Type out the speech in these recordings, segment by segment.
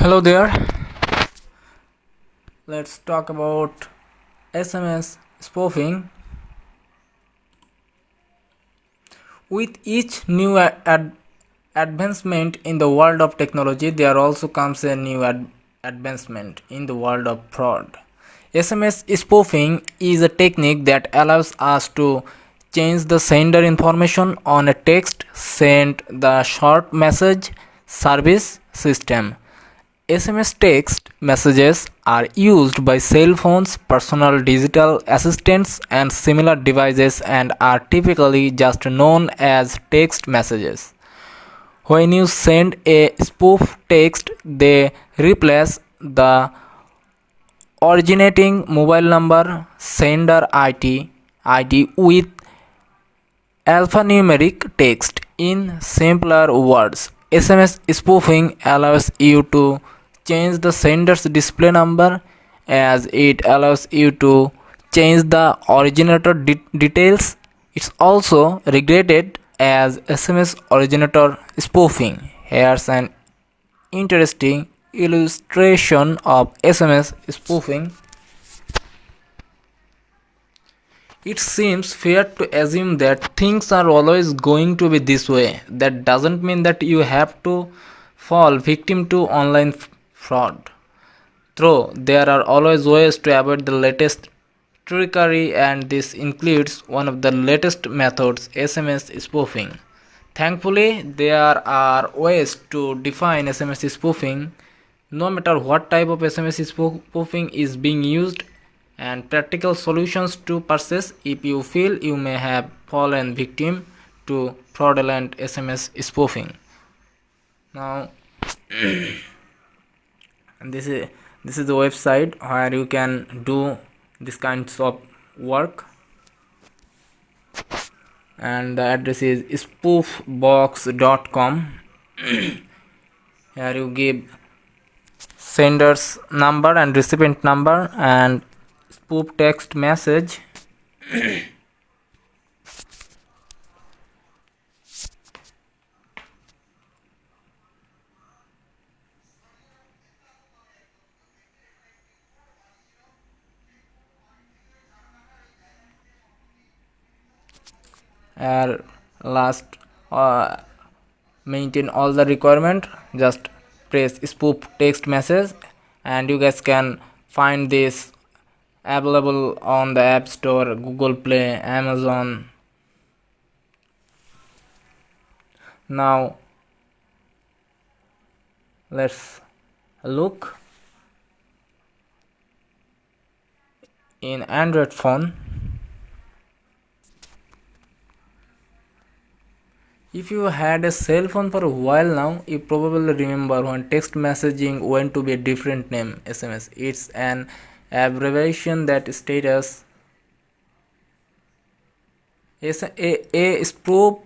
Hello there. Let's talk about SMS spoofing. With each new advancement in the world of technology, there also comes a new advancement in the world of fraud. SMS spoofing is a technique that allows us to change the sender information on a text sent the short message service system. SMS text messages are used by cell phones, personal digital assistants, and similar devices and are typically just known as text messages. When you send a spoof text, they replace the originating mobile number sender ID with alphanumeric text. In simpler words, SMS spoofing allows you to change the sender's display number as it allows you to change the originator details. It's also regarded as SMS originator spoofing. Here's an interesting illustration of SMS spoofing. It seems fair to assume that things are always going to be this way. That doesn't mean that you have to fall victim to online fraud. Though there are always ways to avoid the latest trickery, and this includes one of the latest methods, SMS spoofing. Thankfully, there are ways to define SMS spoofing no matter what type of SMS spoofing is being used, and practical solutions to purchase if you feel you may have fallen victim to fraudulent SMS spoofing. Now, this is the website where you can do this kinds of work, and the address is spoofbox.com. Here you give sender's number and recipient number and spoof text message. Last maintain all the requirement, just press spoof text message, and you guys can find this available on the App Store, Google Play, Amazon. Now let's look in Android phone. If you had a cell phone for a while now, you probably remember when text messaging went to be a different name, SMS. It's an abbreviation that states a spoof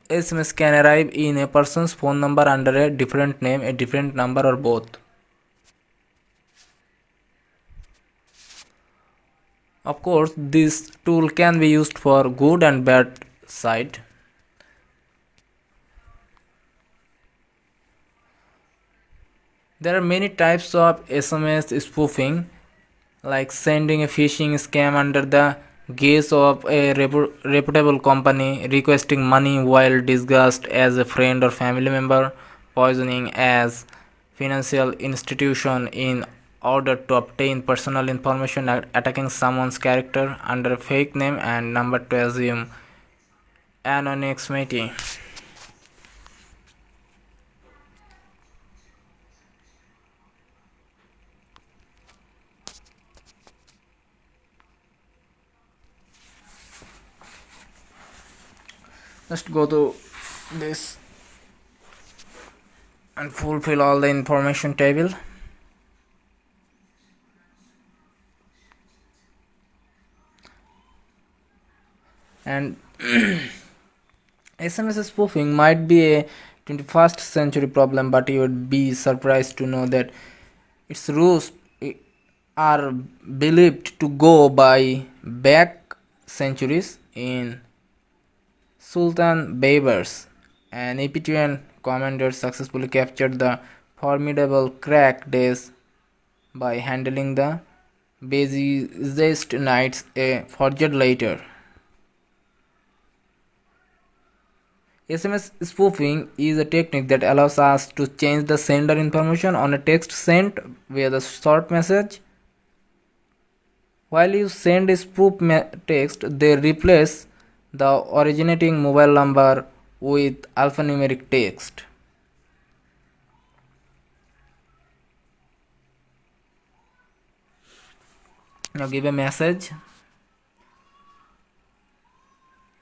SMS can arrive in a person's phone number under a different name, a different number, or both. Of course, this tool can be used for good and bad side. There are many types of SMS spoofing, like sending a phishing scam under the guise of a reputable company, requesting money while disguised as a friend or family member, poisoning as financial institution in order to obtain personal information, attacking someone's character under a fake name and number to assume anonymity. Just go to this and fulfill all the information table. And SMS spoofing might be a 21st century problem, but you would be surprised to know that its roots are believed to go by back centuries. In Sultan Baybars, an Egyptian commander successfully captured the formidable crack days by handling the busiest nights a fortnight later. SMS spoofing is a technique that allows us to change the sender information on a text sent via the short message. While you send a text, they replace the originating mobile number with alphanumeric text. Now give a message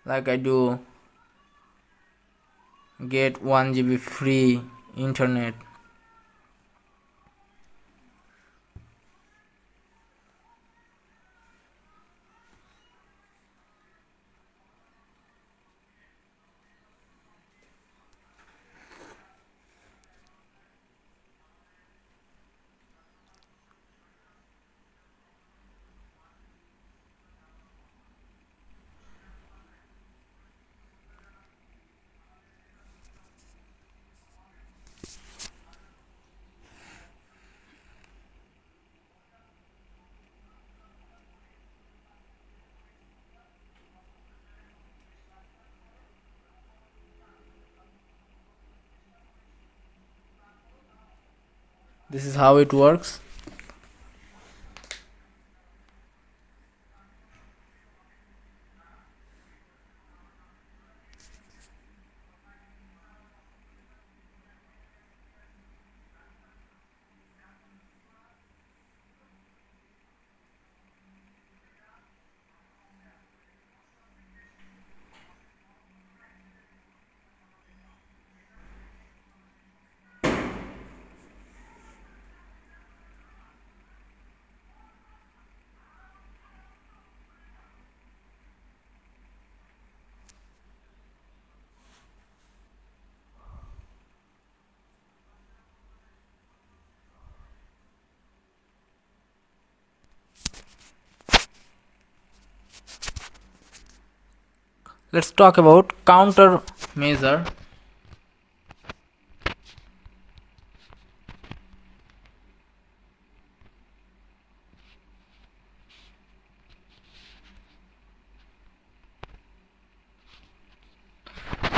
like I do, get 1 GB free internet. This is how it works. Let's talk about countermeasure.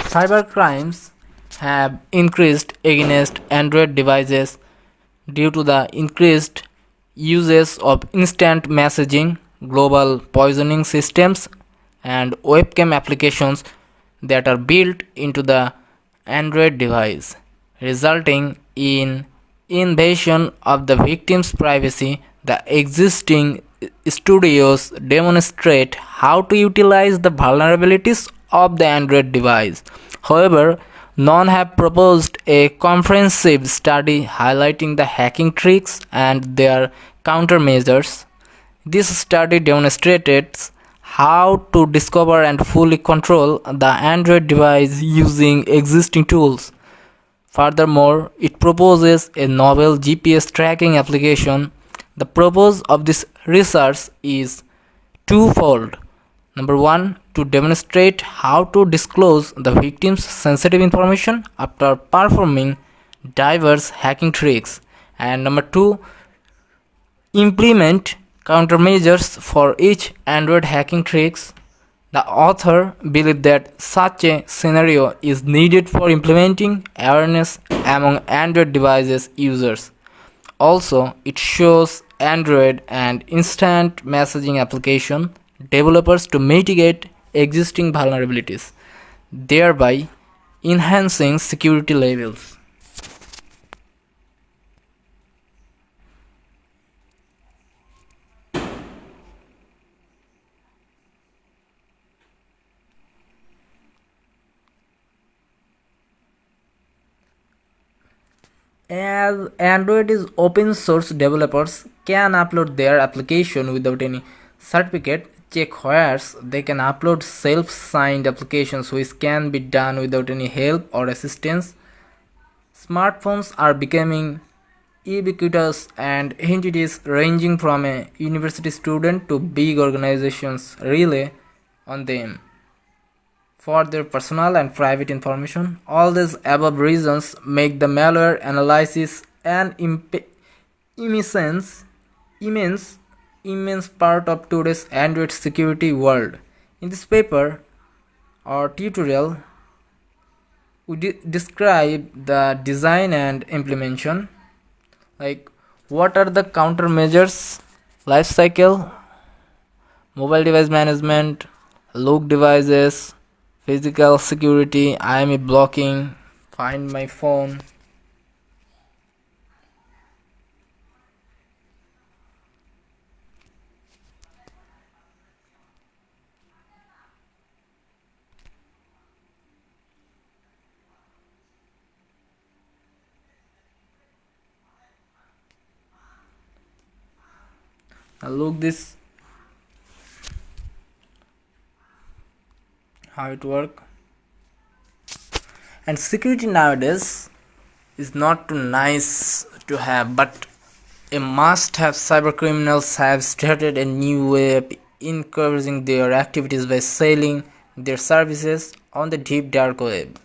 Cybercrimes have increased against Android devices due to the increased uses of instant messaging, global poisoning systems, and webcam applications that are built into the Android device, resulting in invasion of the victim's privacy. The existing studios demonstrate how to utilize the vulnerabilities of the Android device. However, none have proposed a comprehensive study highlighting the hacking tricks and their countermeasures. This study demonstrated how to discover and fully control the Android device using existing tools. Furthermore, it proposes a novel GPS tracking application. The purpose of this research is twofold. Number one, to demonstrate how to disclose the victim's sensitive information after performing diverse hacking tricks. And number two, implement countermeasures for each Android hacking tricks. The author believes that such a scenario is needed for implementing awareness among Android devices users. Also, it shows Android and instant messaging application developers to mitigate existing vulnerabilities, thereby enhancing security levels. As Android is open source, developers can upload their application without any certificate check, whereas they can upload self-signed applications which can be done without any help or assistance. Smartphones are becoming ubiquitous, and entities ranging from a university student to big organizations rely on them. for their personal and private information. All these above reasons make the malware analysis an immense, immense, immense part of today's Android security world. In this paper or tutorial, we describe the design and implementation, like what are the countermeasures, life cycle, mobile device management, look devices, physical security, IME blocking, find my phone. Now look this how it work. And security nowadays is not too nice to have, but a must have. Cyber criminals have started a new way of encouraging their activities by selling their services on the deep dark web.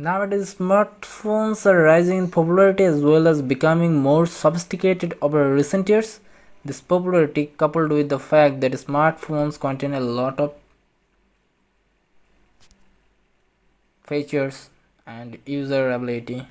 Nowadays, smartphones are rising in popularity as well as becoming more sophisticated over recent years. This popularity, coupled with the fact that smartphones contain a lot of features and usability,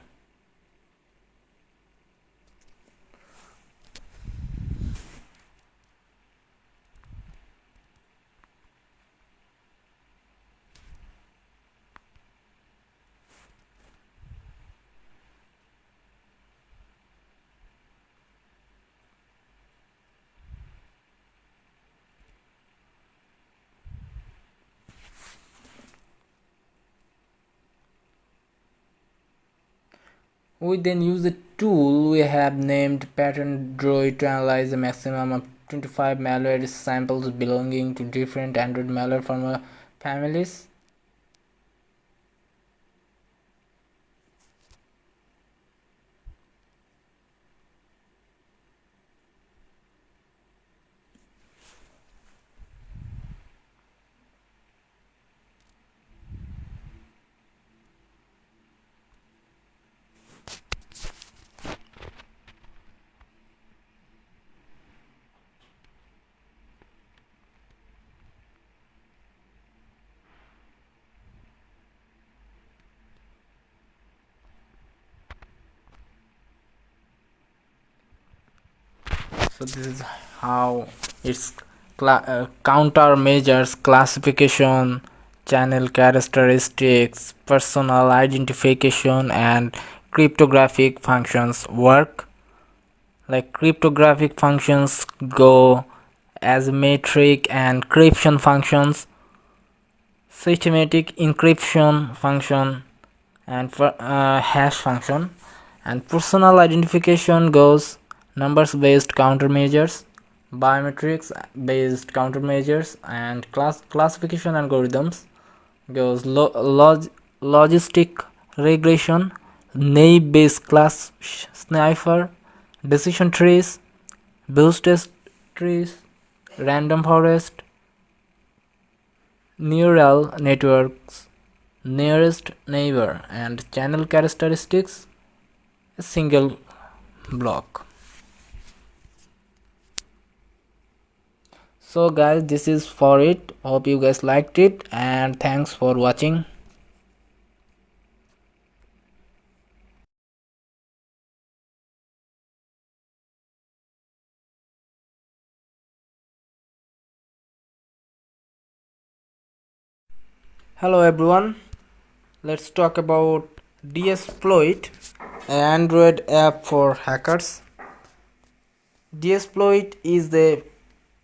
we then use a tool we have named Pattern Droid to analyze a maximum of 25 malware samples belonging to different Android malware families. So this is how its countermeasures, classification, channel characteristics, personal identification, and cryptographic functions work. Like cryptographic functions go as metric and encryption functions, systematic encryption function, and hash function, and personal identification goes numbers based countermeasures, biometrics based countermeasures, and classification algorithms goes logistic regression, naive based class sniffer, decision trees, boosted trees, random forest, neural networks, nearest neighbor, and channel characteristics, a single block. So guys, this is for it. Hope you guys liked it, and thanks for watching. Hello everyone, let's talk about Dsploit, an Android app for hackers. Dsploit is the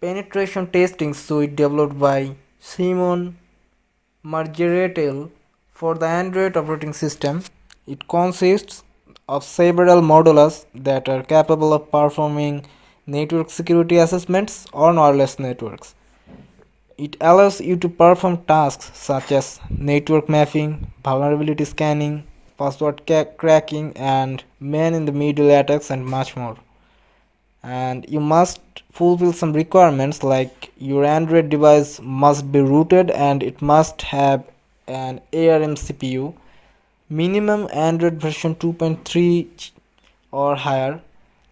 penetration testing suite developed by Simon Margeratel for the Android operating system. It consists of several modules that are capable of performing network security assessments on wireless networks. It allows you to perform tasks such as network mapping, vulnerability scanning, password cracking, and man in the middle attacks, and much more. And you must fulfill some requirements like your Android device must be rooted and it must have an ARM CPU, minimum Android version 2.3 or higher,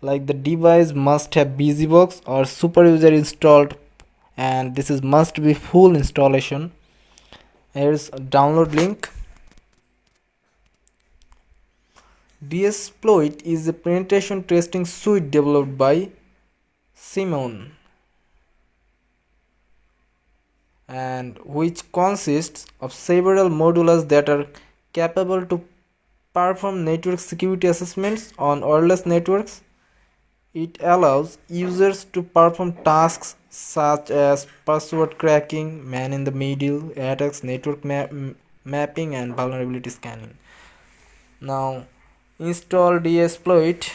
like the device must have BusyBox or super user installed, and this is must be full installation. Here's a download link. Dsploit is a penetration testing suite developed by Simon and which consists of several modules that are capable to perform network security assessments on wireless networks. It allows users to perform tasks such as password cracking, man in the middle attacks, network mapping, and vulnerability scanning. Now, install Dsploit.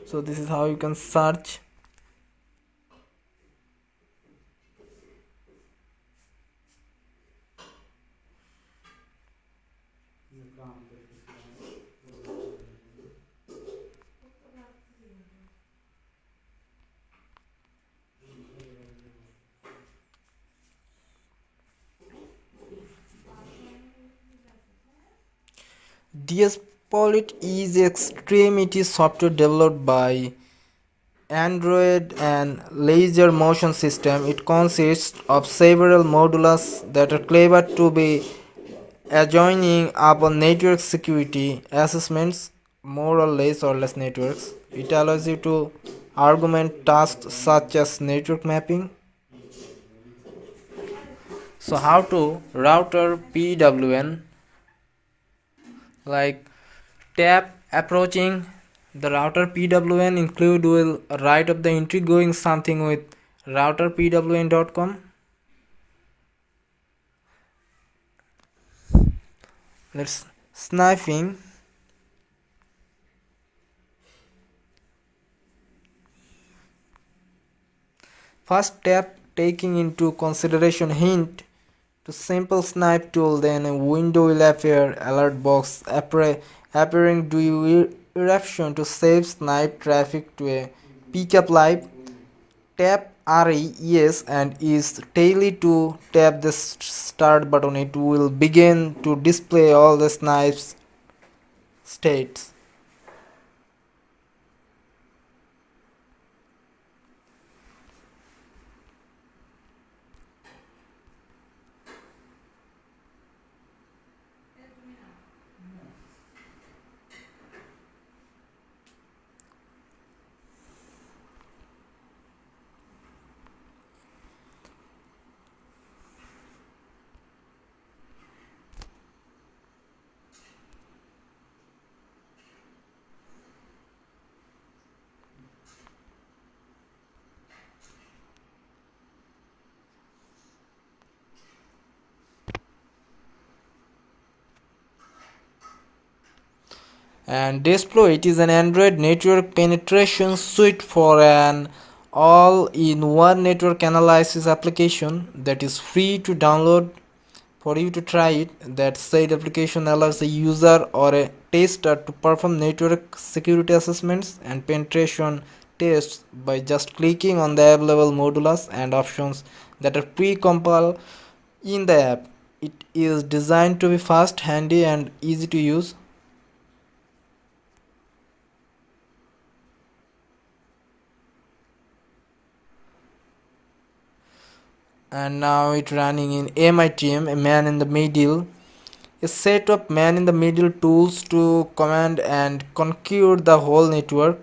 So this is how you can search. Dsploit is extremity software developed by Android and laser motion system. It consists of several modules that are clever to be adjoining upon network security assessments, more or less networks. It allows you to augment tasks such as network mapping. So how to router PWN, like tap approaching the router PWN include will write up the entry going something with routerpwn.com. Let's sniping. First tap taking into consideration hint to simple snipe tool, then a window will appear, alert box appearing do eruption to save snipe traffic to a pickup live. Tap RE yes and is daily to tap the start button. It will begin to display all the snipes states. And Dsploit is an Android network penetration suite for an all-in-one network analysis application that is free to download for you to try it. That said application allows a user or a tester to perform network security assessments and penetration tests by just clicking on the available modules and options that are pre-compiled in the app. It is designed to be fast, handy, and easy to use. And now it running in MITM, a man in the middle, a set of man in the middle tools to command and conquer the whole network.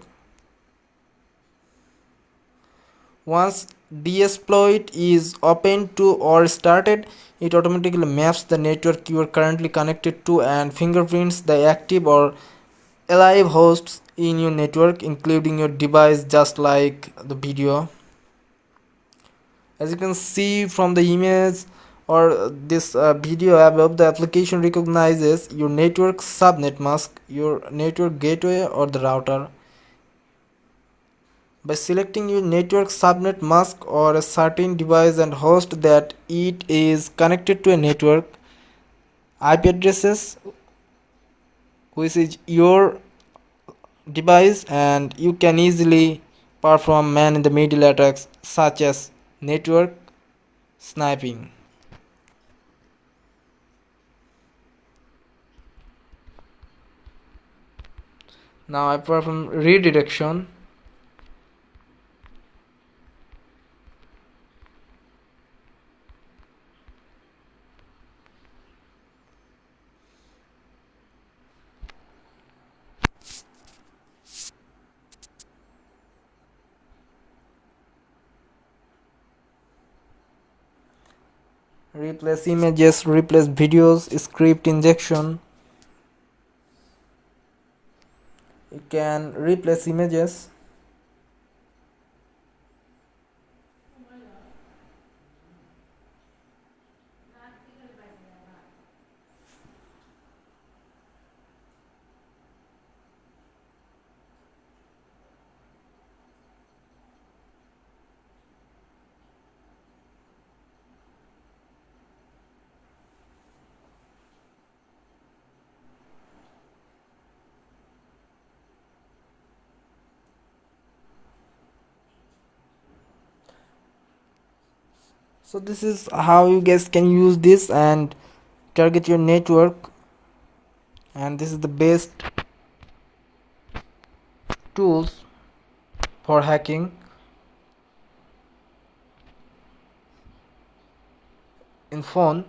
Once the exploit is opened to or started, it automatically maps the network you are currently connected to and fingerprints the active or alive hosts in your network, including your device, just like the video. As you can see from the image or this video above, the application recognizes your network subnet mask, your network gateway, or the router. By selecting your network subnet mask or a certain device and host that it is connected to a network, IP addresses which is your device, and you can easily perform man in the middle attacks such as network sniping. Now I perform redirection. Replace images, replace videos, script injection. You can replace images. So this is how you guys can use this and target your network, and this is the best tools for hacking in phone.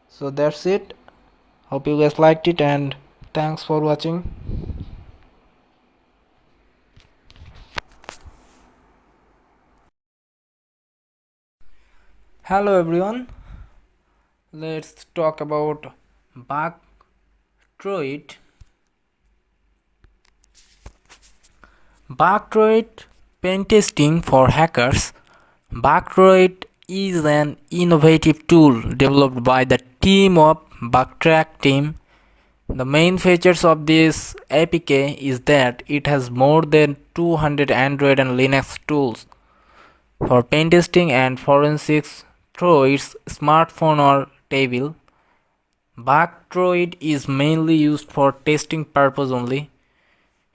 So that's it. Hope you guys liked it, and thanks for watching. Hello everyone, let's talk about Bactroid. Bactroid pen testing for hackers. Bactroid is an innovative tool developed by the team of Backtrack team. The main features of this APK is that it has more than 200 Android and Linux tools for pen testing and forensics through its smartphone or tablet. Bactroid is mainly used for testing purpose only.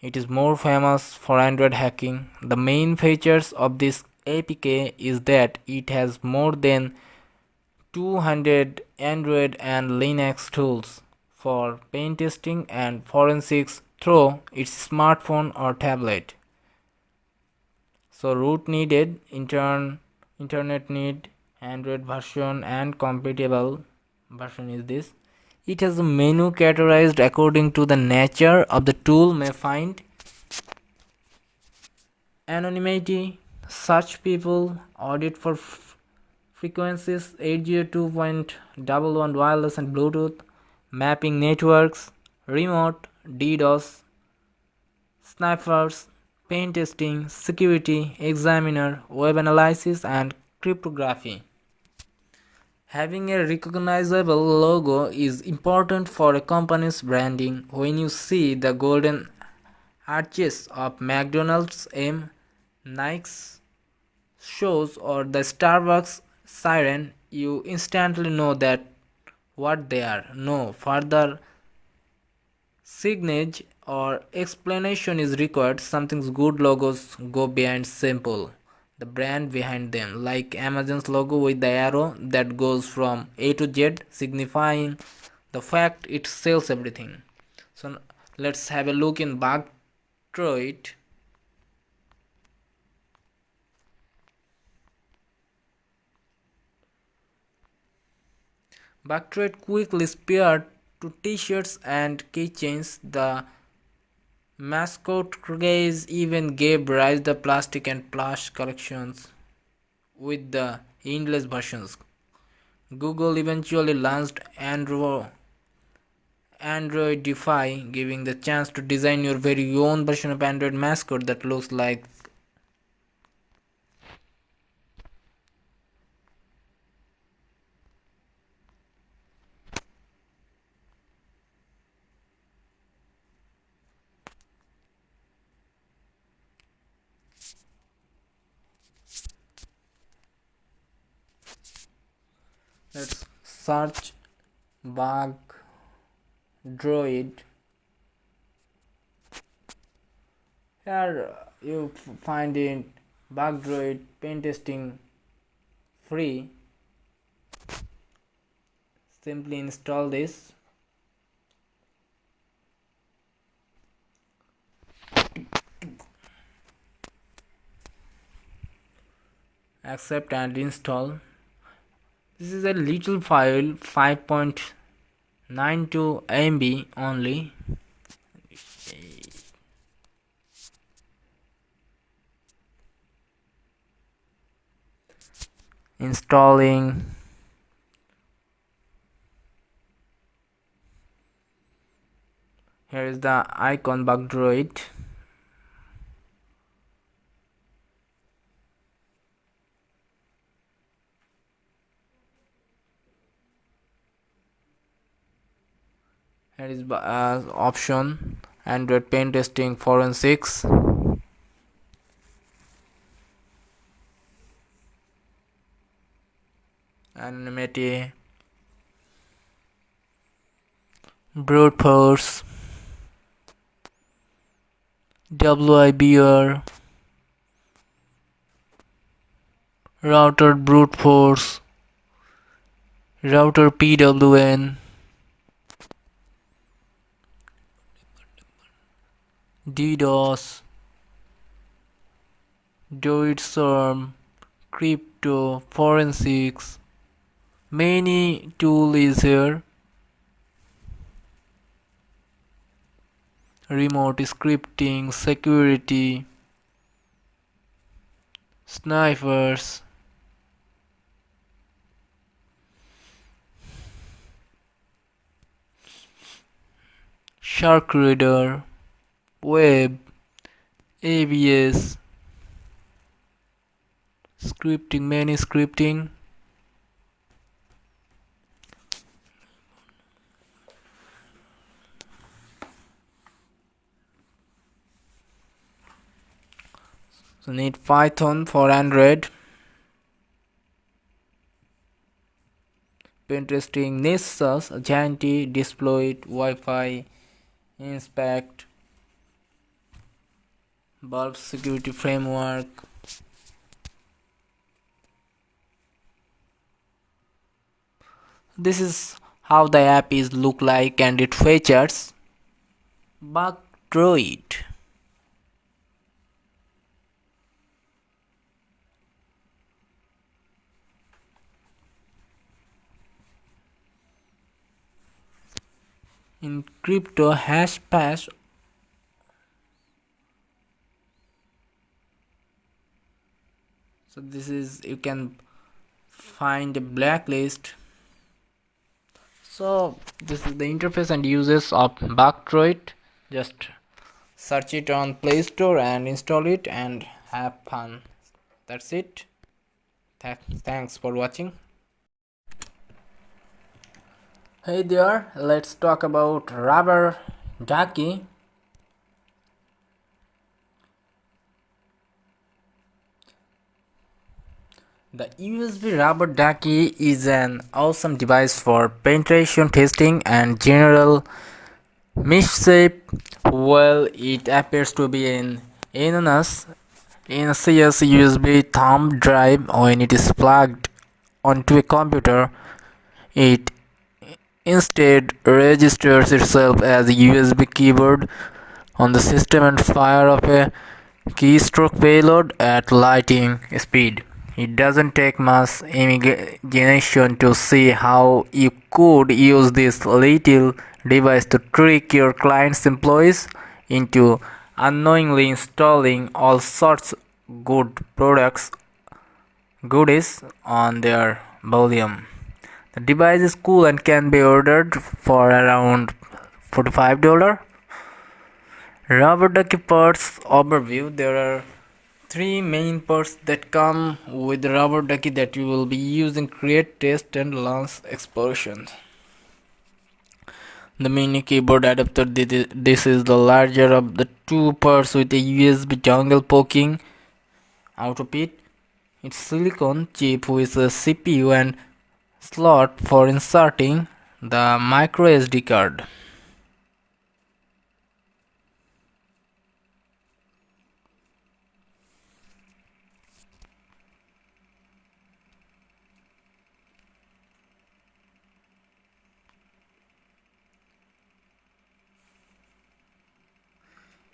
It is more famous for Android hacking. The main features of this APK is that it has more than 200 Android and Linux tools for pen testing and forensics through its smartphone or tablet. So root needed, internet need, Android version and compatible version is this. It has a menu categorized according to the nature of the tool may find. Anonymity, search people, audit for frequencies 802.11 wireless and Bluetooth, mapping networks, remote, DDoS, snipers, pen testing, security, examiner, web analysis, and cryptography. Having a recognizable logo is important for a company's branding. When you see the golden arches of McDonald's, Nike's shows, or the Starbucks siren, you instantly know that what they are. No further signage or explanation is required. Something's good logos go beyond simple. The brand behind them, like Amazon's logo with the arrow that goes from A to Z, signifying the fact it sells everything. So let's have a look in Bactroid. Bactroid quickly spared to t-shirts and keychains. The Mascot craze even gave rise to plastic and plush collections with the endless versions. Google eventually launched Androidify, giving the chance to design your very own version of Android mascot that looks like. Let's search bug droid. Here you find it bug droid pen testing free. Simply install this. Accept and install. This is a little file, 5.92 MB only. Installing. Here is the icon bug droid. Here is option Android pen testing forensics. Anonymity, brute force, WIBR, router brute force, router PWN, DDoS, Droid SORM, crypto, forensics. Many tool is here. Remote scripting, security, snipers, shark reader, web, ABS, scripting, many scripting. So need Python for Android. Pen testing, Nessus, Agenti, Deploy, Wi-Fi, Inspect, Bulb Security Framework. This is how the app is look like and its features. Bug droid. In crypto hash pass. So this is, you can find a blacklist. So this is the interface and uses of bug droid. Just search it on Play Store and install it and have fun. That's it. Thanks for watching. Hey there, let's talk about rubber ducky. The USB rubber ducky is an awesome device for penetration testing and general mischief. Well, it appears to be an enormous USB thumb drive. When it is plugged onto a computer, it instead registers itself as a USB keyboard on the system and fire off a keystroke payload at lightning speed. It doesn't take much imagination to see how you could use this little device to trick your client's employees into unknowingly installing all sorts good products goodies on their volume. The device is cool and can be ordered for around $45. Rubber ducky parts overview. There are three main parts that come with the rubber ducky that you will be using create, test and launch explosions. The mini keyboard adapter. This is the larger of the two parts with a USB dongle poking out of it. It's silicone chip with a CPU and slot for inserting the micro SD card.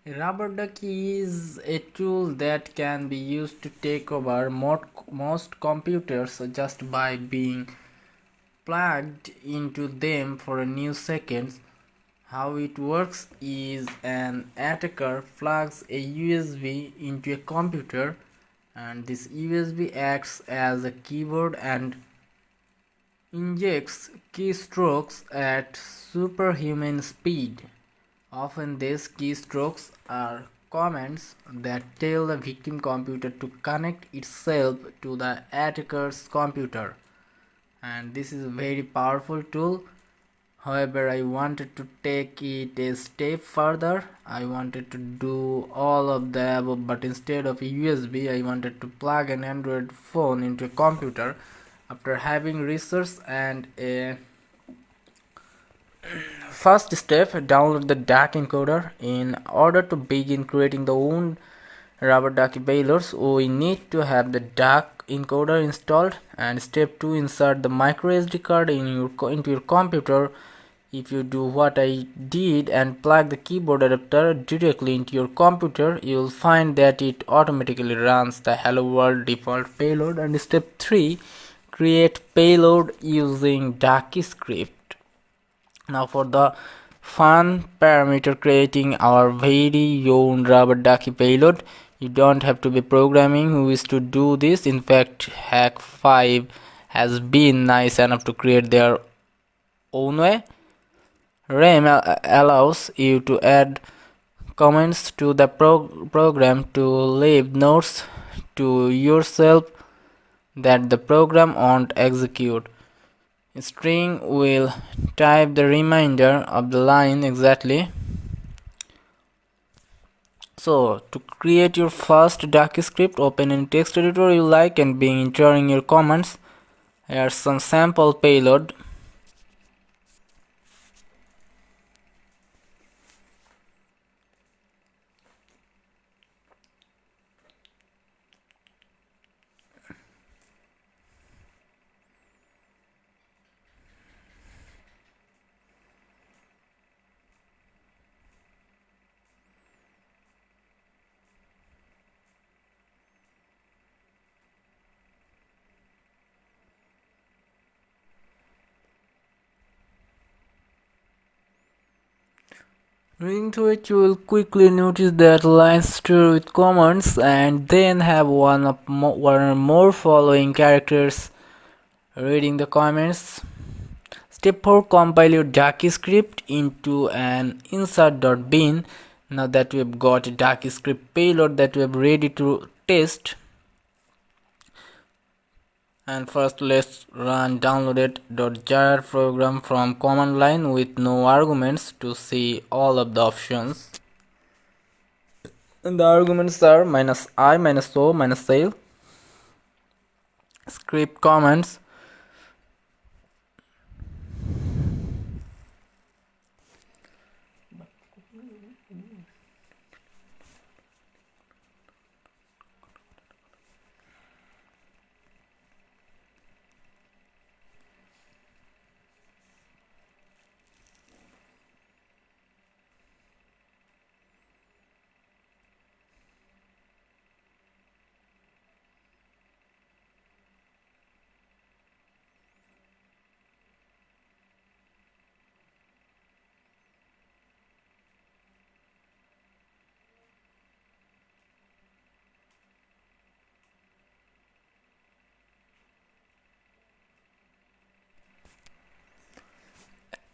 A rubber ducky is a tool that can be used to take over most computers just by being plugged into them for a few seconds. How it works is an attacker plugs a USB into a computer, and this USB acts as a keyboard and injects keystrokes at superhuman speed. Often these keystrokes are commands that tell the victim computer to connect itself to the attacker's computer, and this is a very powerful tool. However, I wanted to take it a step further. I wanted to do all of the above, but instead of a USB, I wanted to plug an Android phone into a computer. After having research and a first step, download the DAC encoder. In order to begin creating the own rubber ducky payloads, we need to have the DAC encoder installed. And step 2, insert the micro SD card into your computer. If you do what I did and plug the keyboard adapter directly into your computer, you will find that it automatically runs the Hello World default payload. And step 3, create payload using ducky script. Now for the fun parameter creating our very own rubber ducky payload. You don't have to be programming who is to do this. In fact, Hack 5 has been nice enough to create their own way. RAM allows you to add comments to the program to leave notes to yourself that the program won't execute. String will type the remainder of the line exactly. So to create your first ducky script, open any text editor you like and begin entering your comments. Here's some sample payload. Reading through it, you will quickly notice that lines start with comments and then have one or more following characters. Reading the comments. Step 4, compile your ducky script into an insert.bin. Now that we have got a ducky script payload that we have ready to test, and first let's run downloaded.jar program from command line with no arguments to see all of the options. And the arguments are -i, -o, -l. Script comments.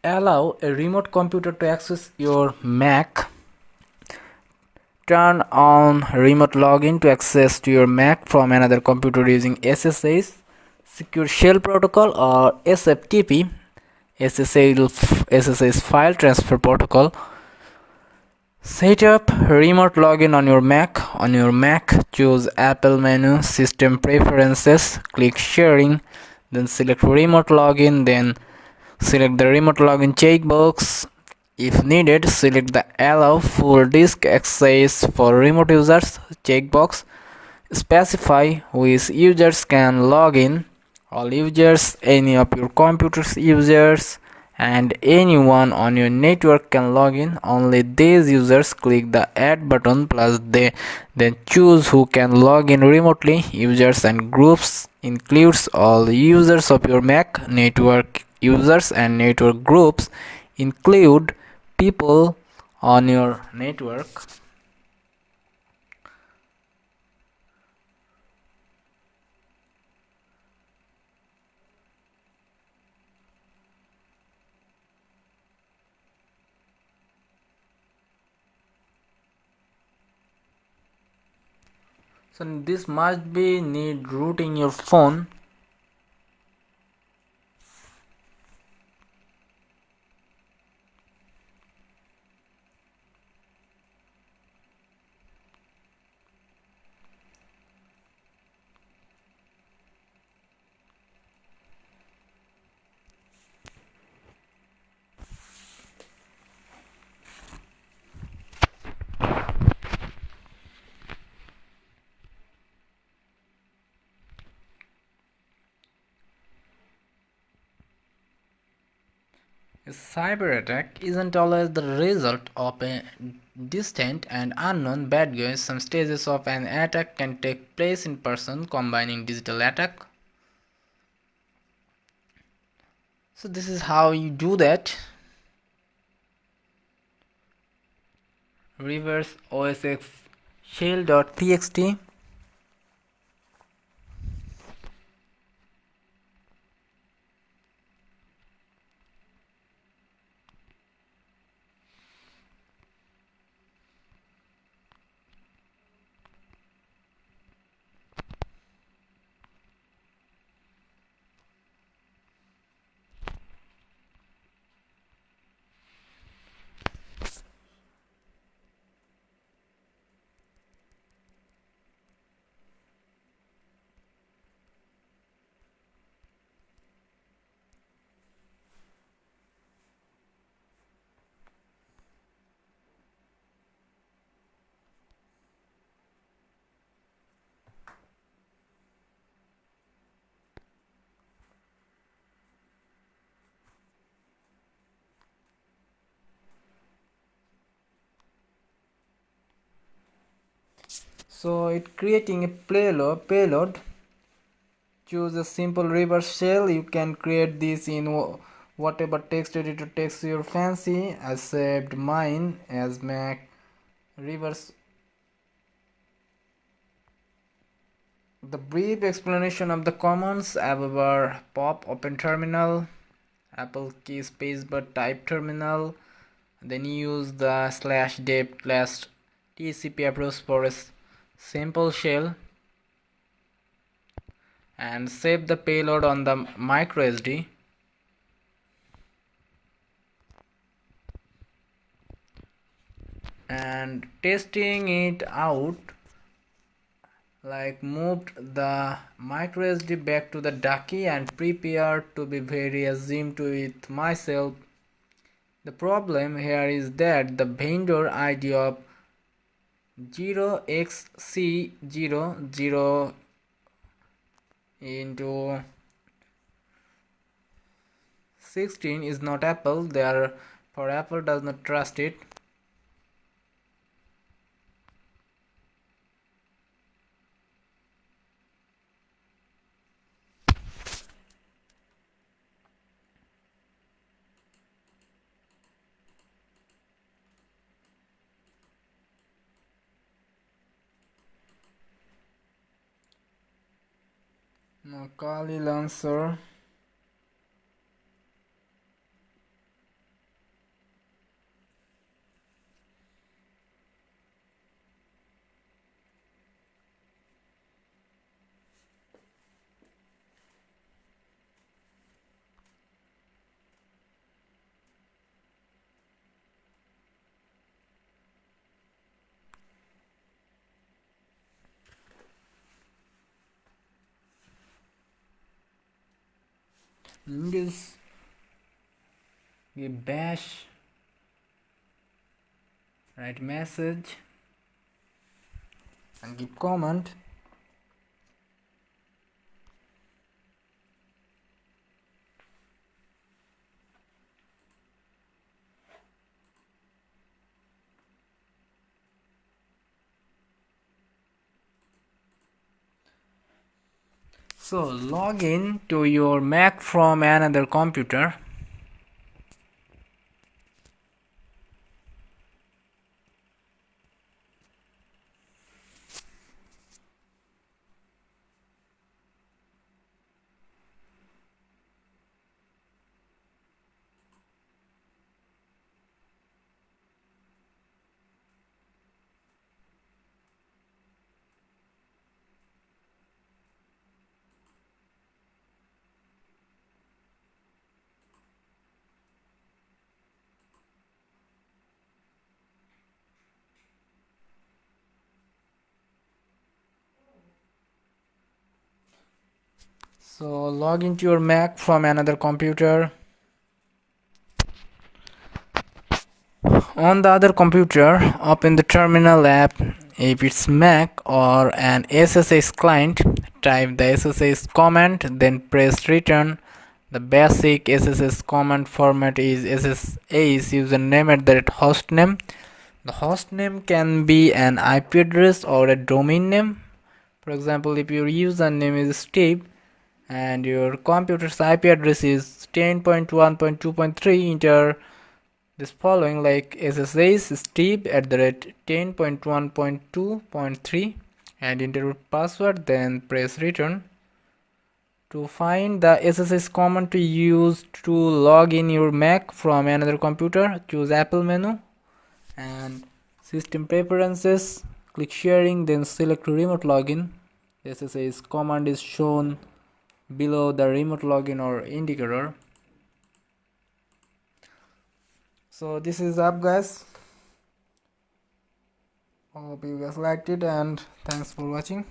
allow a remote computer to access your Mac. Turn on remote login to access to your Mac from another computer using SSH, Secure Shell Protocol, or SFTP, SSH File Transfer Protocol. Set up remote login on your Mac. On your Mac, choose Apple menu, System Preferences, click Sharing, then select Remote Login, then select the Remote Login checkbox. If needed, select the Allow Full Disk Access for Remote Users checkbox. Specify which users can log in. All users, any of your computer's users, and anyone on your network can log in. Only these users. Click the add button plus then choose who can log in remotely. Users and groups includes all users of your Mac. Network users and network groups include people on your network. So this must be need root in your phone. A cyber attack isn't always the result of a distant and unknown bad guy. Some stages of an attack can take place in person, combining digital attack. So this is how you do that. Reverse OSX shell.txt. So it creating a payload. Choose a simple reverse shell. You can create this in whatever text editor takes your fancy. I saved mine as Mac reverse. The brief explanation of the commands above: pop open terminal, Apple key spacebar type terminal, then use the /dev slash TCP approach for a simple shell, and save the payload on the micro SD. And testing it out, like moved the micro SD back to the ducky and prepared to be very assumed to it myself. The problem here is that the vendor ID of 0xC00 into 16 is not Apple, therefore Apple does not trust it. Now Kali Lancer. Just give bash, write message, and give comment. So log in to your Mac from another computer. So log into your Mac from another computer. On the other computer, open the terminal app. If it's Mac or an SSH client, type the SSH command, then press return. The basic SSH command format is SSH username at the hostname. The hostname can be an IP address or a domain name. For example, if your username is Steve and your computer's IP address is 10.1.2.3, enter this following like SSH Steve at the rate 10.1.2.3 and enter your password, then press return. To find the SSH command to use to log in your Mac from another computer, choose Apple menu and System Preferences, click Sharing, then select Remote Login. The SSH command is shown below the remote login or indicator. So this is up, guys. Hope you guys liked it and thanks for watching.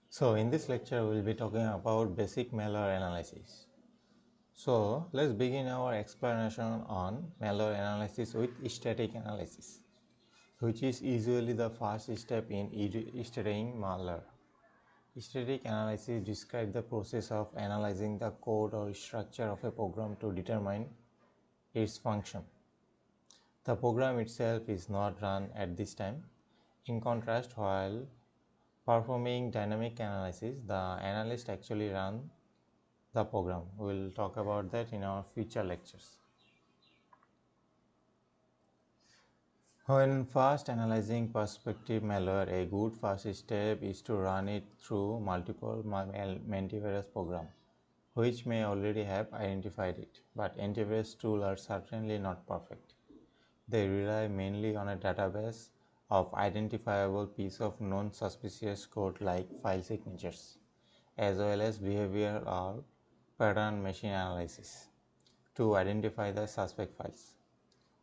So in this lecture, we will be talking about basic malware analysis. So let's begin our explanation on malware analysis with static analysis, which is usually the first step in studying malware. Static analysis describes the process of analyzing the code or structure of a program to determine its function. The program itself is not run at this time. In contrast, while performing dynamic analysis, the analyst actually runs the program. We will talk about that in our future lectures. When first analyzing prospective malware, a good first step is to run it through multiple antivirus programs, which may already have identified it, but antivirus tools are certainly not perfect. They rely mainly on a database of identifiable piece of known suspicious code like file signatures, as well as behavior or pattern machine analysis to identify the suspect files.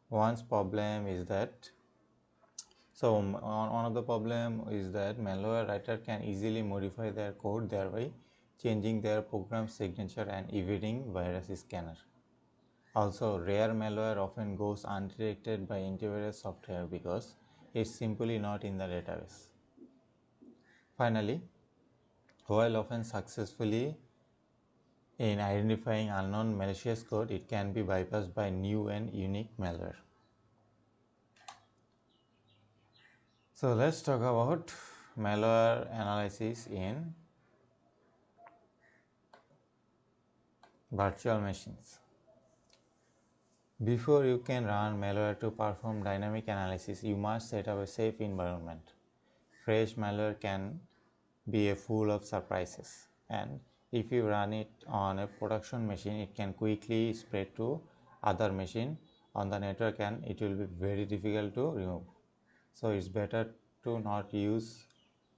One of the problem is that malware writer can easily modify their code, thereby changing their program signature and evading virus scanner. Also, rare malware often goes undetected by antivirus software because it's simply not in the database. Finally, while often successfully in identifying unknown malicious code, it can be bypassed by new and unique malware. So let's talk about malware analysis in virtual machines. Before you can run malware to perform dynamic analysis, you must set up a safe environment. Fresh malware can be full of surprises, and if you run it on a production machine, it can quickly spread to other machine on the network and it will be very difficult to remove. So it's better to not use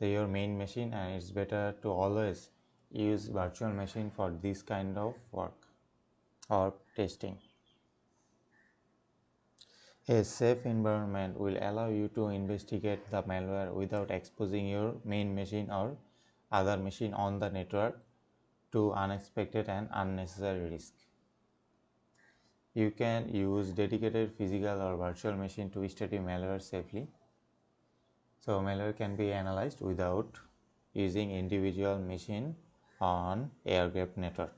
your main machine, and it's better to always use virtual machine for this kind of work or testing. A safe environment will allow you to investigate the malware without exposing your main machine or other machine on the network to unexpected and unnecessary risk. You can use dedicated physical or virtual machine to study malware safely. So malware can be analyzed without using individual machine on air-gapped network.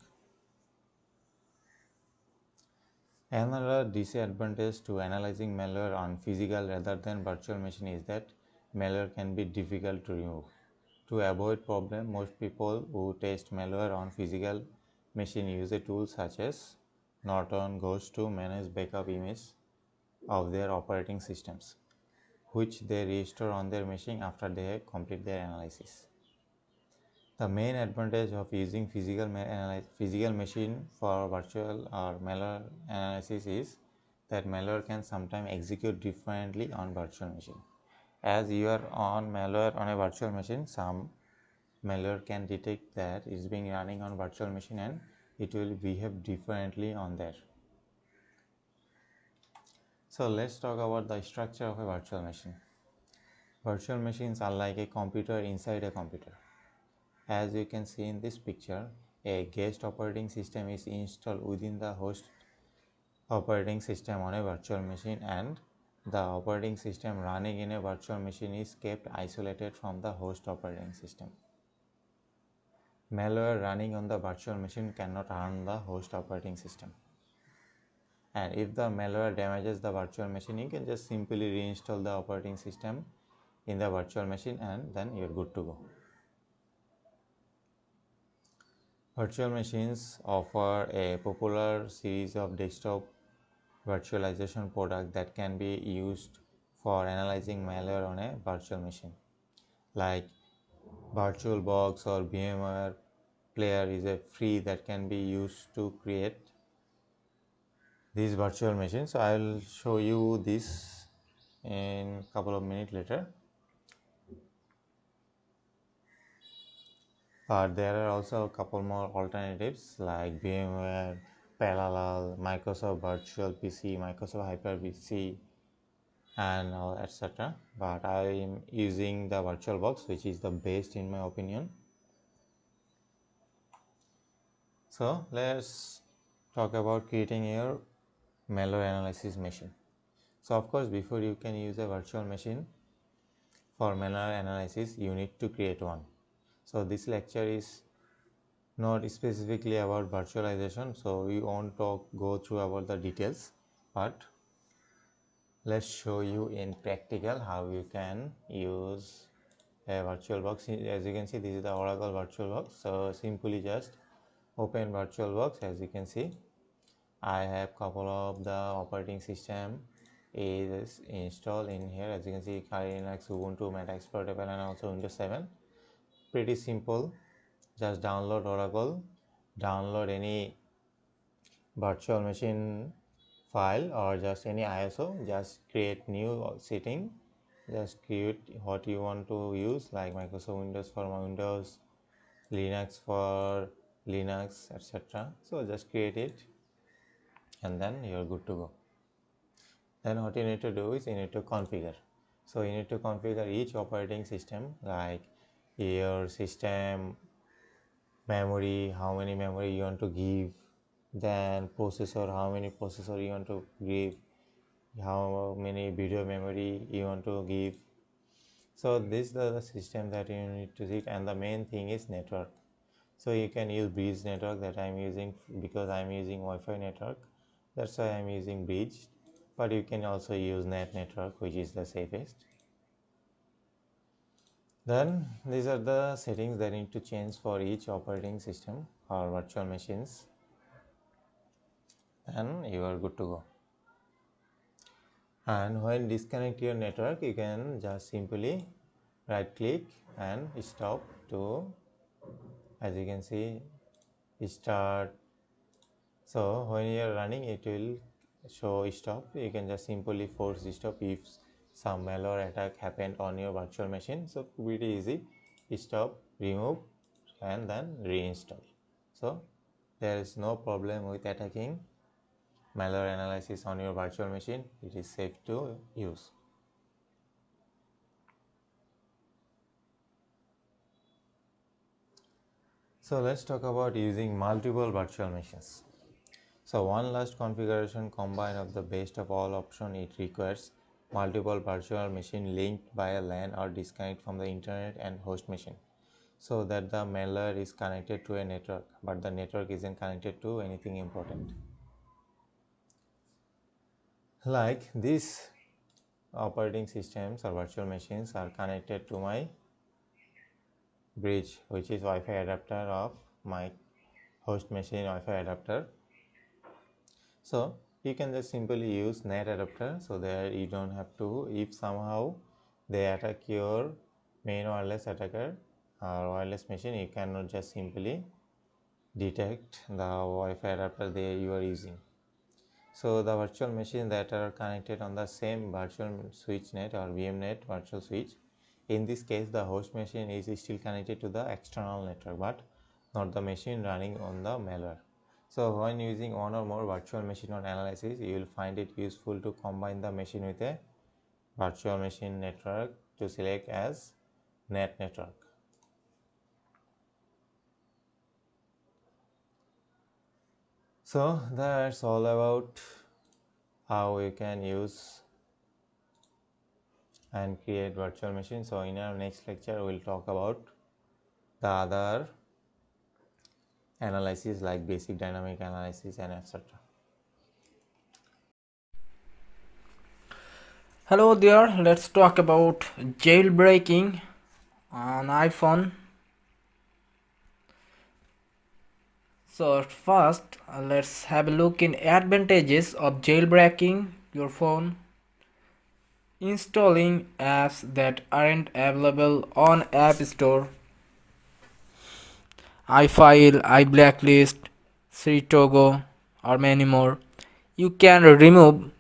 Another disadvantage to analyzing malware on physical rather than virtual machine is that malware can be difficult to remove. To avoid problem, most people who test malware on physical machine use a tool such as Norton Ghost to manage backup image of their operating systems, which they restore on their machine after they complete their analysis. The main advantage of using physical machine for virtual or malware analysis is that malware can sometimes execute differently on virtual machine. As you are on malware on a virtual machine, some malware can detect that it's being running on virtual machine and it will behave differently on there. So let's talk about the structure of a virtual machine. Virtual machines are like a computer inside a computer. As you can see in this picture, a guest operating system is installed within the host operating system on a virtual machine, and the operating system running in a virtual machine is kept isolated from the host operating system. Malware running on the virtual machine cannot harm the host operating system. And if the malware damages the virtual machine, you can just simply reinstall the operating system in the virtual machine and then you're good to go. Virtual machines offer a popular series of desktop virtualization products that can be used for analyzing malware on a virtual machine. Like VirtualBox or VMware Player is a free that can be used to create these virtual machines. So I will show you this in a couple of minutes later. But there are also a couple more alternatives like VMware, Parallel, Microsoft Virtual PC, Microsoft Hyper-V, and etc. But I am using the VirtualBox, which is the best in my opinion. So let's talk about creating your malware analysis machine. So of course, before you can use a virtual machine for malware analysis, you need to create one. So this lecture is not specifically about virtualization, so we won't go through about the details, but let's show you in practical how you can use a VirtualBox. As you can see, this is the Oracle VirtualBox. So simply just open VirtualBox. As you can see, I have couple of the operating system is installed in here. As you can see, Kali Linux, Ubuntu, Mac Explorer, and also Windows 7. Pretty simple. Just download Oracle, download any virtual machine file or just any ISO, just create new setting, just create what you want to use, like Microsoft Windows for Windows, Linux for Linux, etc. So just create it and then you're good to go. Then what you need to do is you need to configure. So you need to configure each operating system, like your system memory, how many memory you want to give, then processor, how many processor you want to give, how many video memory you want to give. So this is the system that you need to see, and the main thing is network. So you can use bridge network that I'm using because I'm using Wi-Fi network. That's why I'm using bridge, but you can also use net network, which is the safest. Then these are the settings that need to change for each operating system or virtual machines, and you are good to go. And when disconnect your network, you can just simply right click and stop to, as you can see, start. So when you are running, it will show stop. You can just simply force stop if some malware attack happened on your virtual machine. So pretty easy, stop, remove, and then reinstall. So there is no problem with attacking malware analysis on your virtual machine. It is safe to use. So let's talk about using multiple virtual machines. So one last configuration combined of the best of all option. It requires multiple virtual machine linked by a LAN or disconnect from the internet and host machine, so that the malware is connected to a network, but the network isn't connected to anything important. Like these operating systems or virtual machines are connected to my bridge, which is Wi-Fi adapter of my host machine Wi-Fi adapter. So you can just simply use net adapter, so that you don't have to, if somehow they attack your main wireless attacker or wireless machine, you cannot just simply detect the Wi-Fi adapter you are using. So the virtual machines that are connected on the same virtual switch net or VMnet virtual switch, in this case the host machine is still connected to the external network, but not the machine running on the malware. So when using one or more virtual machine on analysis, you will find it useful to combine the machine with a virtual machine network to select as net network. So that's all about how you can use and create virtual machines. So in our next lecture, we'll talk about the other analysis like basic dynamic analysis and etc. Hello there, let's talk about jailbreaking on iPhone. So first, let's have a look in advantages of jailbreaking your phone. Installing apps that aren't available on App Store. iFile, iBlacklist, Sritogo, or many more. You can remove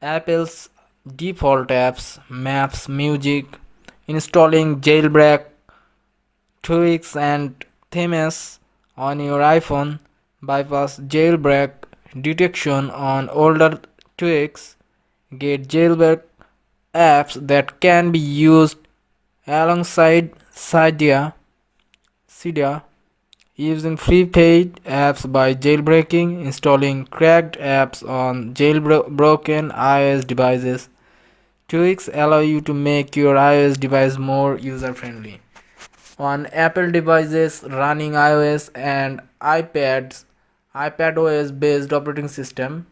Apple's default apps, maps, music, installing jailbreak tweaks and themes on your iPhone, bypass jailbreak detection on older tweaks, get jailbreak apps that can be used alongside Cydia, using prepaid apps by jailbreaking, installing cracked apps on jailbroken iOS devices. Tweaks allow you to make your iOS device more user-friendly. On Apple devices running iOS and iPadOS based operating system,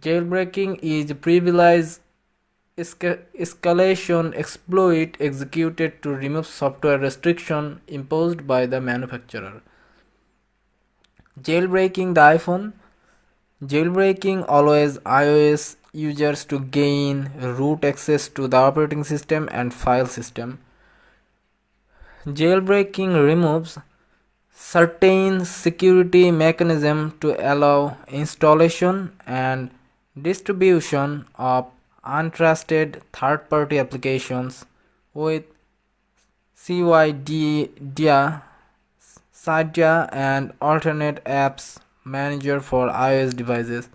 jailbreaking is a privileged escalation exploit executed to remove software restriction imposed by the manufacturer. Jailbreaking the iPhone. Jailbreaking allows iOS users to gain root access to the operating system and file system. Jailbreaking removes certain security mechanisms to allow installation and distribution of untrusted third-party applications with Cydia and alternate apps manager for iOS devices.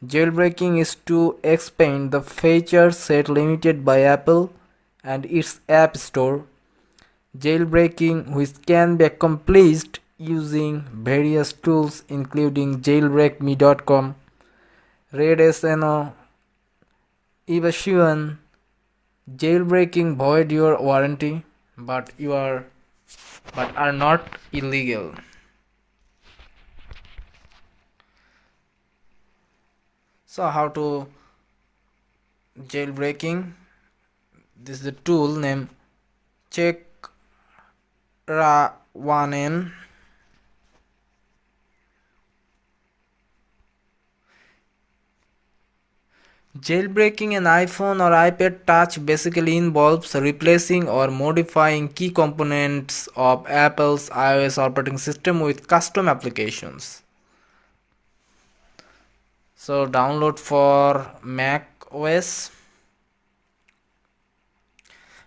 Jailbreaking is to expand the feature set limited by Apple and its App Store. Jailbreaking, which can be accomplished using various tools including jailbreakme.com, RedSNO, evasion. Jailbreaking void your warranty, but are not illegal. So how to jailbreaking? This is the tool named Check-Ra-1N. Jailbreaking an iPhone or iPad Touch basically involves replacing or modifying key components of Apple's iOS operating system with custom applications. So download for Mac OS,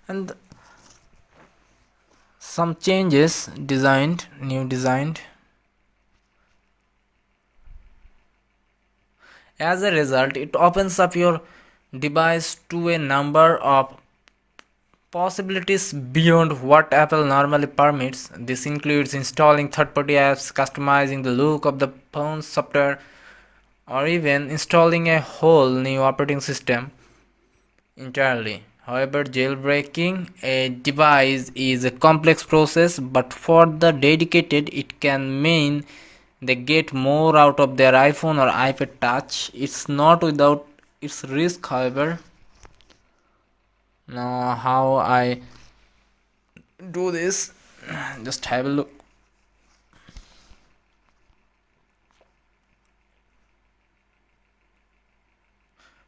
and some changes new designed. As a result, it opens up your device to a number of possibilities beyond what Apple normally permits. This includes installing third-party apps, customizing the look of the phone's software, or even installing a whole new operating system entirely. However, jailbreaking a device is a complex process, but for the dedicated, it can mean they get more out of their iPhone or iPad Touch. It's not without its risk, however. Now, how I do this, just have a look.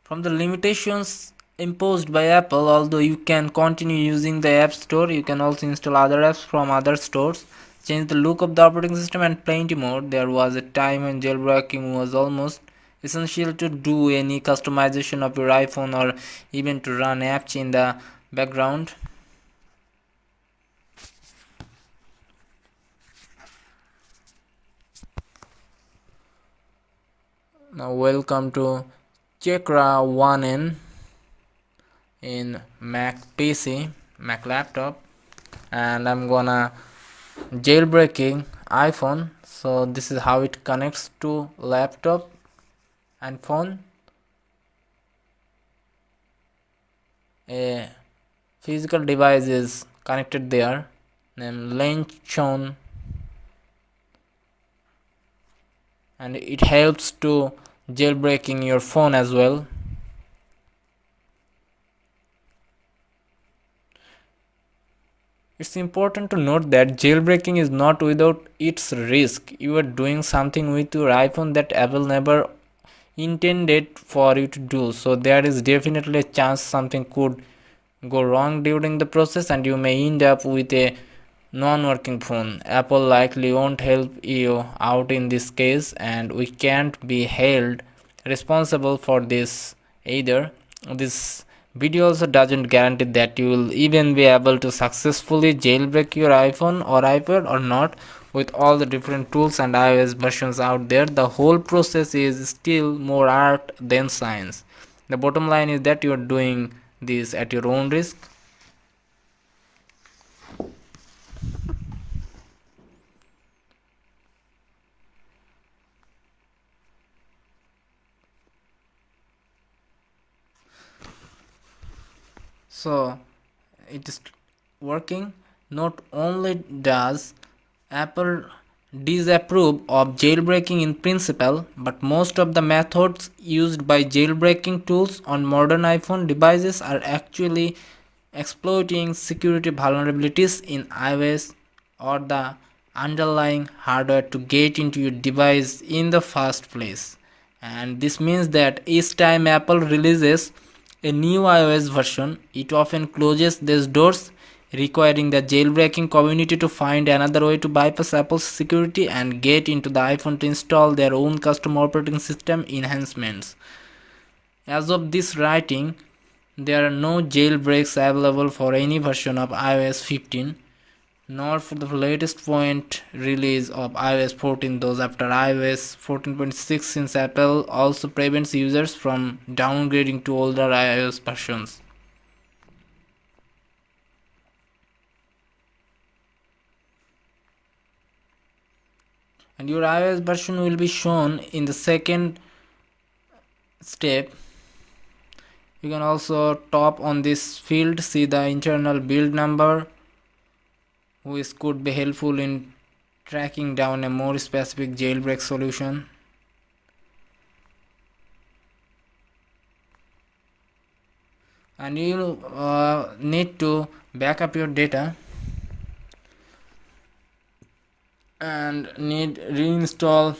From the limitations imposed by Apple, although you can continue using the App Store, you can also install other apps from other stores, change the look of the operating system, and plenty more. There was a time when jailbreaking was almost essential to do any customization of your iPhone or even to run apps in the background. Now welcome to Checkra1N in Mac PC, Mac laptop, and I'm gonna jailbreaking iPhone. So this is how it connects to laptop and phone. A physical device is connected there named Lenchon, and it helps to jailbreaking your phone as well. It's important to note that jailbreaking is not without its risk. You are doing something with your iPhone that Apple never intended for you to do, so there is definitely a chance something could go wrong during the process and you may end up with a non-working phone. Apple likely won't help you out in this case, and we can't be held responsible for this either. This video also doesn't guarantee that you will even be able to successfully jailbreak your iPhone or iPad or not. With all the different tools and iOS versions out there, the whole process is still more art than science. The bottom line is that you are doing this at your own risk. So it is working. Not only does Apple disapprove of jailbreaking in principle, but most of the methods used by jailbreaking tools on modern iPhone devices are actually exploiting security vulnerabilities in iOS or the underlying hardware to get into your device in the first place. And this means that each time Apple releases a new iOS version, it often closes these doors, requiring the jailbreaking community to find another way to bypass Apple's security and get into the iPhone to install their own custom operating system enhancements. As of this writing, there are no jailbreaks available for any version of iOS 15, nor for the latest point release of iOS 14, those after iOS 14.6, since Apple also prevents users from downgrading to older iOS versions. and your iOS version will be shown in the second step. You can also tap on this field, see the internal build number, which could be helpful in tracking down a more specific jailbreak solution. And you need to back up your data and need reinstall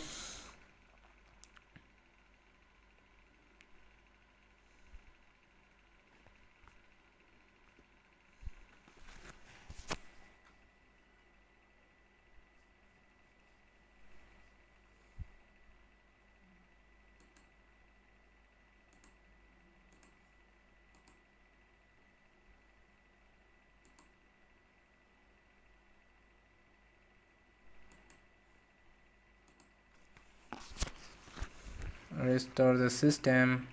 restore the system.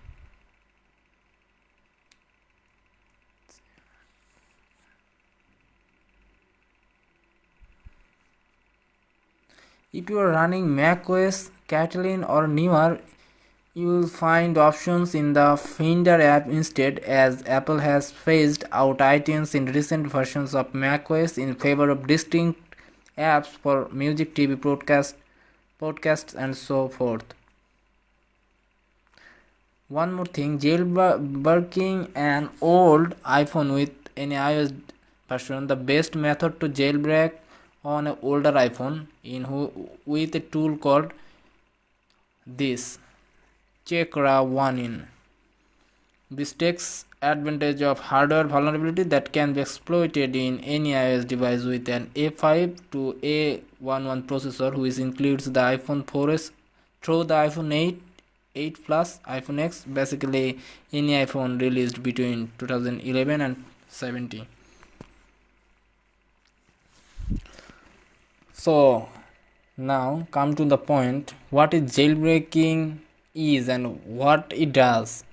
If you are running macOS, Catalina or newer, you will find options in the Finder app instead, as Apple has phased out iTunes in recent versions of macOS in favor of distinct apps for music, TV, podcasts and so forth. One more thing, jailbreaking an old iPhone with any iOS version. The best method to jailbreak on an older iPhone with a tool called this Chekra 1in. This takes advantage of hardware vulnerability that can be exploited in any iOS device with an A5 to A11 processor, which includes the iPhone 4S through the iPhone 8, 8 Plus, iPhone X, basically any iPhone released between 2011 and 17. So now come to the point, what is jailbreaking is and what it does.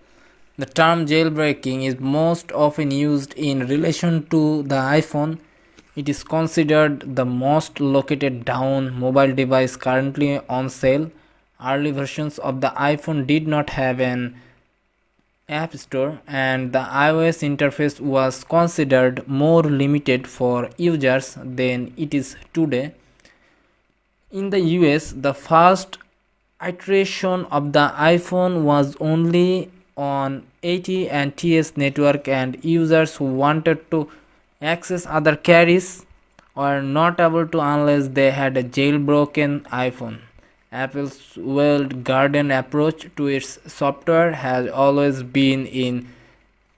The term jailbreaking is most often used in relation to the iPhone. It is considered the most located down mobile device currently on sale. Early versions of the iPhone did not have an App Store, and the iOS interface was considered more limited for users than it is today. In the US, the first iteration of the iPhone was only on AT&T's network, and users who wanted to access other carriers were not able to unless they had a jailbroken iPhone. Apple's walled garden approach to its software has always been in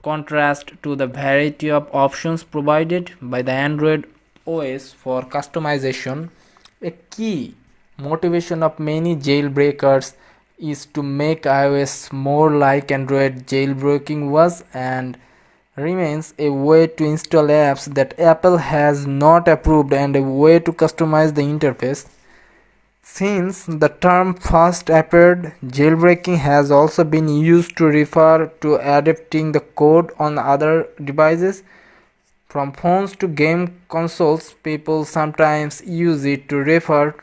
contrast to the variety of options provided by the Android OS for customization. A key motivation of many jailbreakers is to make iOS more like Android. Jailbreaking was and remains a way to install apps that Apple has not approved and a way to customize the interface. Since the term first appeared, jailbreaking has also been used to refer to adapting the code on other devices. From phones to game consoles, people sometimes use it to refer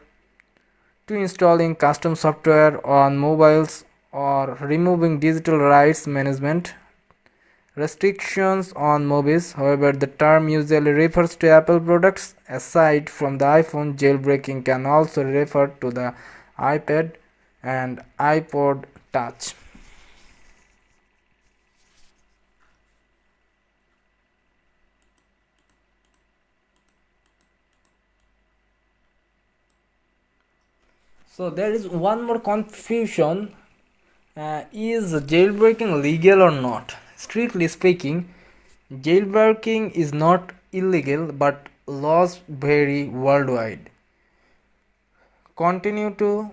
to installing custom software on mobiles or removing digital rights management restrictions on mobiles. However, the term usually refers to Apple products. Aside from the iPhone, jailbreaking can also refer to the iPad and iPod Touch. So there is one more confusion. Is jailbreaking legal or not? Strictly speaking, jailbreaking is not illegal, but laws vary worldwide, continue to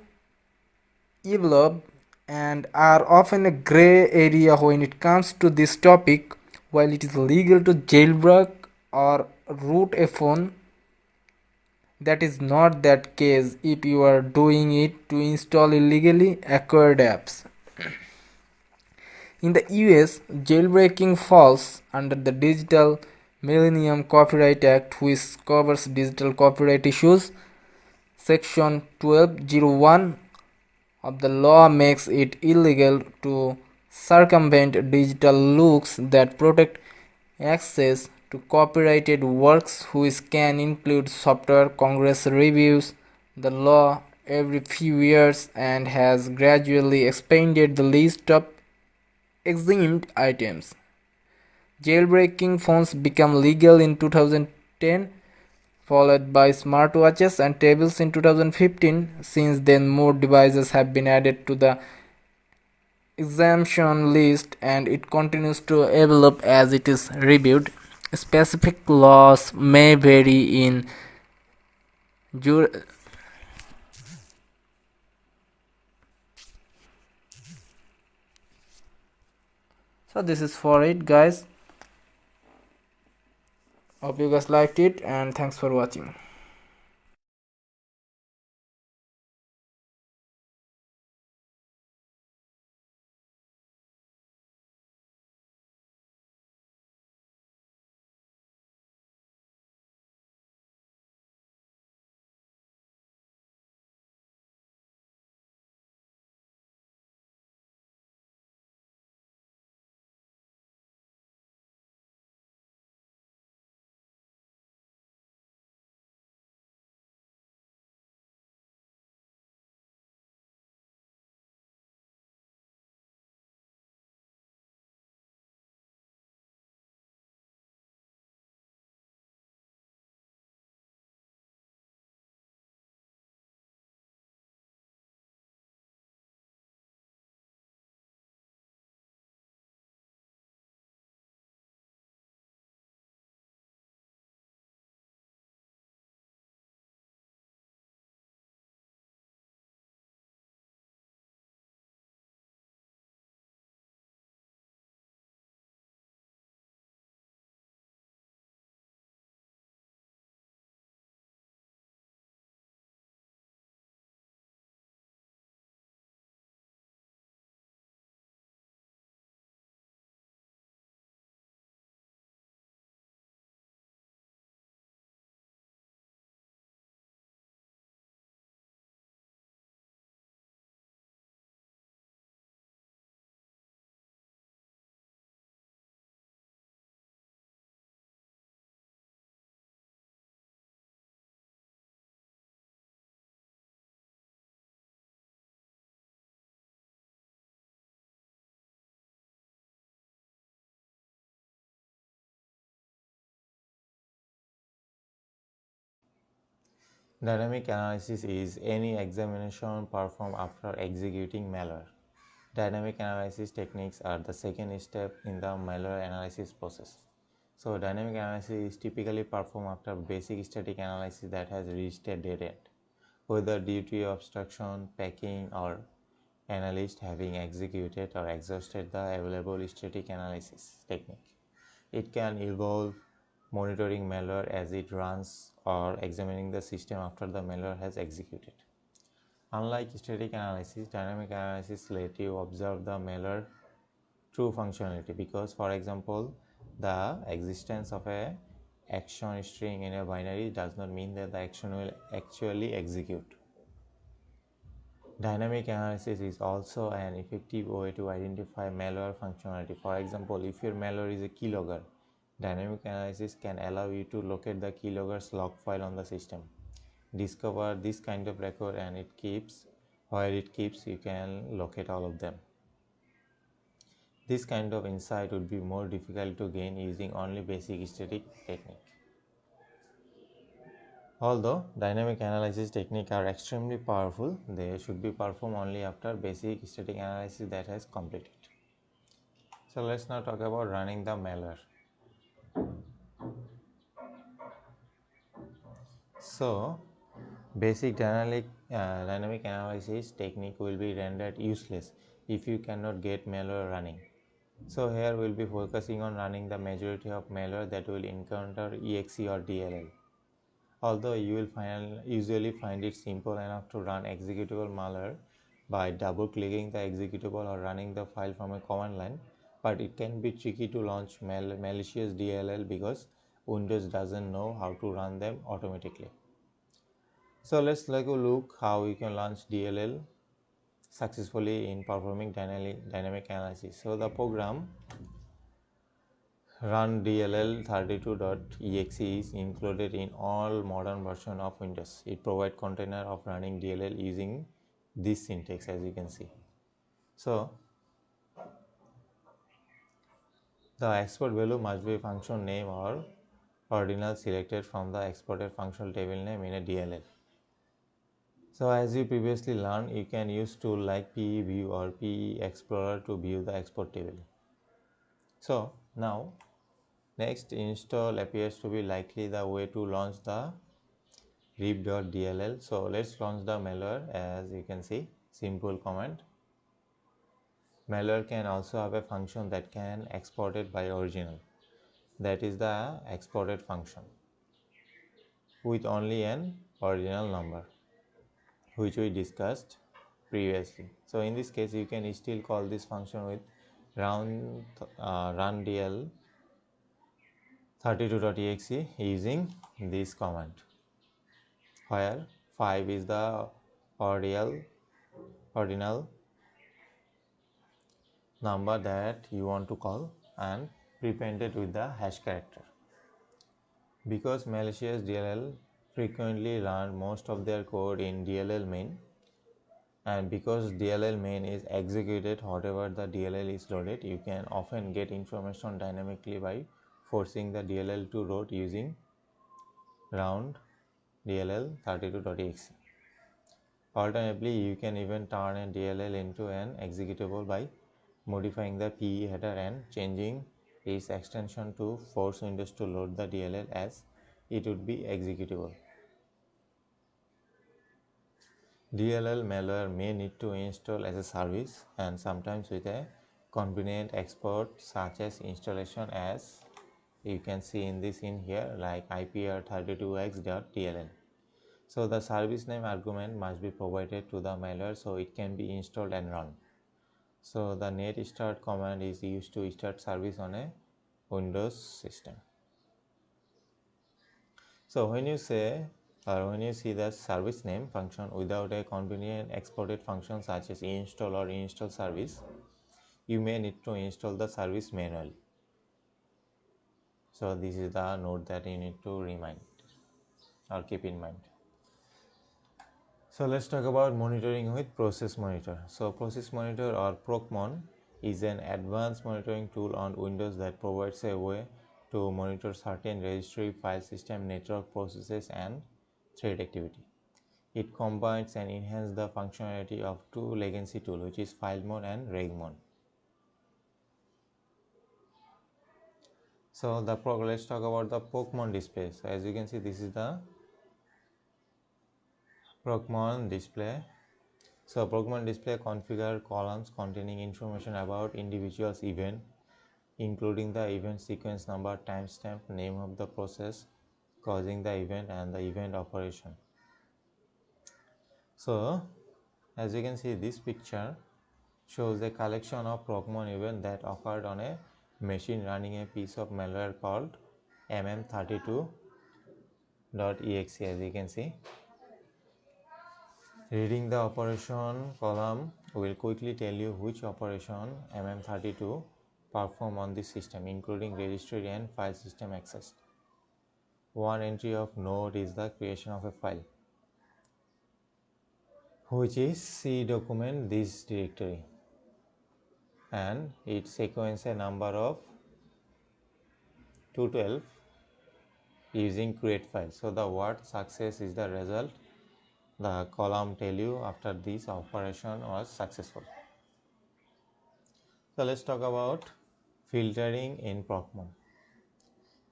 evolve, and are often a gray area when it comes to this topic. While it is legal to jailbreak or root a phone, that is not that case if you are doing it to install illegally acquired apps. In the US, jailbreaking falls under the Digital Millennium Copyright Act, which covers digital copyright issues. Section 1201 of the law makes it illegal to circumvent digital looks that protect access to copyrighted works, which can include software. Congress reviews the law every few years and has gradually expanded the list of exempt items. Jailbreaking phones became legal in 2010, followed by smartwatches and tablets in 2015. Since then, more devices have been added to the exemption list and it continues to develop as it is reviewed. Specific laws may vary in jur- so this is for it, guys. Hope you guys liked it and thanks for watching. Dynamic analysis is any examination performed after executing malware. Dynamic analysis techniques are the second step in the malware analysis process. So, dynamic analysis is typically performed after basic static analysis that has reached a dead end. Whether due to obstruction, packing, or analyst having executed or exhausted the available static analysis technique. It can involve monitoring malware as it runs or examining the system after the malware has executed. Unlike static analysis, dynamic analysis lets you observe the malware true functionality because, for example, the existence of a action string in a binary does not mean that the action will actually execute. Dynamic analysis is also an effective way to identify malware functionality. For example, if your malware is a keylogger, dynamic analysis can allow you to locate the keylogger's log file on the system. Discover this kind of record and where it keeps, you can locate all of them. This kind of insight would be more difficult to gain using only basic static technique. Although dynamic analysis techniques are extremely powerful, they should be performed only after basic static analysis that has completed. So let's now talk about running the malware. So basic dynamic analysis technique will be rendered useless if you cannot get malware running. So here we'll be focusing on running the majority of malware that will encounter exe or DLL. Although you will usually find it simple enough to run executable malware by double clicking the executable or running the file from a command line, but it can be tricky to launch malicious DLL because Windows doesn't know how to run them automatically. So let's take a look how we can launch DLL successfully in performing dynamic analysis. So the program run dll32.exe is included in all modern version of Windows. It provides container of running DLL using this syntax, as you can see. So the export value must be function name or ordinal selected from the exported functional table name in a DLL. So as you previously learned, you can use tool like PE or PE Explorer to view the export table. So now next install appears to be likely the way to launch the rip.dll. So let's launch the malware. As you can see, simple command. Malware can also have a function that can export it by original. That is the exported function with only an original number, which we discussed previously. So in this case, you can still call this function with run dl 32.exe using this command, where 5 is the ordinal number that you want to call and prepended with the hash character. Because malicious DLL frequently run most of their code in DLL main, and because DLL main is executed whatever the DLL is loaded, you can often get information dynamically by forcing the DLL to load using round dll32.exe. Alternatively, you can even turn a DLL into an executable by modifying the PE header and changing its extension to force Windows to load the DLL as it would be executable. DLL malware may need to install as a service and sometimes with a convenient export such as installation, as you can see in this in here, like ipr32x.dll. So the service name argument must be provided to the malware so it can be installed and run. So the net start command is used to start service on a Windows system. So when you say or when you see the service name function without a convenient exported function such as install or install service, you may need to install the service manually. So this is the note that you need to remind or keep in mind. So let's talk about monitoring with Process Monitor. So Process Monitor or PROCMON is an advanced monitoring tool on Windows that provides a way to monitor certain registry, file system, network processes, and thread activity. It combines and enhances the functionality of two legacy tools, which is FileMon and RegMon. So let's talk about the PROCMON display. So as you can see, this is the PROCMON display. So PROCMON display configure columns containing information about individual's event, including the event sequence number, timestamp, name of the process causing the event, and the event operation. So as you can see, this picture shows a collection of PROCMON events that occurred on a machine running a piece of malware called mm32.exe. As you can see, reading the operation column will quickly tell you which operation mm32 perform on this system, including registry and file system access. One entry of note is the creation of a file, which is C document this directory, and it sequence a number of 212 using create file. So the word success is the result. The column tell you after this operation was successful. So let's talk about filtering in PROCMON.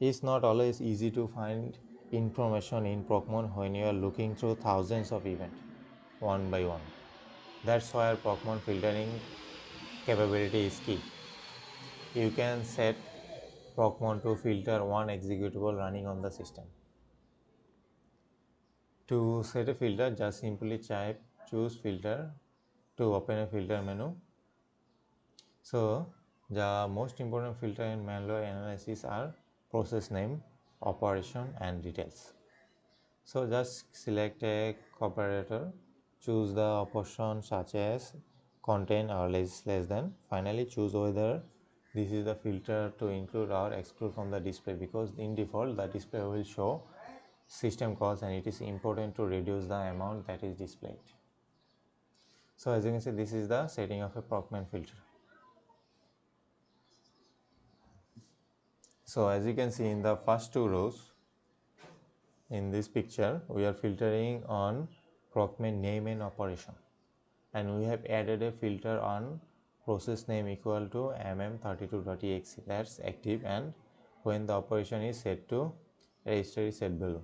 It's not always easy to find information in PROCMON when you are looking through thousands of events one by one. That's why PROCMON filtering capability is key. You can set PROCMON to filter one executable running on the system. To set a filter, just simply type choose filter to open a filter menu. So the most important filter in malware analysis are process name, operation, and details. So just select a comparator, choose the option such as contain or less than. Finally choose whether this is the filter to include or exclude from the display, because in default the display will show system calls and it is important to reduce the amount that is displayed. So as you can see, this is the setting of a Procman filter. So as you can see in the first two rows in this picture, we are filtering on Procman name and operation, and we have added a filter on process name equal to mm32.exe, that's active, and when the operation is set to register is set below.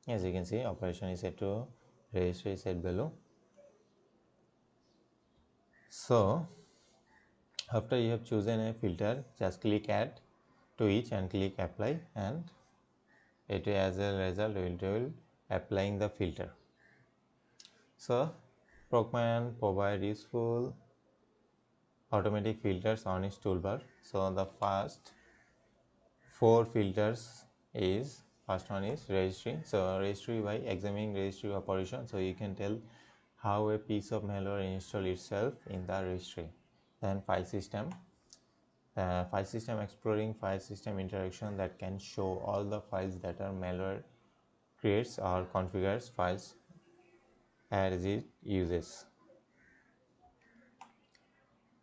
As you can see, operation is set to register is set below. So after you have chosen a filter, just click add to each and click apply, and it as a result will applying the filter. So Procman provide useful automatic filters on its toolbar. So the first four filters is, first one is registry. So registry, by examining registry operation, so you can tell how a piece of malware install itself in the registry. Then file system, exploring file system interaction that can show all the files that are malware creates or configures files as it uses.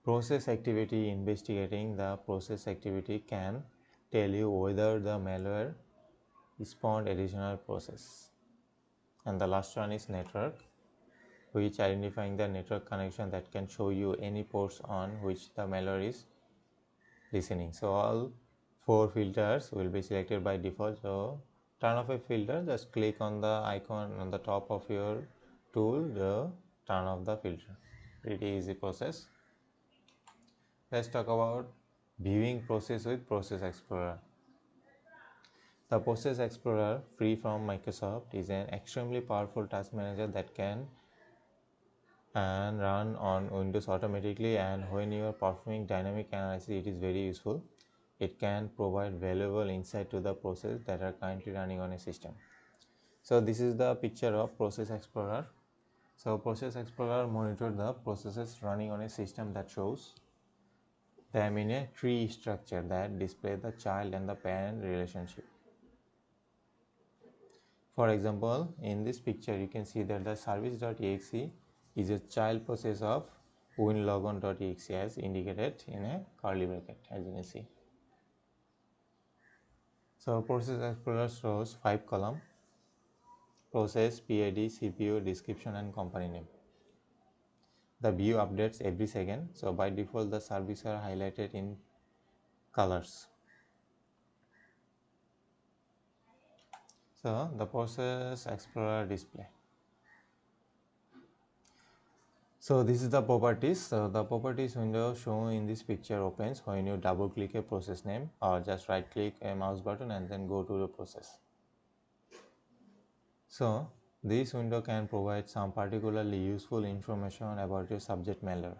Process activity, investigating the process activity can tell you whether the malware spawned additional process. And the last one is network, which identifying the network connection that can show you any ports on which the malware is listening. So all four filters will be selected by default. So turn off a filter, just click on the icon on the top of your tool, the turn off the filter. Pretty easy process. Let's talk about viewing process with Process Explorer. The Process Explorer, free from Microsoft, is an extremely powerful task manager that can run on Windows automatically, and when you are performing dynamic analysis, it is very useful. It can provide valuable insight to the process that are currently running on a system. So this is the picture of Process Explorer. So Process Explorer monitors the processes running on a system that shows them in a tree structure that display the child and the parent relationship. For example, in this picture you can see that the service.exe is a child process of winlogon.exe as indicated in a curly bracket, as you can see. So Process Explorer shows 5 columns: process, PID, CPU, description and company name. The view updates every second, so by default the services are highlighted in colors. So the Process Explorer display. So this is the properties. So the properties window shown in this picture opens when you double click a process name, or just right click a mouse button and then go to the process. So this window can provide some particularly useful information about your subject matter.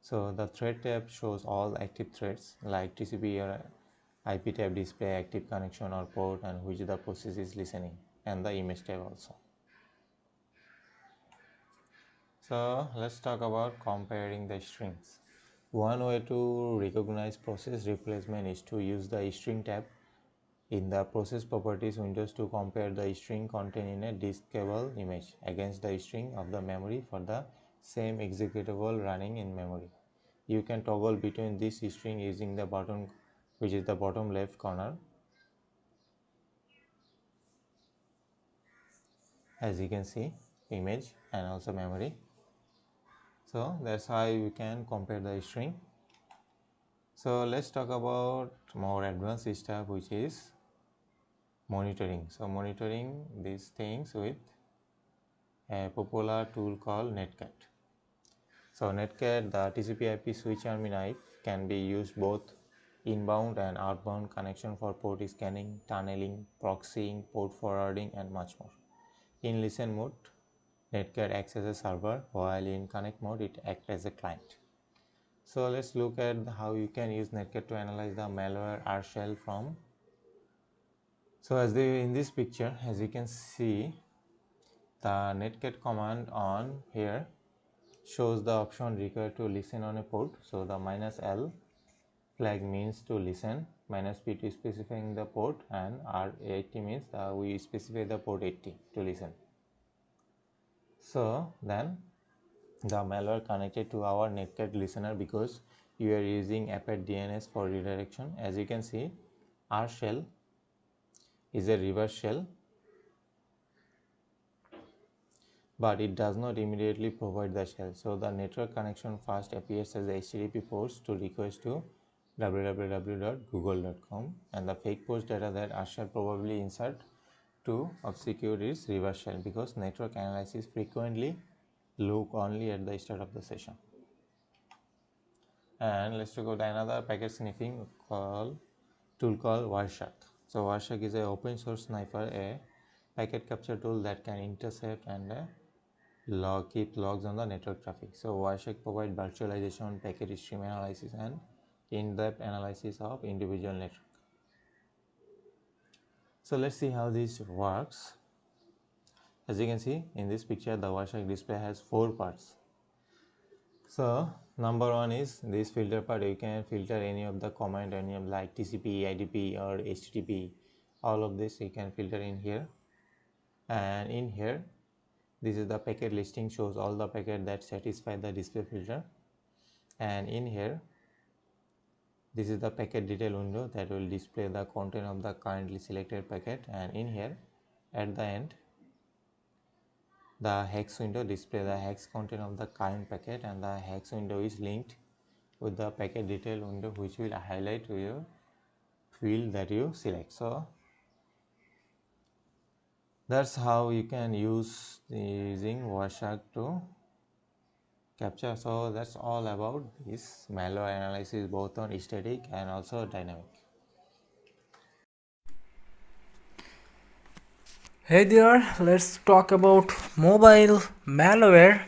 So the thread tab shows all active threads like TCP or IP tab display active connection or port and which the process is listening, and the image tab also. So let's talk about comparing the strings. One way to recognize process replacement is to use the string tab in the process properties windows to compare the string contained in a diskable image against the string of the memory for the same executable running in memory. You can toggle between this string using the button, which is the bottom left corner. As you can see, image and also memory. So that's how you can compare the string. So let's talk about more advanced stuff, which is monitoring. So monitoring these things with a popular tool called Netcat. So Netcat, the TCP/IP switch army knife, can be used both inbound and outbound connection for port scanning, tunneling, proxying, port forwarding, and much more. In listen mode, Netcat acts as a server, while in connect mode, it acts as a client. So let's look at how you can use Netcat to analyze the malware R shell from So in this picture, as you can see, the netcat command on here shows the option required to listen on a port. So the -L flag means to listen, -P to specifying the port, and R80 means we specify the port 80 to listen. So then the malware connected to our netcat listener because you are using APAT DNS for redirection. As you can see, R shell is a reverse shell, but it does not immediately provide the shell. So the network connection first appears as the HTTP ports to request to www.google.com, and the fake post data that R shell probably insert to obfuscate its reverse shell because network analysis frequently look only at the start of the session. And let's talk about another packet sniffing tool called Wireshark. So Wireshark is an open source sniper, a packet capture tool that can intercept and keep logs on the network traffic. So Wireshark provides virtualization, packet stream analysis, and in-depth analysis of individual network. So let's see how this works. As you can see in this picture, the Wireshark display has 4 parts. So number 1 is this filter part. You can filter any of the command, any of like TCP, IDP or HTTP. All of this you can filter in here. And in here, this is the packet listing, shows all the packet that satisfy the display filter. And in here, this is the packet detail window that will display the content of the currently selected packet. And in here, at the end, the hex window display the hex content of the current packet, and the hex window is linked with the packet detail window, which will highlight your field that you select. So that's how you can use using Wireshark to capture. So that's all about this malware analysis, both on static and also dynamic. Hey there, let's talk about mobile malware.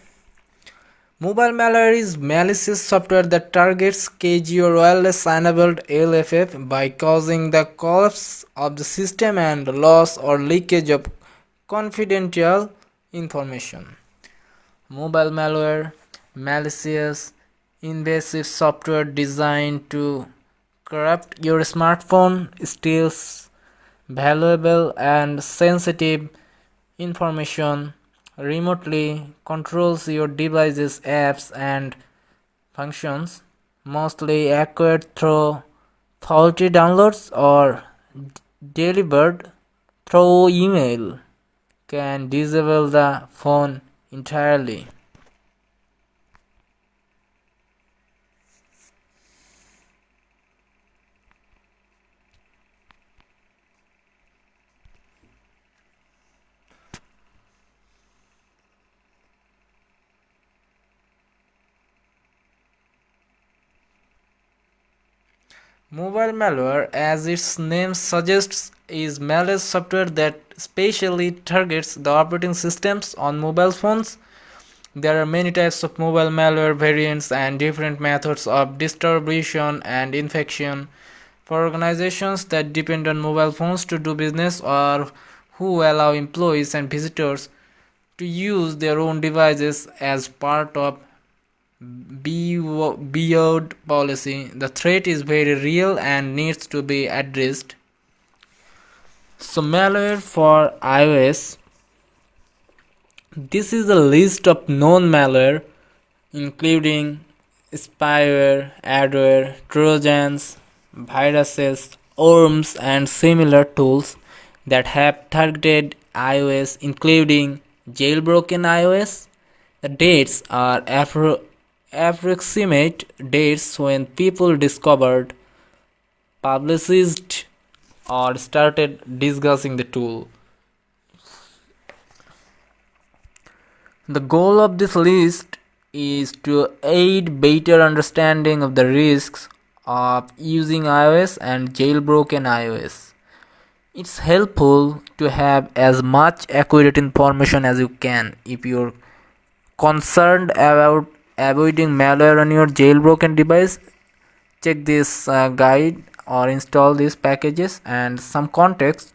Mobile malware is malicious software that targets KG or wireless enabled LFF by causing the collapse of the system and loss or leakage of confidential information. Mobile malware, malicious, invasive software designed to corrupt your smartphone, steals valuable and sensitive information, remotely controls your device's apps and functions, mostly acquired through faulty downloads or delivered through email, can disable the phone entirely. Mobile malware, as its name suggests, is malicious software that specially targets the operating systems on mobile phones. There are many types of mobile malware variants and different methods of distribution and infection. For organizations that depend on mobile phones to do business or who allow employees and visitors to use their own devices as part of beyond policy, the threat is very real and needs to be addressed. So malware for iOS. This is a list of known malware including spyware, adware, trojans, viruses, worms and similar tools that have targeted iOS, including jailbroken iOS. The dates are approximate dates when people discovered, published, or started discussing the tool. The goal of this list is to aid better understanding of the risks of using iOS and jailbroken iOS. It's helpful to have as much accurate information as you can. If you're concerned about avoiding malware on your jailbroken device, check this guide or install these packages. And some context: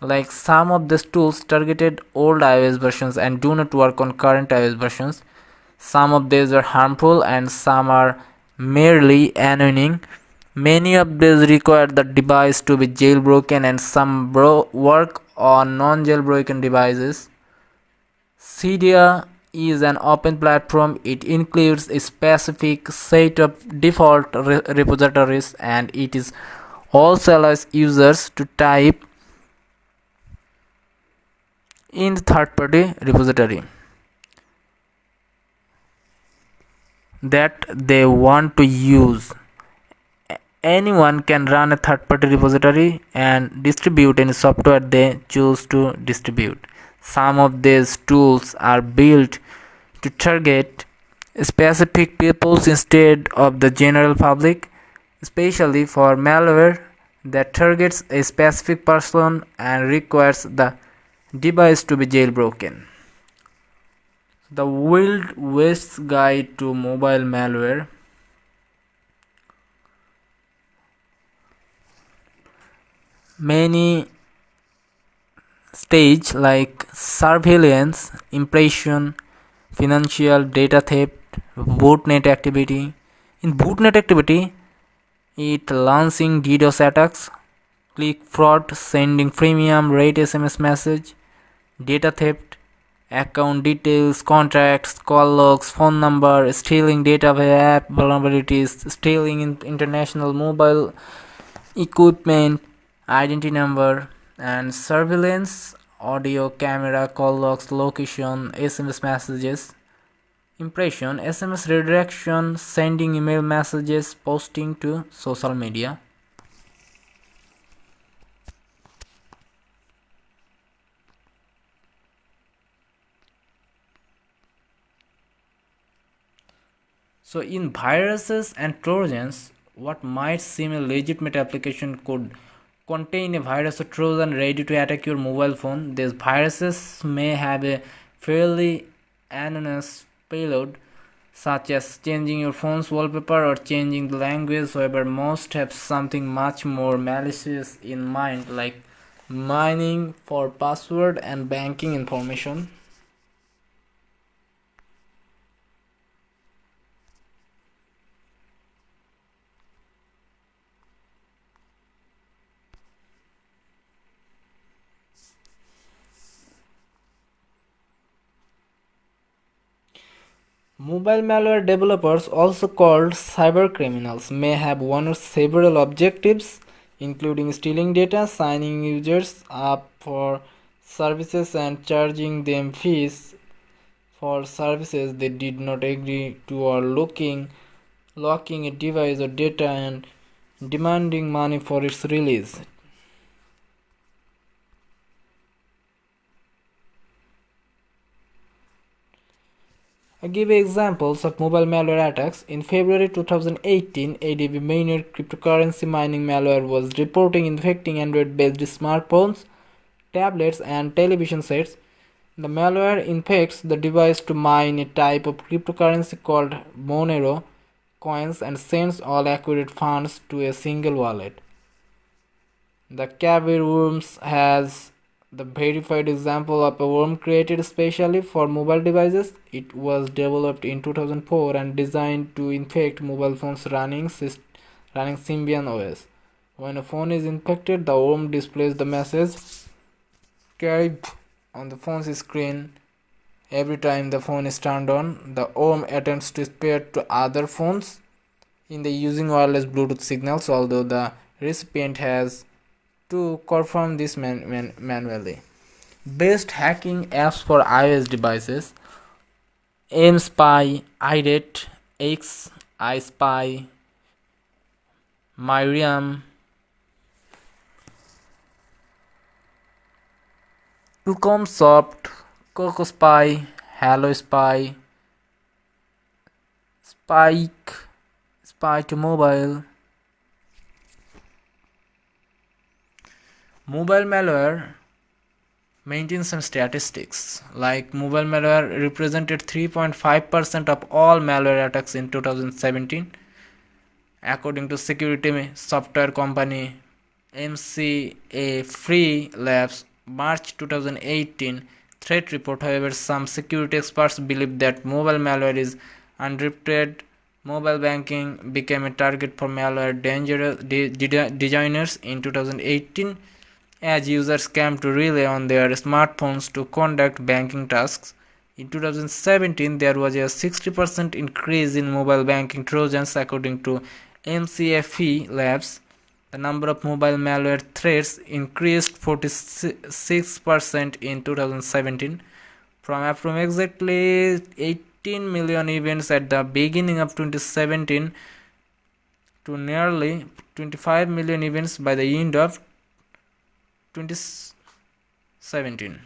Like some of these tools targeted old iOS versions and do not work on current iOS versions. Some of these are harmful and some are merely annoying. Many of these require the device to be jailbroken and some work on non-jailbroken devices. Cydia is an open platform. It includes a specific set of default repositories and it is also allows users to type in the third-party repository that they want to use. Anyone can run a third-party repository and distribute any software they choose to distribute. Some of these tools are built to target specific peoples instead of the general public, especially for malware that targets a specific person and requires the device to be jailbroken. The Wild West's Guide to Mobile Malware. Many stages like surveillance, impression, financial data theft, botnet activity. In botnet activity, it launching DDoS attacks, click fraud, sending premium rate SMS message, data theft, account details, contracts, call logs, phone number, stealing data via app vulnerabilities, stealing international mobile equipment, identity number, and surveillance, audio, camera, call logs, location, SMS messages, impression, SMS redirection, sending email messages, posting to social media. So in viruses and trojans, what might seem a legitimate application could contain a virus or trojan ready to attack your mobile phone. These viruses may have a fairly anonymous payload, such as changing your phone's wallpaper or changing the language. However, most have something much more malicious in mind, like mining for password and banking information. Mobile malware developers, also called cybercriminals, may have one or several objectives, including stealing data, signing users up for services, and charging them fees for services they did not agree to, or locking a device or data and demanding money for its release. I give examples of mobile malware attacks. In February 2018, ADB mainnet cryptocurrency mining malware was reporting infecting Android-based smartphones, tablets, and television sets. The malware infects the device to mine a type of cryptocurrency called Monero coins and sends all accurate funds to a single wallet. The Cavir worms has the verified example of a worm created especially for mobile devices. It was developed in 2004 and designed to infect mobile phones running Symbian OS. When a phone is infected, the worm displays the message carried on the phone's screen. Every time the phone is turned on, the worm attempts to spread to other phones in the using wireless Bluetooth signals, although the recipient has to confirm this manually. Best hacking apps for iOS devices: MSpy, iRate, X, iSpy, Miriam, Soft, CocoSpy, HalloSpy, Spike, Spy to Mobile. Mobile malware maintains some statistics. Like mobile malware represented 3.5% of all malware attacks in 2017, according to security software company MCA Free Labs. March 2018 threat report. However, some security experts believe that mobile malware is unreported. Mobile banking became a target for malware designers in 2018 as users came to rely on their smartphones to conduct banking tasks. In 2017, there was a 60% increase in mobile banking trojans according to MCFE Labs. The number of mobile malware threats increased 46% in 2017 from approximately 18 million events at the beginning of 2017 to nearly 25 million events by the end of 2017.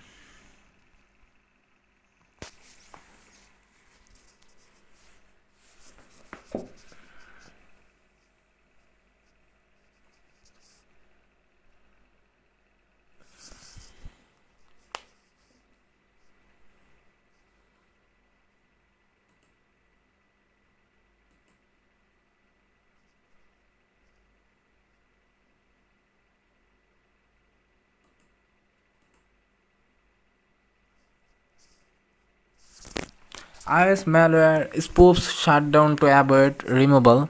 iOS malware spoofs shut down to avoid removal.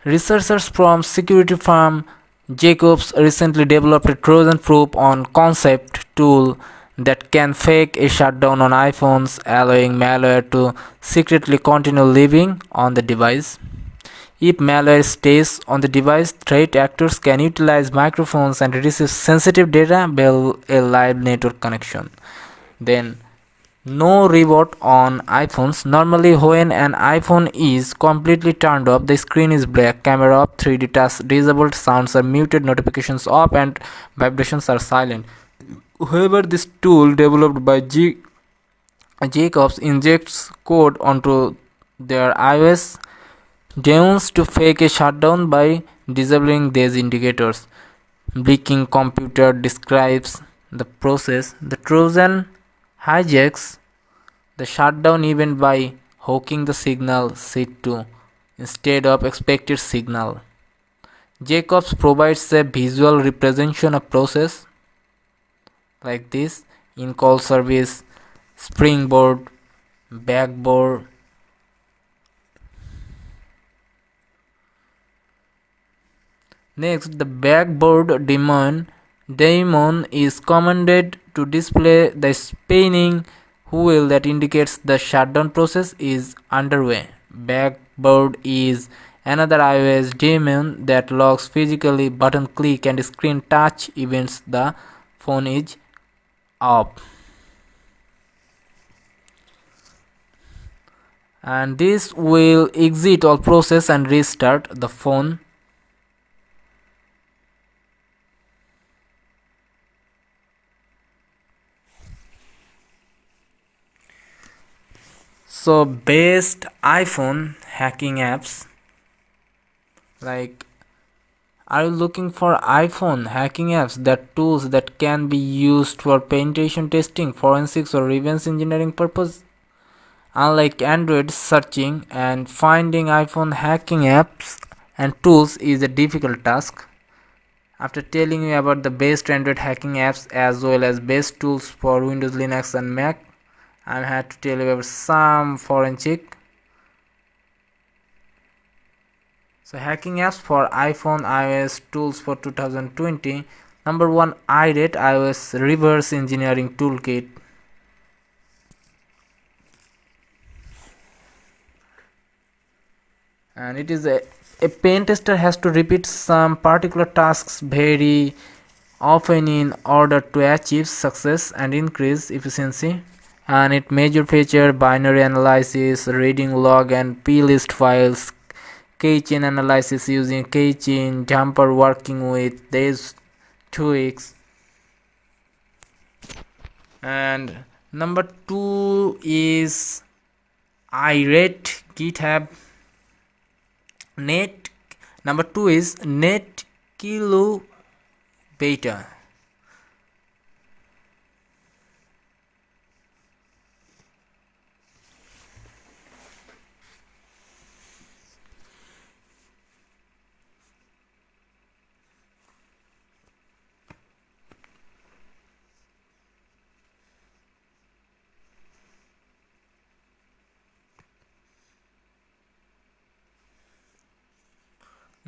Researchers from security firm Jacobs recently developed a Trojan-proof on-concept tool that can fake a shutdown on iPhones, allowing malware to secretly continue living on the device. If malware stays on the device, threat actors can utilize microphones and receive sensitive data via a live network connection. Then no reboot on iPhones. Normally, when an iPhone is completely turned off, the screen is black, camera off, 3D tasks disabled, sounds are muted, notifications off, and vibrations are silent. However, this tool developed by Jacobs injects code onto their iOS devices to fake a shutdown by disabling these indicators. Blinking computer describes the process. The Trojan hijacks the shutdown event by hooking the signal set to instead of expected signal. Jacobs provides a visual representation of process like this: in call service, springboard, backboard. Next, the backboard daemon is commanded to display the spinning wheel that indicates the shutdown process is underway. Backboard is another iOS daemon that logs physically button click and screen touch events the phone is off. And this will exit all process and restart the phone. So best iPhone hacking apps, like, are you looking for iPhone hacking apps, that tools that can be used for penetration testing, forensics, or reverse engineering purpose? Unlike Android, searching and finding iPhone hacking apps and tools is a difficult task. After telling you about the best Android hacking apps as well as best tools for Windows, Linux, and Mac, I'm here to tell you about some forensic. So hacking apps for iPhone iOS tools for 2020. Number 1, iRate iOS Reverse Engineering Toolkit. And it is a pen tester has to repeat some particular tasks very often in order to achieve success and increase efficiency. And it major feature binary analysis, reading log and plist files, keychain analysis using keychain jumper, working with these tweaks. And number 2 is iRate GitHub net. Number 2 is net kilo beta.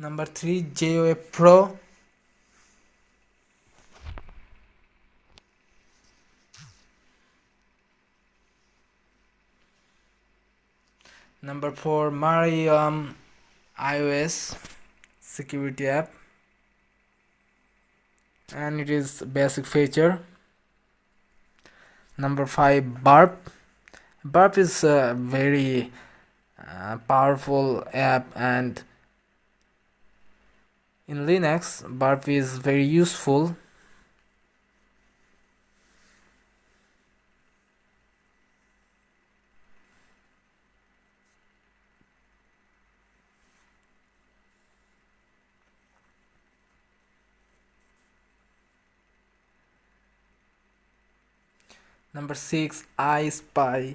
Number 3, JOA Pro. Number 4, Mariam iOS security app, and it is basic feature. Number 5, Burp. Burp is a very powerful app, and in Linux, Burp is very useful. Number 6, iSpy.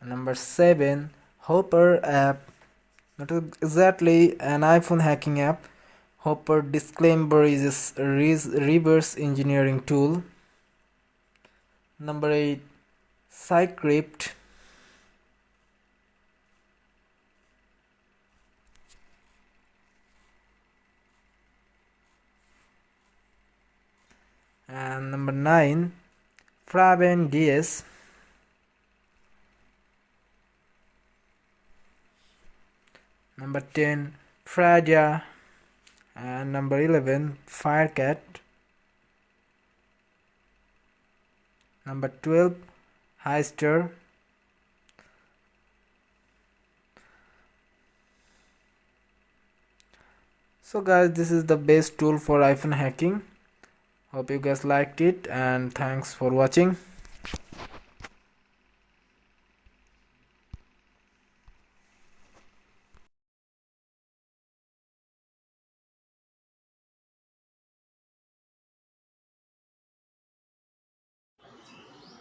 Number 7, Hopper app. Not exactly an iPhone hacking app. Hopper Disclaimer is a reverse engineering tool. Number 8, Cycrypt. And number 9, Fraben DS. Number 10, Fraja. And number 11, Firecat. Number 12, Heister. So guys, this is the best tool for iPhone hacking. Hope you guys liked it, and thanks for watching.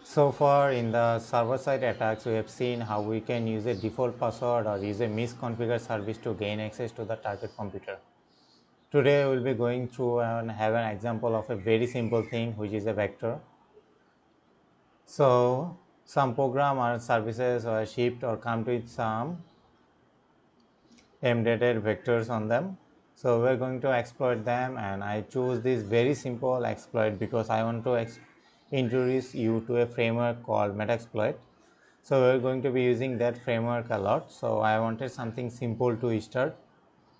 So far in the server-side attacks, we have seen how we can use a default password or use a misconfigured service to gain access to the target computer. Today we will be going through and have an example of a very simple thing, which is a vector. So some program or services are shipped or come with some embedded vectors on them. So we're going to exploit them, and I choose this very simple exploit because I want to introduce you to a framework called Metaxploit. So we're going to be using that framework a lot. So I wanted something simple to start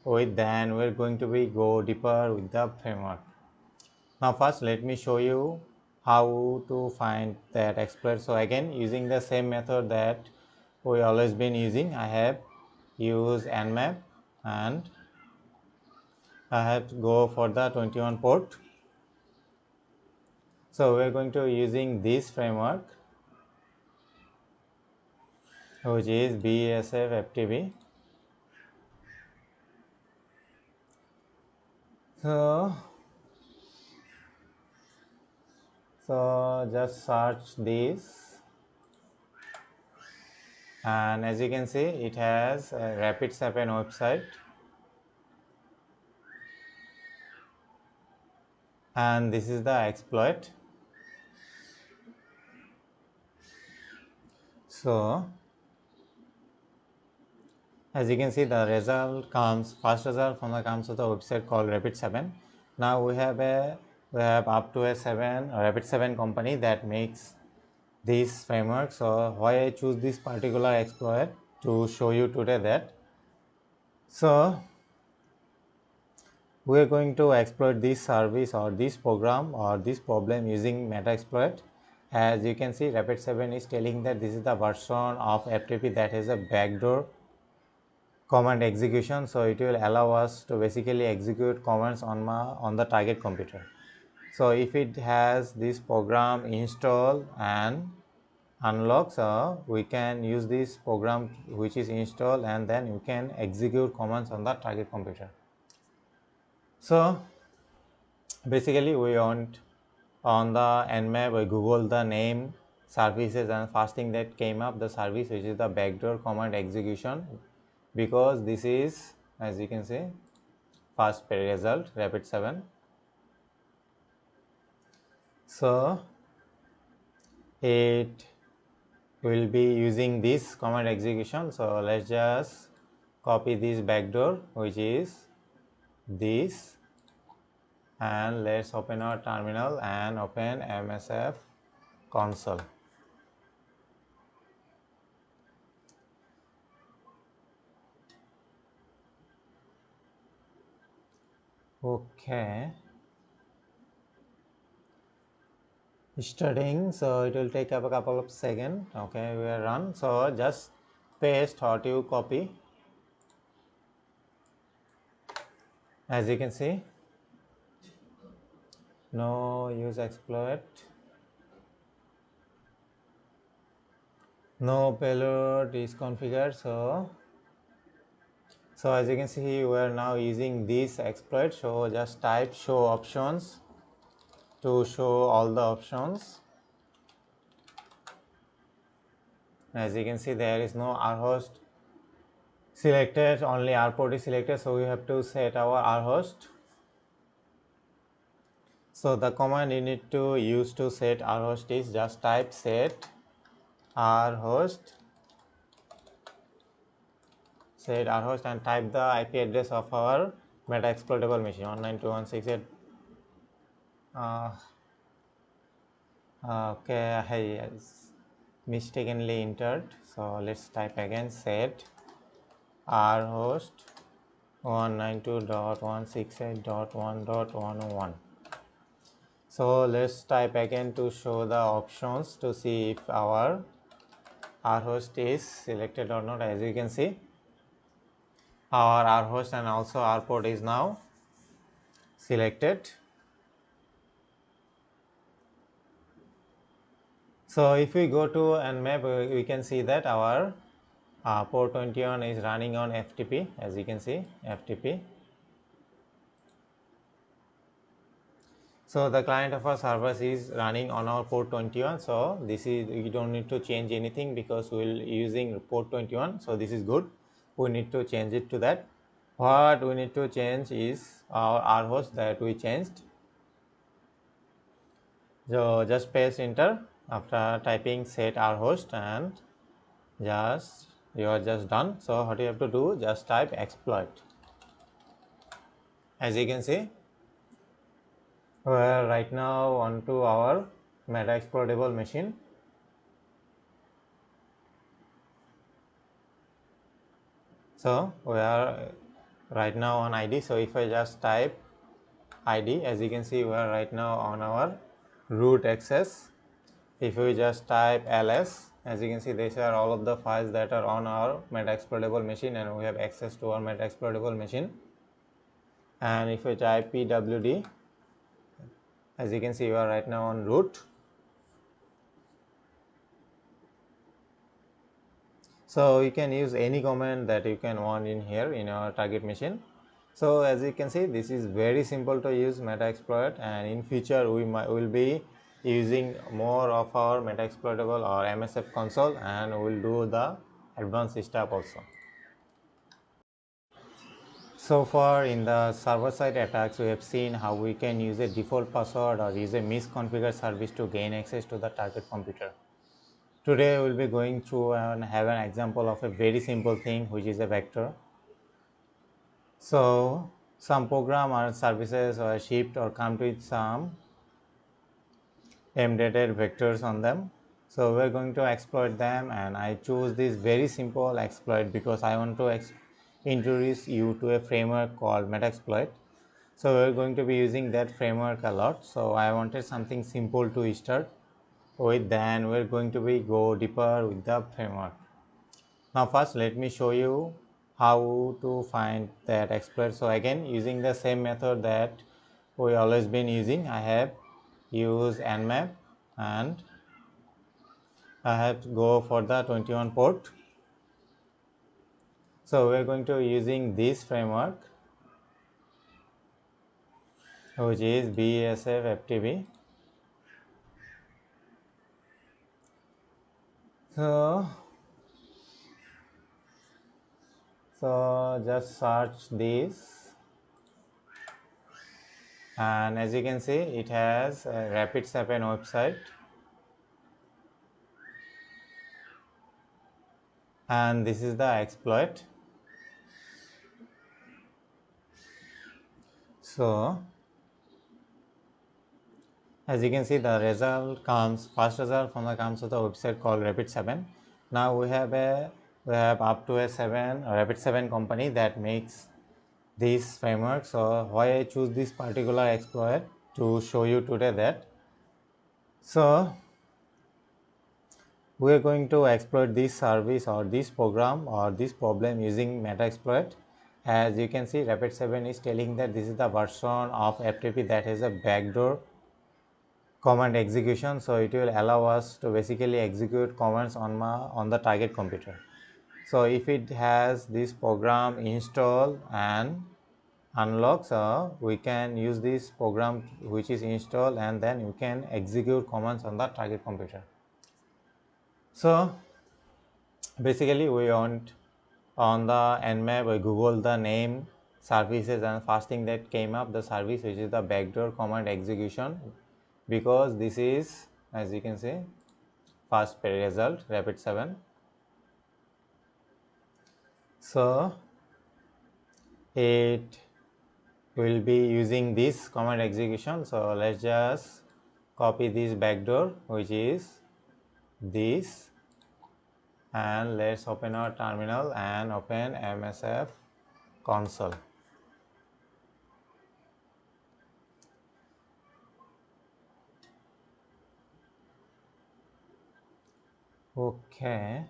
with, then we're going to be go deeper with the framework. Now first let me show you how to find that exploit. So again, using the same method that we always been using, I have used nmap and I have to go for the 21 port. So we're going to using this framework, which is BSF FTP. So just search this, and as you can see, it has a Rapid7 website, and this is the exploit. So as you can see, the result comes, first result from the comes to the website called Rapid7. Now we have up to a 7 Rapid7 company that makes this framework. So why I choose this particular exploit to show you today that. So we are going to exploit this service or this program or this problem using Metaxploit. As you can see, Rapid7 is telling that this is the version of FTP that has a backdoor command execution, so it will allow us to basically execute commands on the target computer. So if it has this program install and unlock, so we can use this program which is installed, and then you can execute commands on the target computer. So basically we want on the nmap, we google the name services, and first thing that came up the service which is the backdoor command execution, because this is, as you can see, first result Rapid7. So it will be using this command execution. So let's just copy this backdoor, which is this, and let's open our terminal and open MSF console. Okay, studying, so it will take up a couple of seconds. Okay, we are run. So just paste what you copy. As you can see, no use exploit, no payload is configured. So as you can see, we are now using this exploit. So just type show options to show all the options. As you can see, there is no rhost selected, only R port is selected, so we have to set our rhost. So the command you need to use to set rhost is just type set rhost, and type the IP address of our meta exploitable machine 192.168. Okay, I mistakenly entered, so let's type again set rhost 192.168.1.101. So let's type again to show the options to see if our rhost is selected or not. As you can see, our rhost and also R port is now selected. So if we go to nmap, we can see that our port 21 is running on FTP. As you can see, FTP. So the client of our servers is running on our port 21. So this is, you don't need to change anything because we'll using port 21. So this is good. We need to change it to that. What we need to change is our rhost that we changed. So just paste enter after typing set rhost, and you are just done. So what you have to do, just type exploit. As you can see, we are right now onto our meta exploitable machine. So we are right now on ID. So if I just type ID, as you can see, we are right now on our root access. If we just type ls, as you can see, these are all of the files that are on our meta exploitable machine, and we have access to our meta exploitable machine. And if we type pwd, as you can see, we are right now on root. So you can use any command that you can want in here in your target machine. So as you can see, this is very simple to use meta exploit, and in future we will be using more of our meta exploitable or MSF console, and we will do the advanced stuff also. So far in the server side attacks, we have seen how we can use a default password or use a misconfigured service to gain access to the target computer. Today we will be going through and have an example of a very simple thing, which is a vector. So some program or services are shipped or come with some embedded vectors on them. So we're going to exploit them, and I choose this very simple exploit because I want to introduce you to a framework called Metaexploit. So we're going to be using that framework a lot. So I wanted something simple to start with, then we're going to be go deeper with the framework. Now first let me show you how to find that exploit. So again, using the same method that we always been using, I have used nmap, and I have to go for the 21 port. So we're going to using this framework, which is BSF FTP. So just search this, and as you can see, it has a Rapid7 website. and this is the exploit. So as you can see, the result comes, first result from the comes of the website called Rapid7. Now we have up to a 7 Rapid7 company that makes this framework. So why I choose this particular exploit to show you today that. So we are going to exploit this service or this program or this problem using Metaexploit. As you can see, Rapid7 is telling that this is the version of FTP that has a backdoor command execution, so it will allow us to basically execute commands on the target computer. So if it has this program install and unlock, so we can use this program which is installed and then we can execute commands on the target computer. So basically we want on the nmap we google the name services, and first thing that came up the service which is the backdoor command execution, because this is, as you can see, first result Rapid7. So it will be using this command execution. So let's just copy this backdoor which is this, and let's open our terminal and open MSF console. Okay,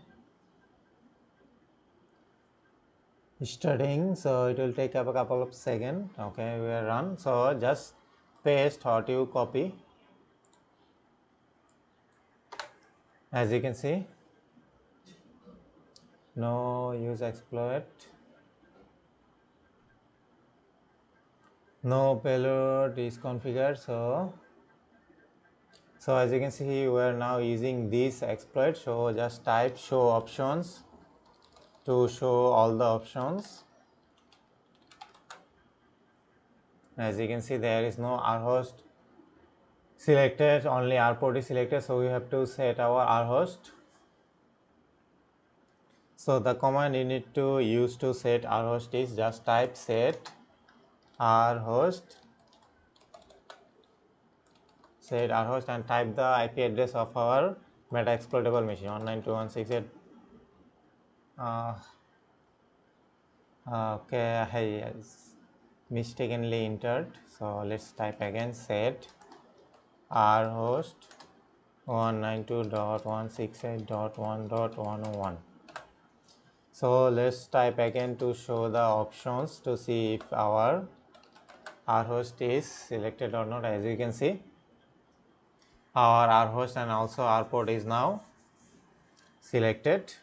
studying, so it will take up a couple of seconds. Okay, we are run. So just paste what you copy. As you can see, no use exploit, no payload is configured. So as you can see, we are now using this exploit. So just type show options to show all the options. As you can see, there is no rhost selected, only rport is selected, so we have to set our rhost. So the command you need to use to set rhost is just type set rhost, and type the IP address of our meta exploitable machine 192.168. Okay, I mistakenly entered, so let's type again set rhost 192.168.1.101. So let's type again to show the options to see if our rhost is selected or not. As you can see, our rhost and also rport is now selected.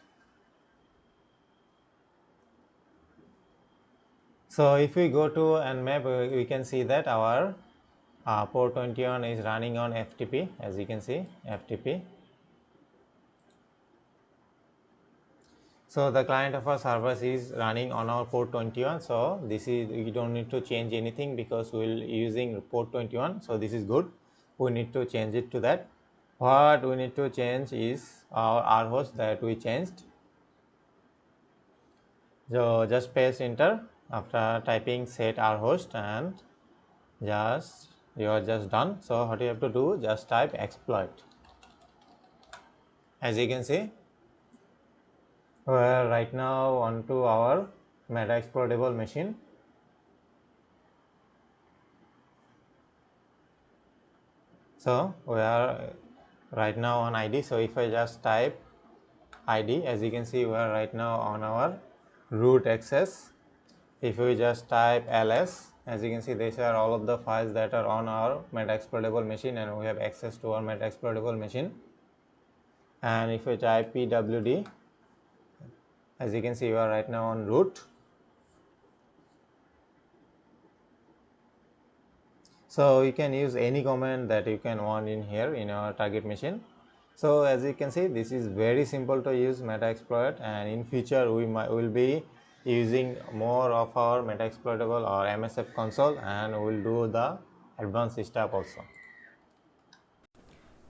So if we go to nmap, we can see that our port 21 is running on FTP. As you can see, FTP. So the client of our servers is running on our port 21. So this is, we don't need to change anything because we're using port 21. So this is good. We need to change it to that. What we need to change is our rhost that we changed. So just press enter after typing set rhost, and you are just done. So what you have to do, just type exploit. As you can see, we are right now onto our meta exploitable machine. So we are right now on ID. So if I just type ID, as you can see, we are right now on our root access. If we just type ls, as you can see, these are all of the files that are on our meta exploitable machine, and we have access to our meta exploitable machine. And if we type pwd, as you can see, we are right now on root. So you can use any command that you can want in here in your target machine. So as you can see, this is very simple to use meta exploit, and in future we will be using more of our meta exploitable or MSF console, and we will do the advanced stuff also.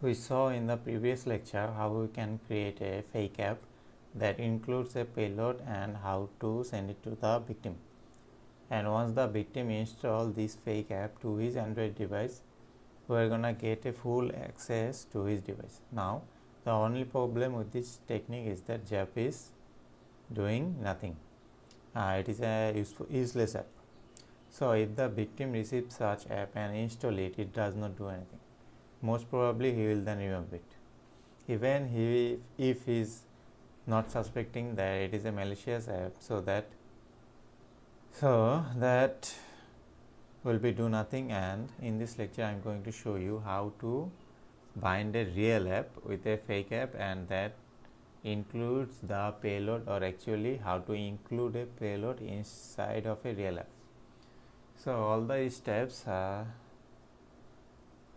We saw in the previous lecture how we can create a fake app that includes a payload and how to send it to the victim. And once the victim installs this fake app to his Android device, we are gonna get a full access to his device. Now the only problem with this technique is that JAP is doing nothing. It is a useless app. So if the victim receives such app and install it, it does not do anything. Most probably he will then remove it. Even if he is not suspecting that it is a malicious app, so that will be do nothing. And in this lecture I am going to show you how to bind a real app with a fake app, and that includes the payload, or actually how to include a payload inside of a real app. So all the steps I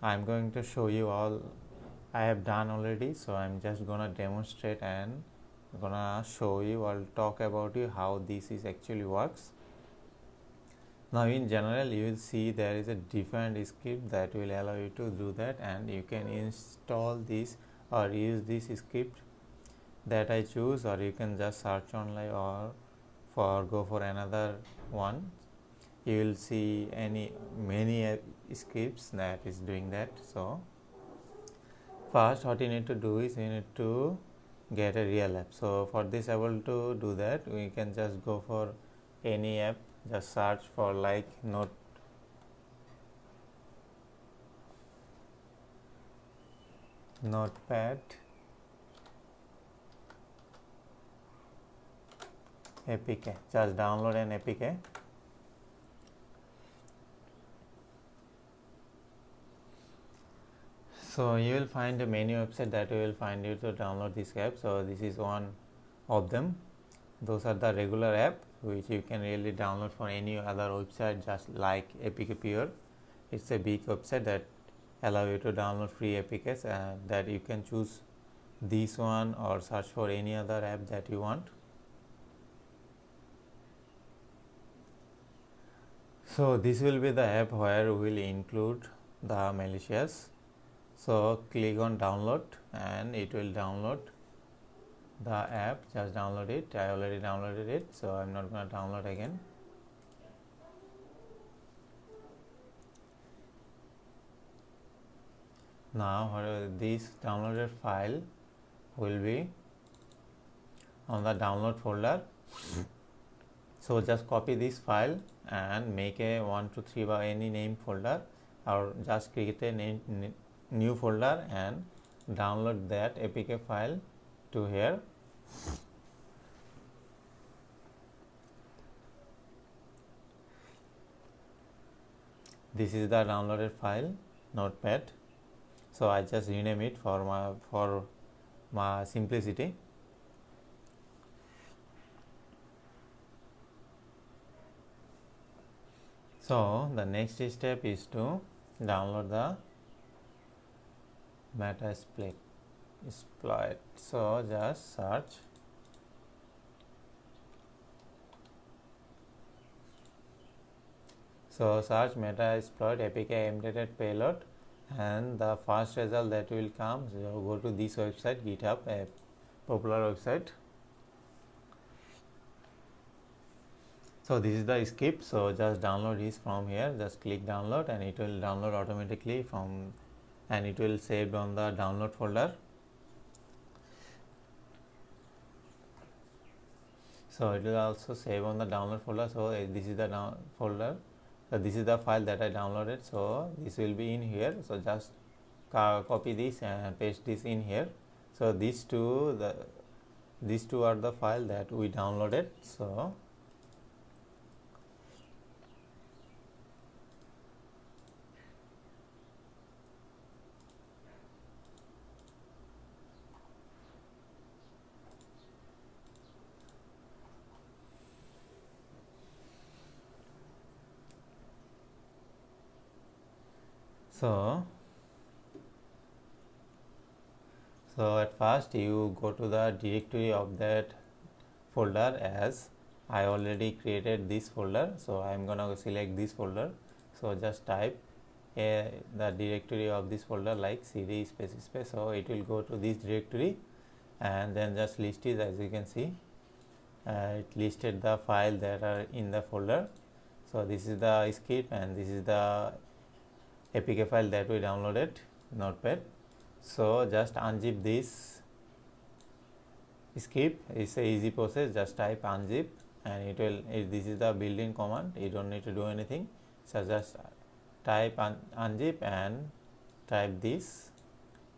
am going to show you all I have done already, so I am just gonna demonstrate and gonna show you or talk about you how this is actually works. Now in general you will see there is a different script that will allow you to do that, and you can install this or use this script that I choose, or you can just search online or go for another one. You will see many scripts that is doing that. So first what you need to do is you need to get a real app. So for this able to do that, we can just go for any app, just search for like notepad APK. Just download an APK. So you will find many websites that you will find you to download this app. So this is one of them. Those are the regular app which you can really download for any other website, just like APK Pure. It's a big website that allow you to download free APKs, and that you can choose this one or search for any other app that you want. So this will be the app where we will include the malicious. So click on download and it will download the app. Just download it. I already downloaded it, so I'm not going to download again. Now this downloaded file will be on the download folder. So just copy this file and make a 123 by any name folder, or just create a new folder and download that APK file to here. This is the downloaded file, notepad. So I just rename it for my simplicity. So the next step is to download the Metasploit. So just search. So search Metasploit APK embedded payload, and the first result that will come, so go to this website, GitHub, a popular website. So this is the script. So just download this from here. Just click download and it will download automatically from, and it will save on the download folder. So it will also save on the download folder. So this is the folder. So this is the file that I downloaded. So this will be in here. So just copy this and paste this in here. So these two are the file that we downloaded. So at first you go to the directory of that folder, as I already created this folder. So I am gonna select this folder. So just type the directory of this folder like cd space. So it will go to this directory, and then just list is, as you can see, it listed the file that are in the folder. So this is the script and this is the APK file that we downloaded, notepad. So just unzip this script. It's a easy process. Just type unzip and it will, this is the built-in command, you don't need to do anything. So just type unzip and type this.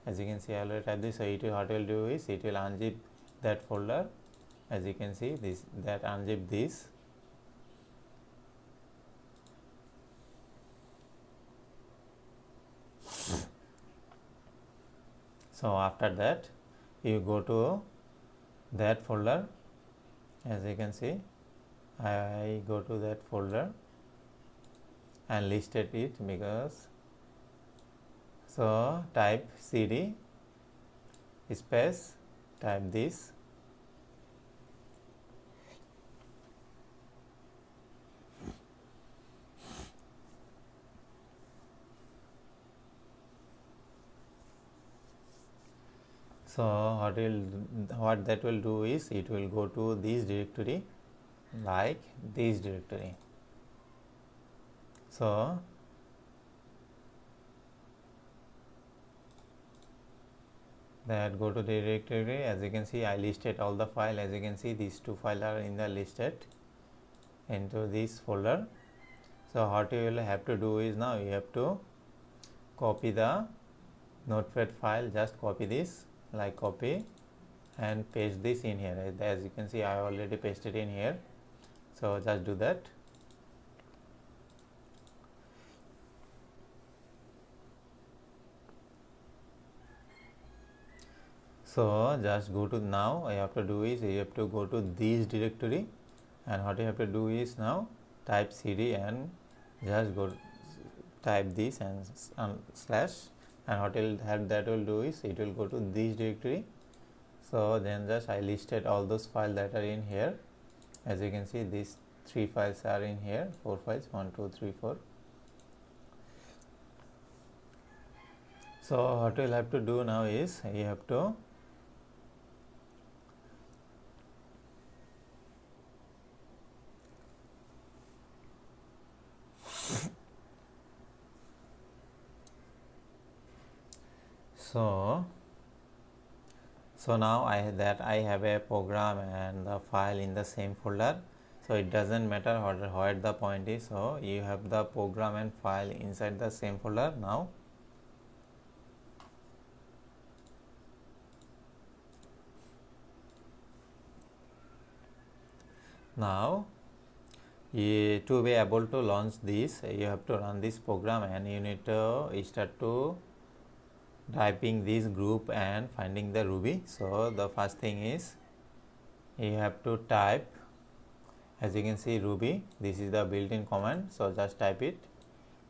As you can see, I already type this. So it will, what it will do is it will unzip that folder. As you can see, this, that unzip this. So after that you go to that folder. As you can see, I go to that folder and listed it, because so type cd space, type this, so what that will do is it will go to this directory, like this directory. So that go to the directory. As you can see, I listed all the file. As you can see, these two files are in the listed into this folder. So what you will have to do is, now you have to copy the notepad file. Just copy this, like copy, and paste this in here. As you can see, I already pasted in here. So just do that. So just go to, now you have to do is you have to go to this directory, and what you have to do is now type cd and just go type this and slash, and what will have that will do is it will go to this directory. So then just I listed all those files that are in here. As you can see, these 3 files are in here, 4 files, 1 2 3 4. So what we'll have to do now is you have to so now I have a program and the file in the same folder. So it doesn't matter where the point is. So you have the program and file inside the same folder. Now to be able to launch this, you have to run this program, and you need to start to typing this group and finding the Ruby. So the first thing is you have to type, as you can see, Ruby. This is the built-in command. So just type it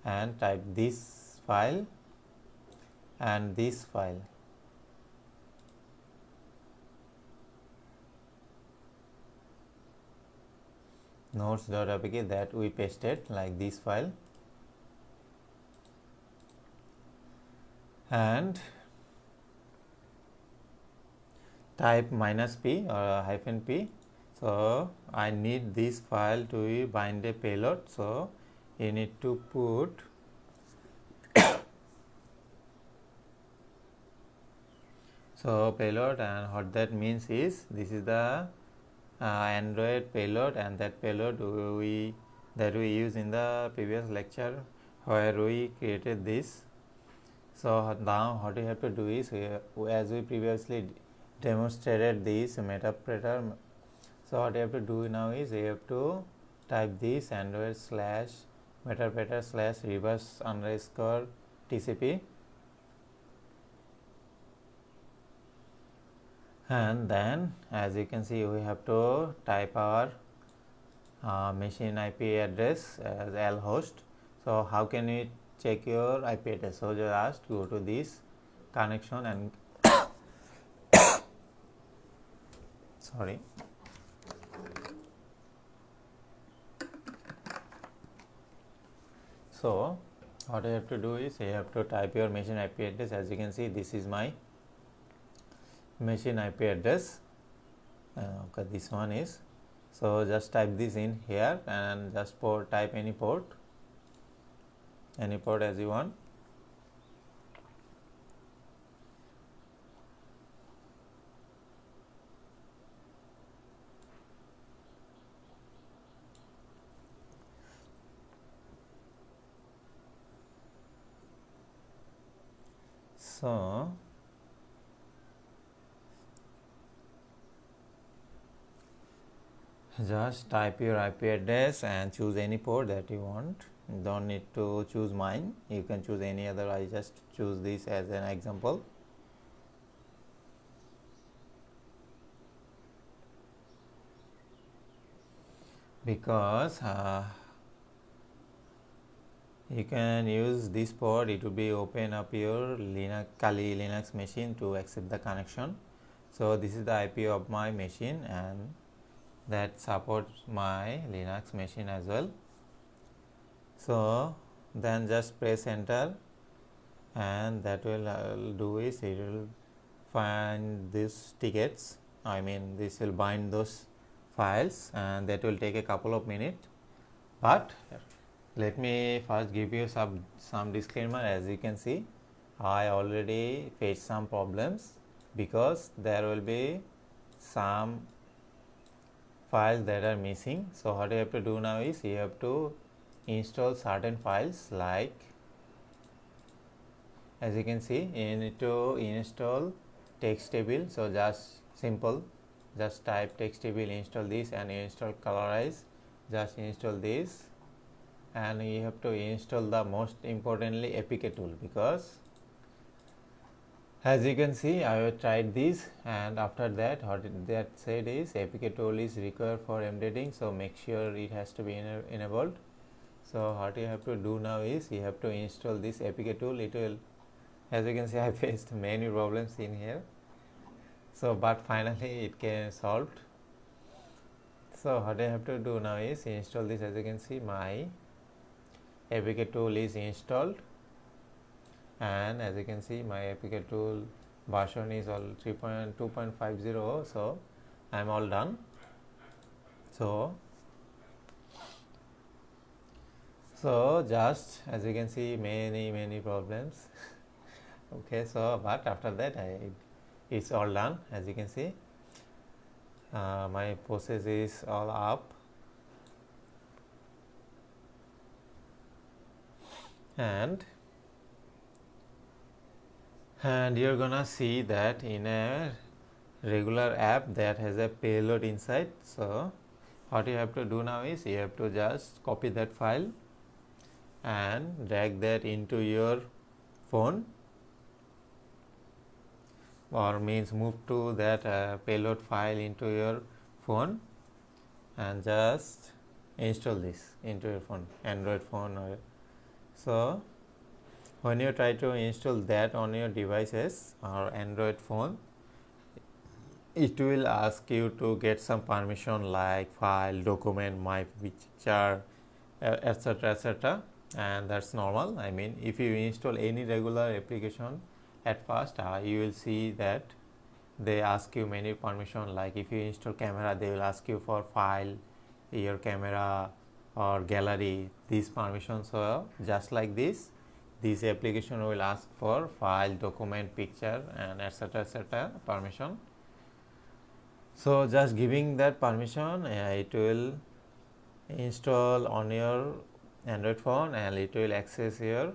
and type this file and this file. Notes.apk that we pasted, like this file, and type -p or -p. So I need this file to bind a payload. So you need to put so payload, and what that means is this is the Android payload, and that payload we used in the previous lecture where we created this. So now what you have to do is, as we previously demonstrated this metapreter. So what you have to do now is you have to type this Android / metapreter / reverse _ TCP, and then as you can see we have to type our machine IP address as L host. So how can we check your IP address? So just go to this connection and sorry. So what you have to do is you have to type your machine IP address. As you can see, this is my machine IP address. Okay, this one is. So just type this in here and just type any port as you want. So just type your IP address and choose any port that you want. You don't need to choose mine, you can choose any other. I just choose this as an example. Because you can use this port, it will be open up your Kali Linux machine to accept the connection. So this is the IP of my machine and that supports my Linux machine as well. So then just press enter and that will do is it will find these tickets, I mean this will bind those files and that will take a couple of minutes. But let me first give you some disclaimer. As you can see, I already faced some problems because there will be some files that are missing. So what you have to do now is you have to install certain files, like as you can see you need to install text table. So just simple, just type text table, install this, and install colorize. Just install this and you have to install the most importantly APK tool, because as you can see I have tried this and after that what that said is APK tool is required for embedding, so make sure it has to be enabled. So what you have to do now is you have to install this APK tool. It will, as you can see, I faced many problems in here, so but finally it can solved. So what I have to do now is install this. As you can see my APK tool is installed and as you can see my APK tool version is all 3.2.50. so I'm all done. So just as you can see many problems. Okay, so but after that it's all done. As you can see my process is all up and you're gonna see that in a regular app that has a payload inside. So what you have to do now is you have to just copy that file and drag that into your phone, or means move to that payload file into your phone and just install this into your phone, Android phone. Or so when you try to install that on your devices or Android phone, it will ask you to get some permission like file, document, my picture, etc., and that's normal. I mean, if you install any regular application at first, you will see that they ask you many permission. Like if you install camera, they will ask you for file, your camera or gallery, these permissions. So just like this application will ask for file, document, picture, and etc. permission. So just giving that permission, it will install on your Android phone and it will access your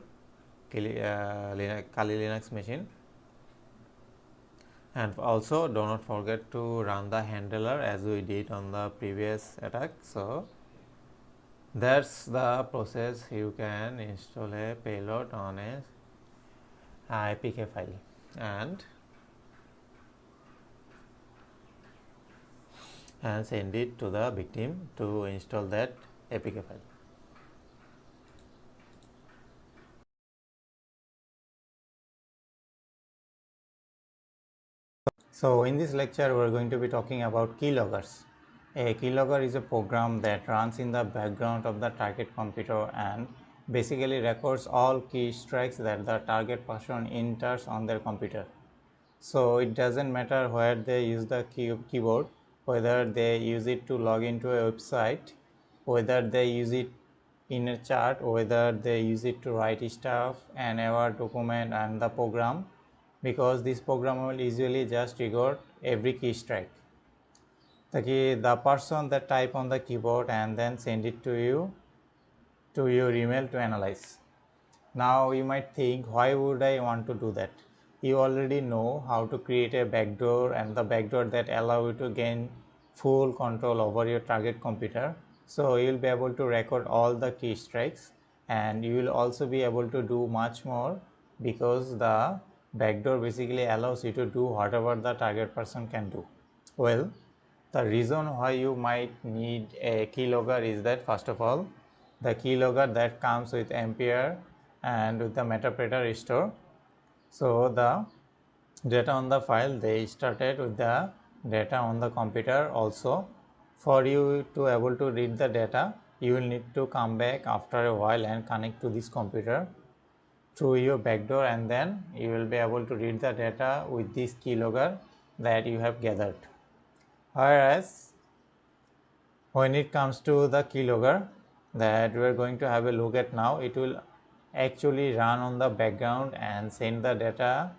Kali Linux machine. And also do not forget to run the handler as we did on the previous attack. So that's the process. You can install a payload on a APK file and send it to the victim to install that APK file. So in this lecture we are going to be talking about keyloggers. A keylogger is a program that runs in the background of the target computer and basically records all key strikes that the target person enters on their computer. So it doesn't matter where they use the keyboard, whether they use it to log into a website, whether they use it in a chart, whether they use it to write stuff and our document and the program, because this program will usually just record every key strike. The person that type on the keyboard and then send it to you to your email to analyze. Now you might think, why would I want to do that? You already know how to create a backdoor, and the backdoor that allow you to gain full control over your target computer. So you'll be able to record all the key strikes, and you will also be able to do much more, because the backdoor basically allows you to do whatever the target person can do. Well, the reason why you might need a keylogger is that, first of all, the keylogger that comes with Ampere and with the Metapreter restore. So the data on the file, they started with the data on the computer also. For you to able to read the data, you will need to come back after a while and connect to this computer through your backdoor, and then you will be able to read the data with this keylogger that you have gathered. Whereas when it comes to the keylogger that we are going to have a look at now, it will actually run on the background and send the data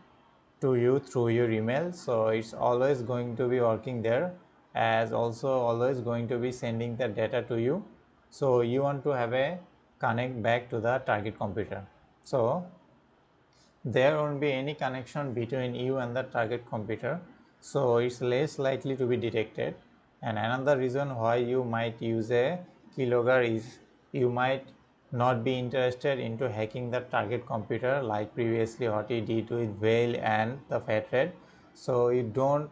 to you through your email. So it's always going to be working there, as also always going to be sending the data to you. So you want to have a connect back to the target computer. So there won't be any connection between you and the target computer, so it's less likely to be detected. And another reason why you might use a keylogger is you might not be interested into hacking the target computer like previously what you did with Whale and the fat rate. So you don't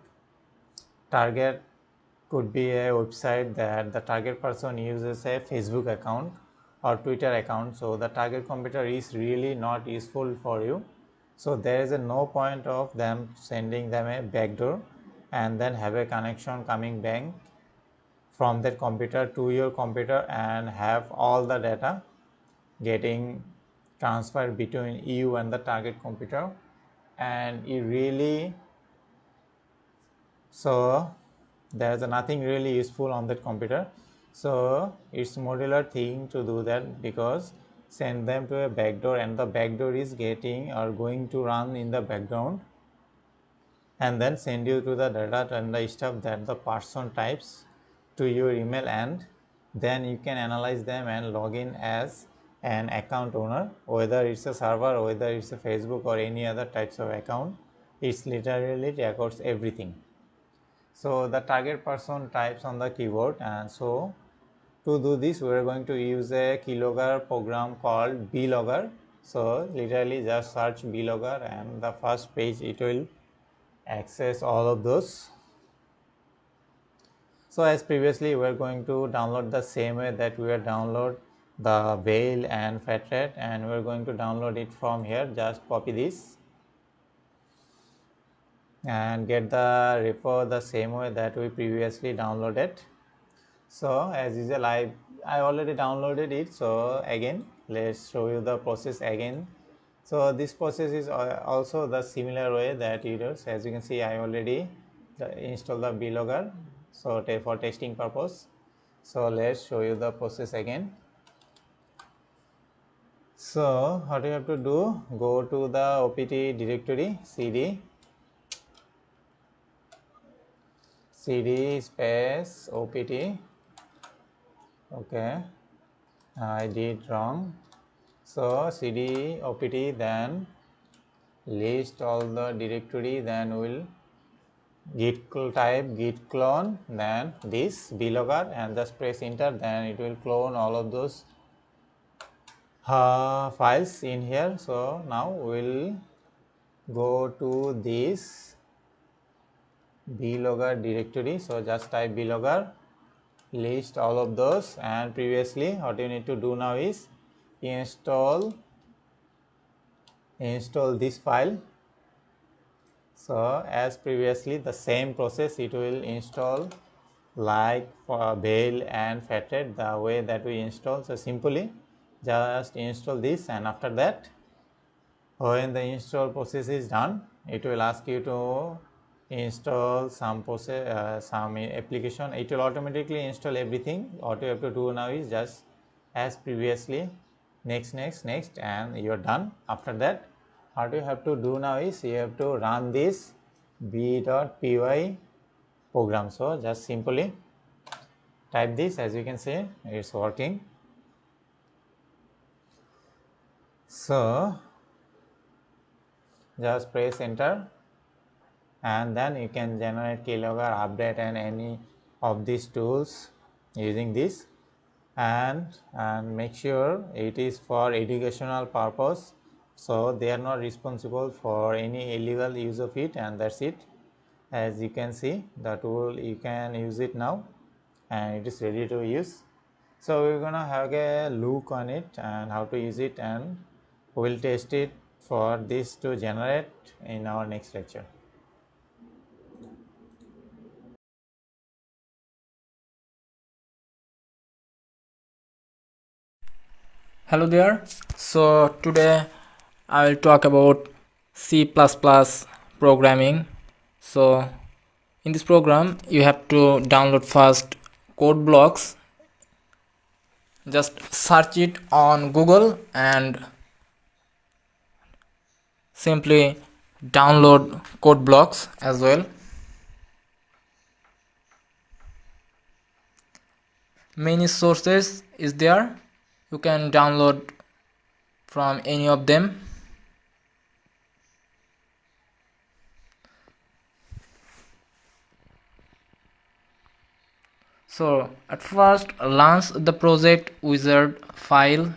target could be a website that the target person uses a Facebook account or Twitter account, so the target computer is really not useful for you. So there is no point of them sending them a backdoor and then have a connection coming back from that computer to your computer and have all the data getting transferred between you and the target computer. And it really, so there's nothing really useful on that computer. So it's modular thing to do that, because send them to a backdoor, and the backdoor is getting or going to run in the background and then send you to the data and the stuff that the person types to your email, and then you can analyze them and log in as an account owner, whether it's a server or whether it's a Facebook or any other types of account. It's literally records everything. So the target person types on the keyboard, and so to do this we are going to use a keylogger program called blogger. So literally just search blogger, and the first page it will access all of those. So as previously we are going to download the same way that we are download the Whale and fat rate, and we are going to download it from here. Just copy this and get the repo the same way that we previously downloaded. So as usual, I already downloaded it. So again, let's show you the process again. So this process is also the similar way that you do. So as you can see, I already installed the blogger, so for testing purpose. So let's show you the process again. So what you have to do, go to the opt directory, cd space opt. Okay, I did wrong. So cd opt, then list all the directory, then we'll type git clone, then this blogger, and just press enter, then it will clone all of those files in here. So now we'll go to this blogger directory. So just type blogger, list all of those, and previously what you need to do now is install this file. So as previously the same process, it will install like for Whale and fat rate the way that we install. So simply just install this, and after that when the install process is done, it will ask you to install some application. It will automatically install everything. What you have to do now is just as previously, next, and you're done. After that, what you have to do now is you have to run this b.py program. So just simply type this. As you can see, it's working. So just press enter, and then you can generate keylogger, update, and any of these tools using this, and make sure it is for educational purpose, so they are not responsible for any illegal use of it. And that's it. As you can see, the tool, you can use it now and it is ready to use. So we're gonna have a look on it and how to use it, and we'll test it for this to generate in our next lecture. Hello there. So today I will talk about C++ programming. So in this program you have to download first code blocks. Just search it on Google and simply download code blocks as well. Many sources is there. You can download from any of them. So at first launch the project wizard file,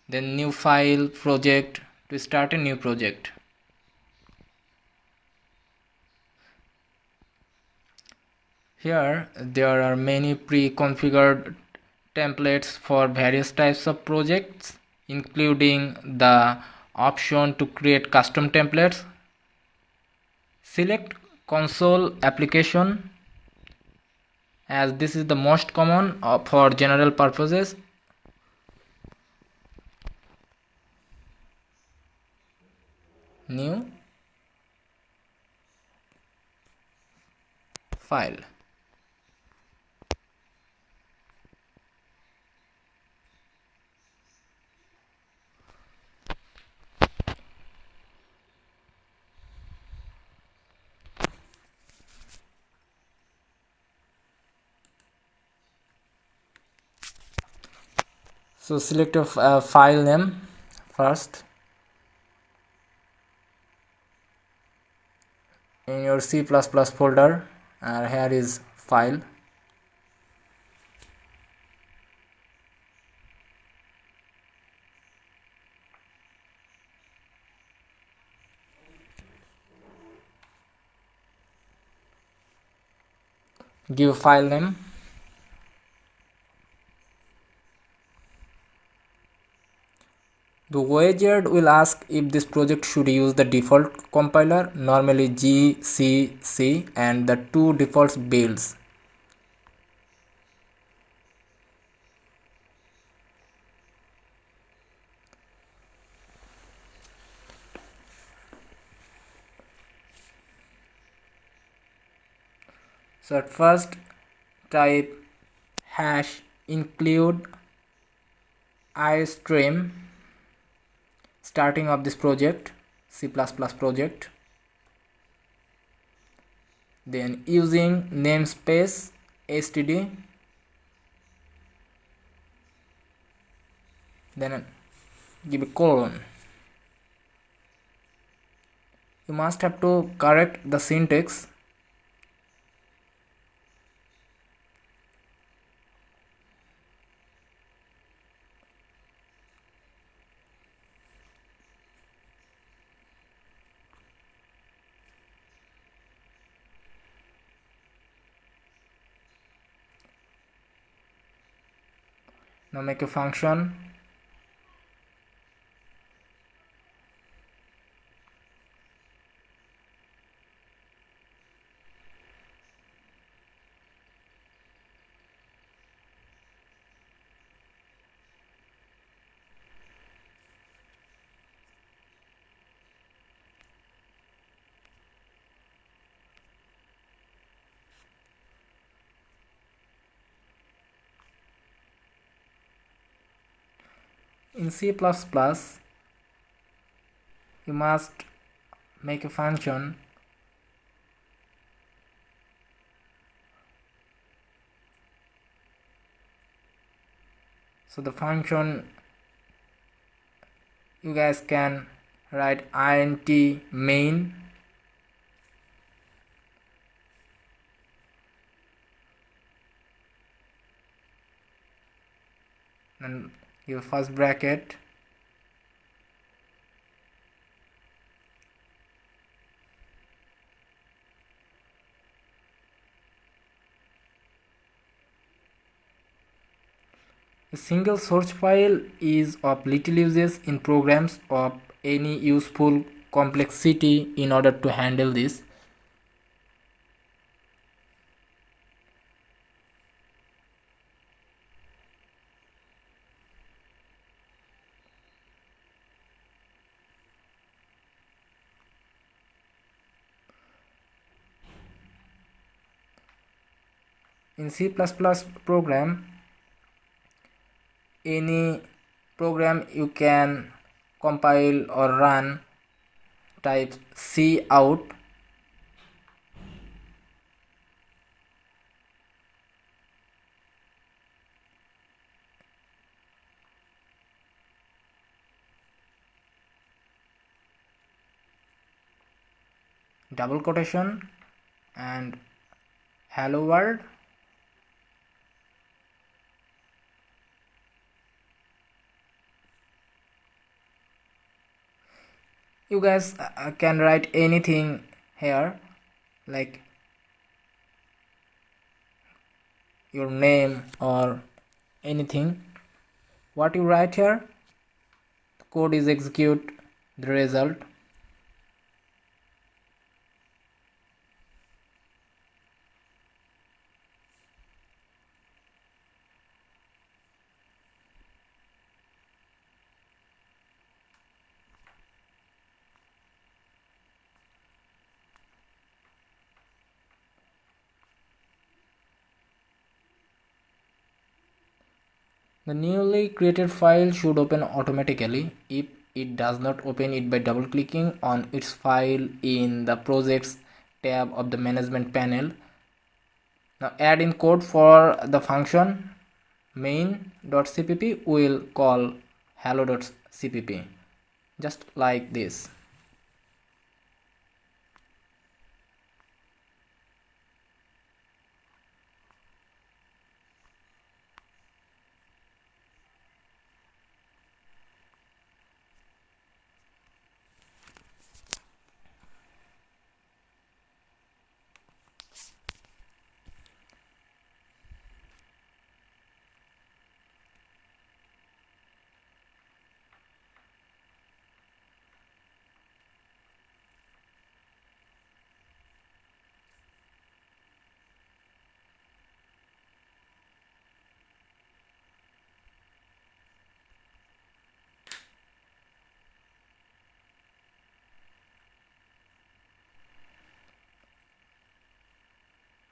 then new file project to start a new project. Here there are many pre-configured templates for various types of projects, including the option to create custom templates. Select console application, as this is the most common for general purposes. New file. So select a file name first. In your C++ folder, here is file. Give file name. The wizard will ask if this project should use the default compiler, normally GCC, and the two default builds. So at first type hash include iStream, starting of this project, C++ project. Then using namespace std, then give a colon. You must have to correct the syntax. Now make a function. In C++, you must make a function so the function you guys can write int main and give first bracket a single source file is of little uses in programs of any useful complexity. In order to handle this, in C++ program, any program you can compile or run type cout double quotation and hello world. You guys can write anything here, like your name or anything. What you write here, the code is execute the result. The newly created file should open automatically. If it does not, open it by double clicking on its file in the projects tab of the management panel. Now add in code for the function main.cpp will call hello.cpp, just like this.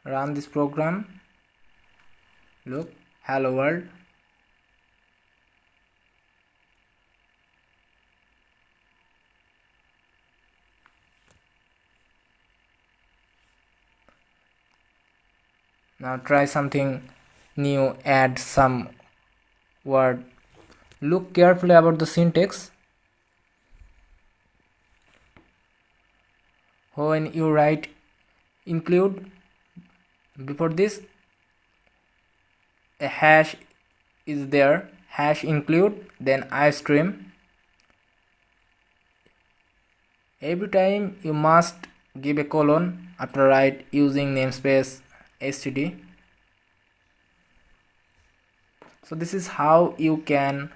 Run this program. Look, hello world. Now try something new, add some word. Look carefully about the syntax. When you write include, before this a hash is there, hash include, then istream. Every time you must give a colon after write using namespace std. So this is how you can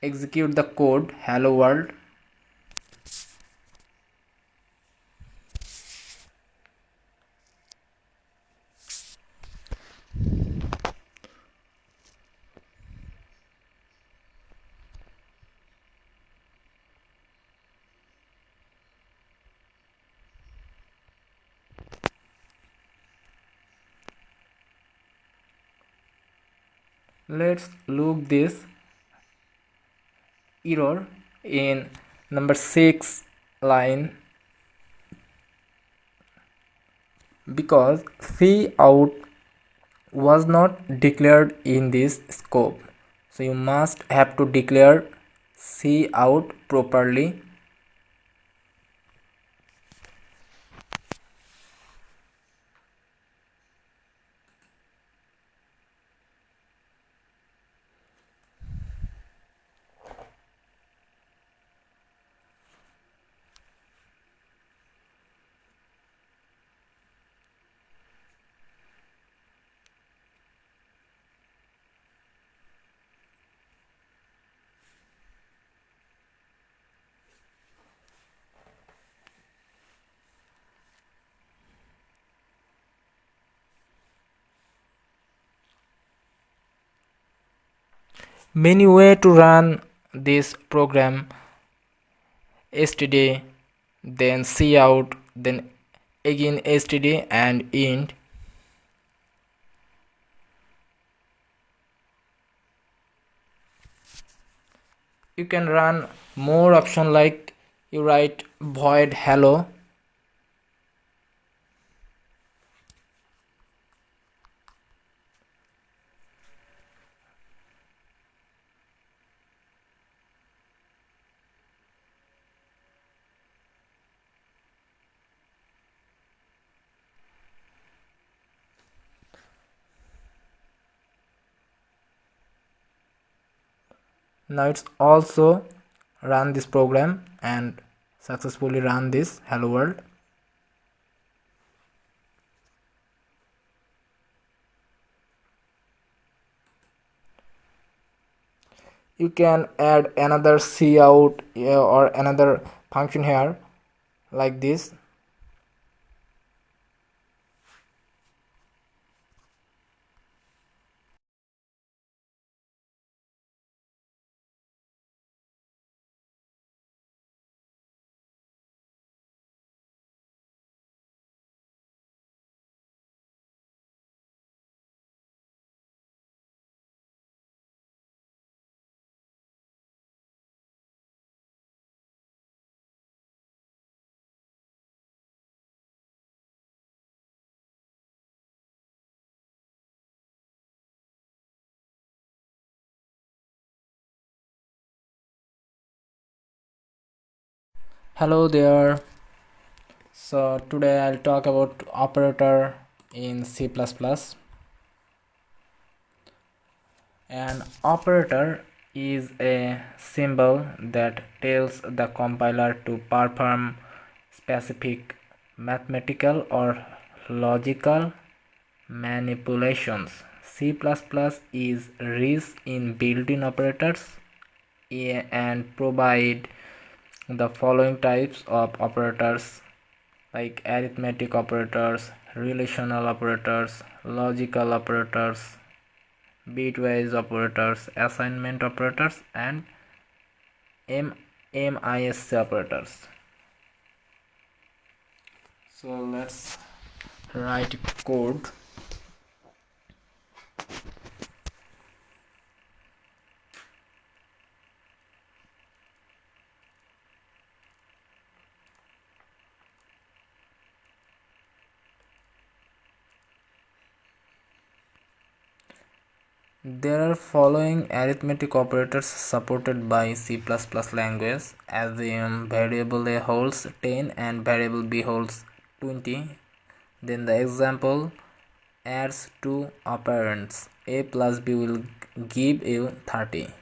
execute the code hello world. Let's look this. error in number 6 line because C out was not declared in this scope. So you must have to declare C out properly. Many way to run this program: std, then cout, then again std and int. You can run more option like you write void hello. Now it's also run this program and successfully run this hello world. You can add another cout or another function here like this. Hello there. So today I'll talk about operator in C++. An operator is a symbol that tells the compiler to perform specific mathematical or logical manipulations. C++ is rich in built-in operators and provide the following types of operators like arithmetic operators, relational operators, logical operators, bitwise operators, assignment operators, and MISC operators. So let's write code. There are following arithmetic operators supported by C++ language. Assume variable A holds 10 and variable B holds 20. Then the example adds two operands. A plus B will give you 30.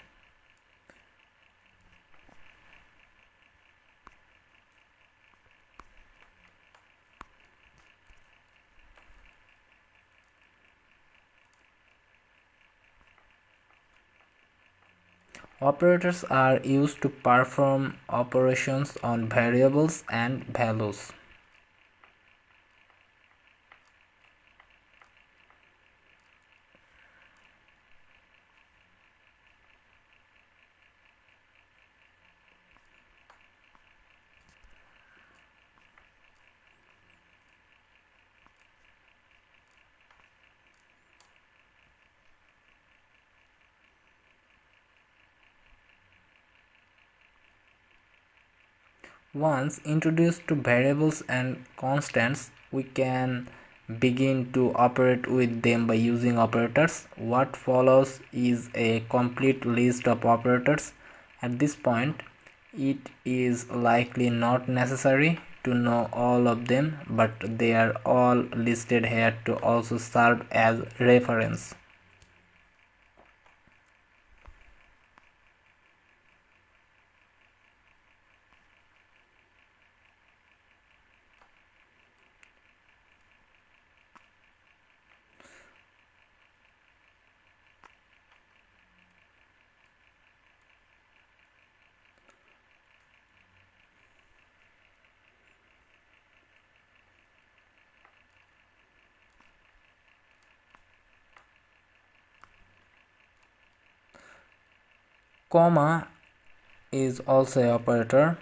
Operators are used to perform operations on variables and values. Once introduced to variables and constants, we can begin to operate with them by using operators. What follows is a complete list of operators. At this point, it is likely not necessary to know all of them, but they are all listed here to also serve as reference. Comma is also an operator.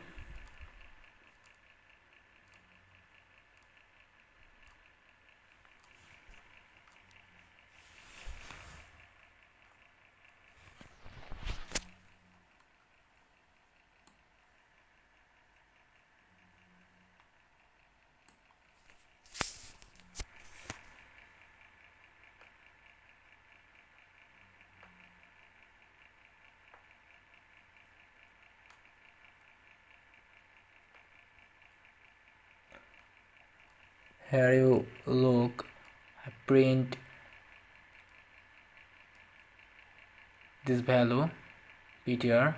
Here you look, I print this value ptr.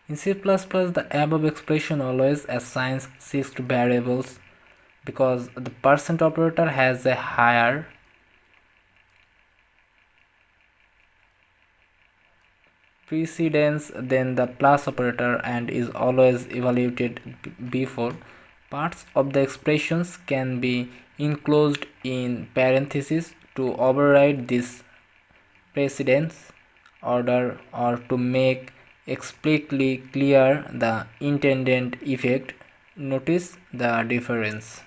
In C++, the above expression always assigns 6 variables because the percent operator has a higher precedence than the plus operator and is always evaluated before. Parts of the expressions can be enclosed in parentheses to override this precedence order or to make explicitly clear the intended effect. Notice the difference.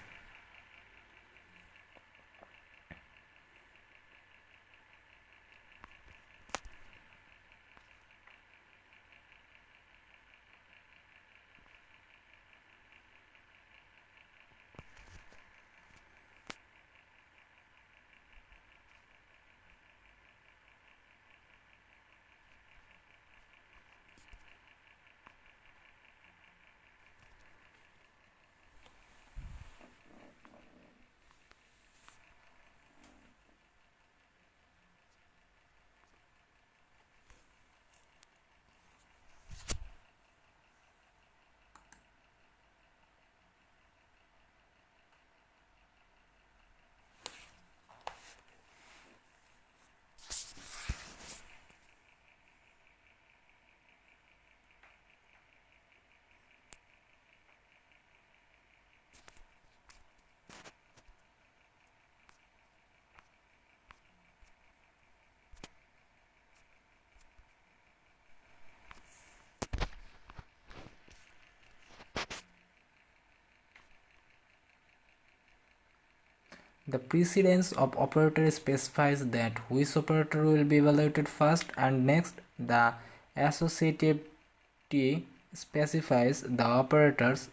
The precedence of operator specifies that which operator will be evaluated first and next. The associativity specifies the operator's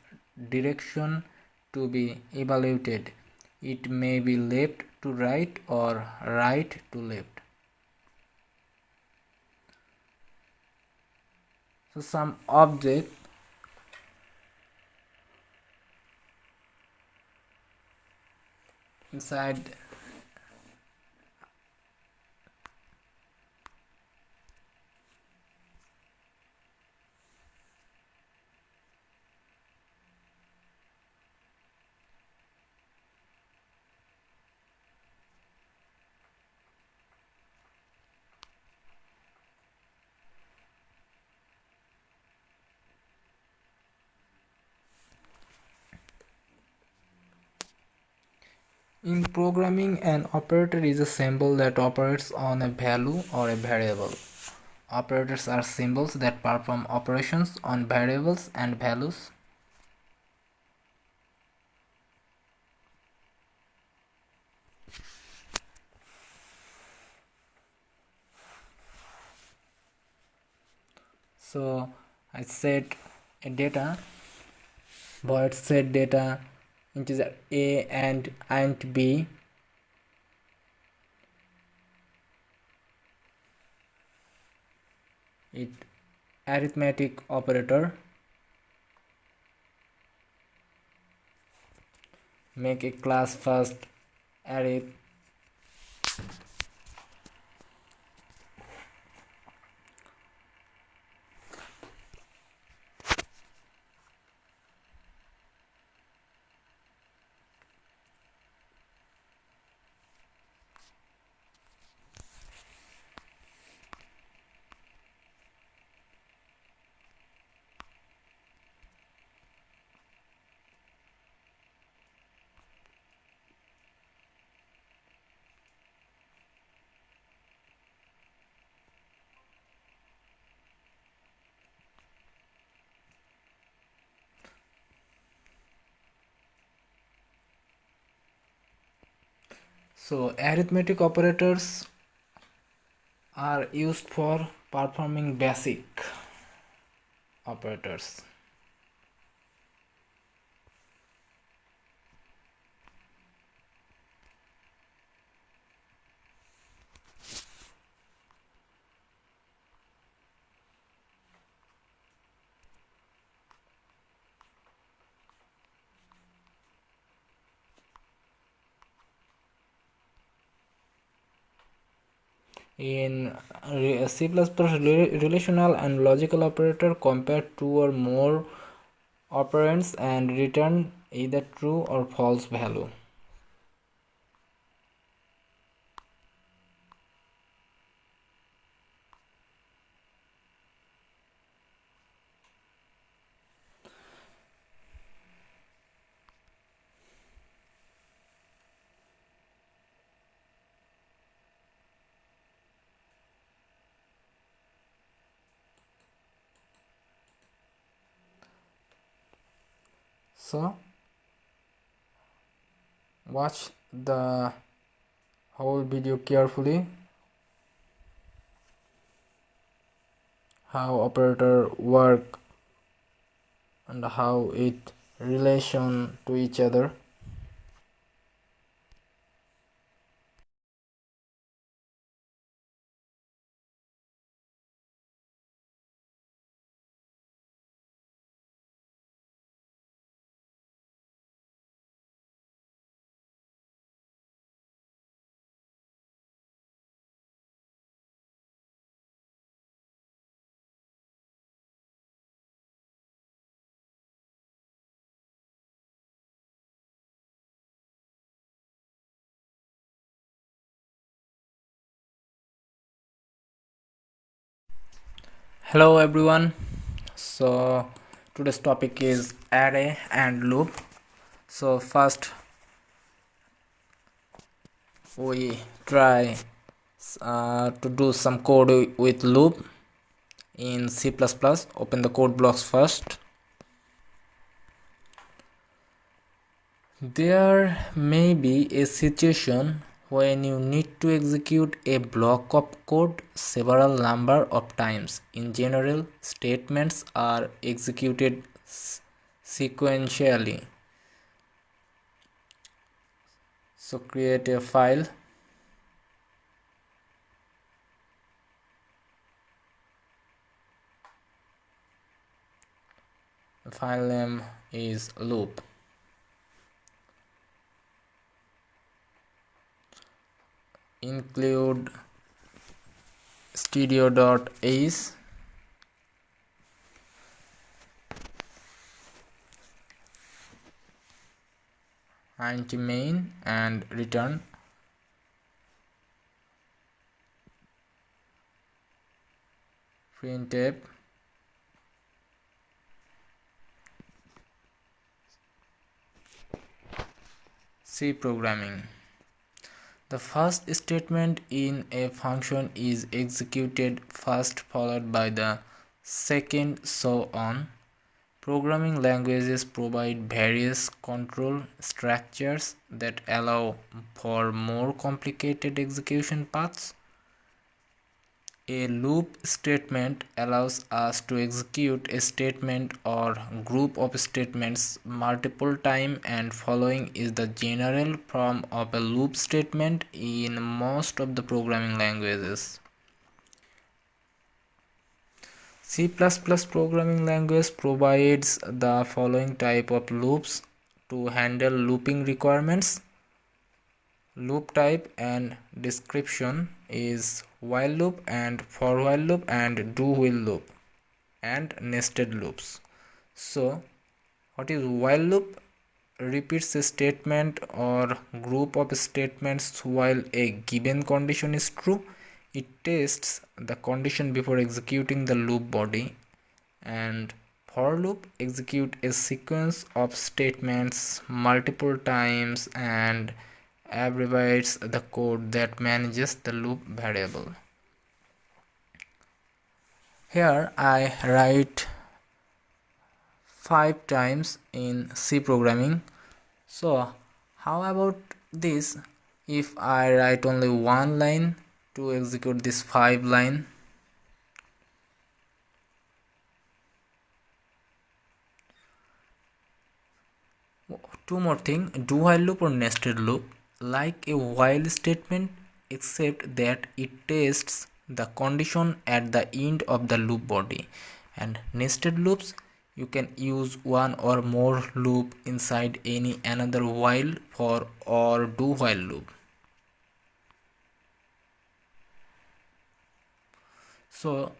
direction to be evaluated. It may be left to right or right to left. So some object inside in programming, an operator is a symbol that operates on a value or a variable. Operators are symbols that perform operations on variables and values. So I set a data, void set data integer a and int b. It arithmetic operator, make a class first arith. So arithmetic operators are used for performing basic operators. In C++, relational and logical operator compare two or more operands and return either true or false value. So watch the whole video carefully, how operator work and how it relation to each other. Hello everyone. So today's topic is array and loop. So first we try to do some code with loop in C++. Open the code blocks first. There may be a situation when you need to execute a block of code several number of times. In general, statements are executed sequentially. So create a file. The file name is loop. Include stereo.ace int main and return printf C programming. The first statement in a function is executed first, followed by the second, so on. Programming languages provide various control structures that allow for more complicated execution paths. A loop statement allows us to execute a statement or group of statements multiple times, and following is the general form of a loop statement in most of the programming languages. C++ programming language provides the following type of loops to handle looping requirements. Loop type and description is while loop and for while loop and do while loop and nested loops. So what is while loop? Repeats a statement or group of statements while a given condition is true. It tests the condition before executing the loop body. And for loop execute a sequence of statements multiple times and abbreviates the code that manages the loop variable. Here I write 5 times in C programming. So how about this if I write only one line to execute this 5 line? Two more thing, do while loop or nested loop, like a while statement except that it tests the condition at the end of the loop body. And nested loops, you can use one or more loop inside any another while, for or do while loop. So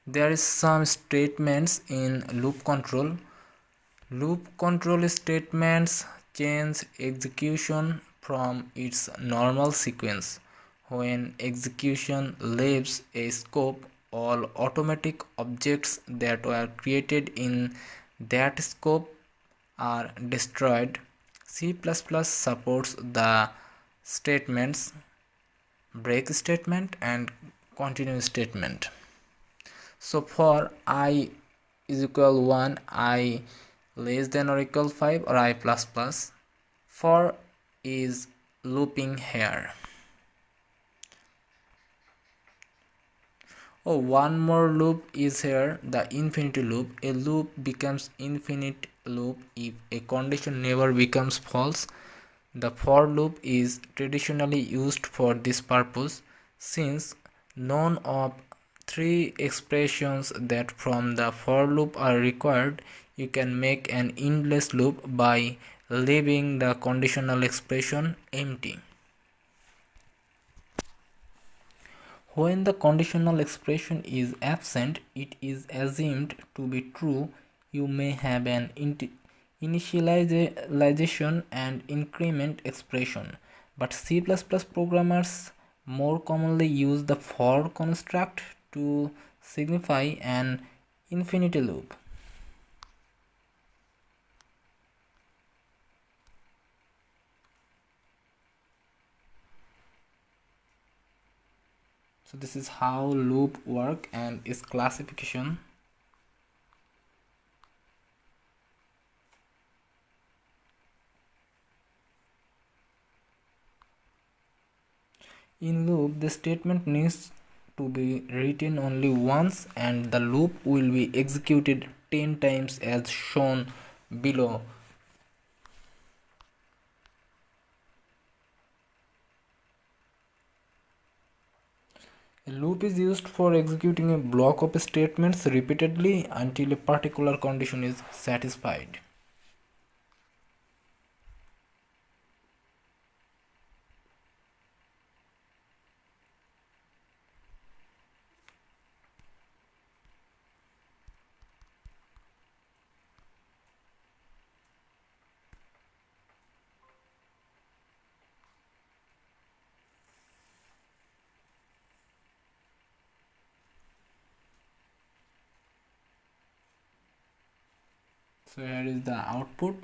there is some statements in loop control. Loop control statements change execution from its normal sequence. When execution leaves a scope, all automatic objects that were created in that scope are destroyed. C++ supports the statements break statement and continue statement. So for I is equal 1, I less than or equal 5, or I plus plus, for is looping here. Oh, one more loop is here, the infinity loop. A loop becomes infinite loop if a condition never becomes false. The for loop is traditionally used for this purpose, since none of 3 expressions that from the for loop are required. You can make an endless loop by leaving the conditional expression empty. When the conditional expression is absent, it is assumed to be true. You may have an initialization and increment expression, but C++ programmers more commonly use the for construct to signify an infinity loop. So this is how loop work and its classification. In loop, the statement needs to be written only once and the loop will be executed 10 times as shown below. A loop is used for executing a block of statements repeatedly until a particular condition is satisfied. So here is the output.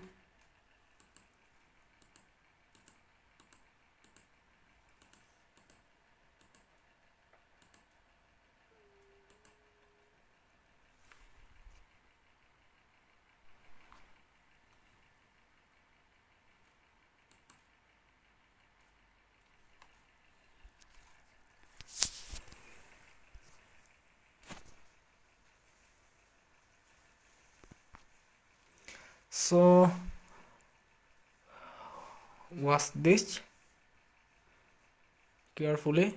So watch this carefully.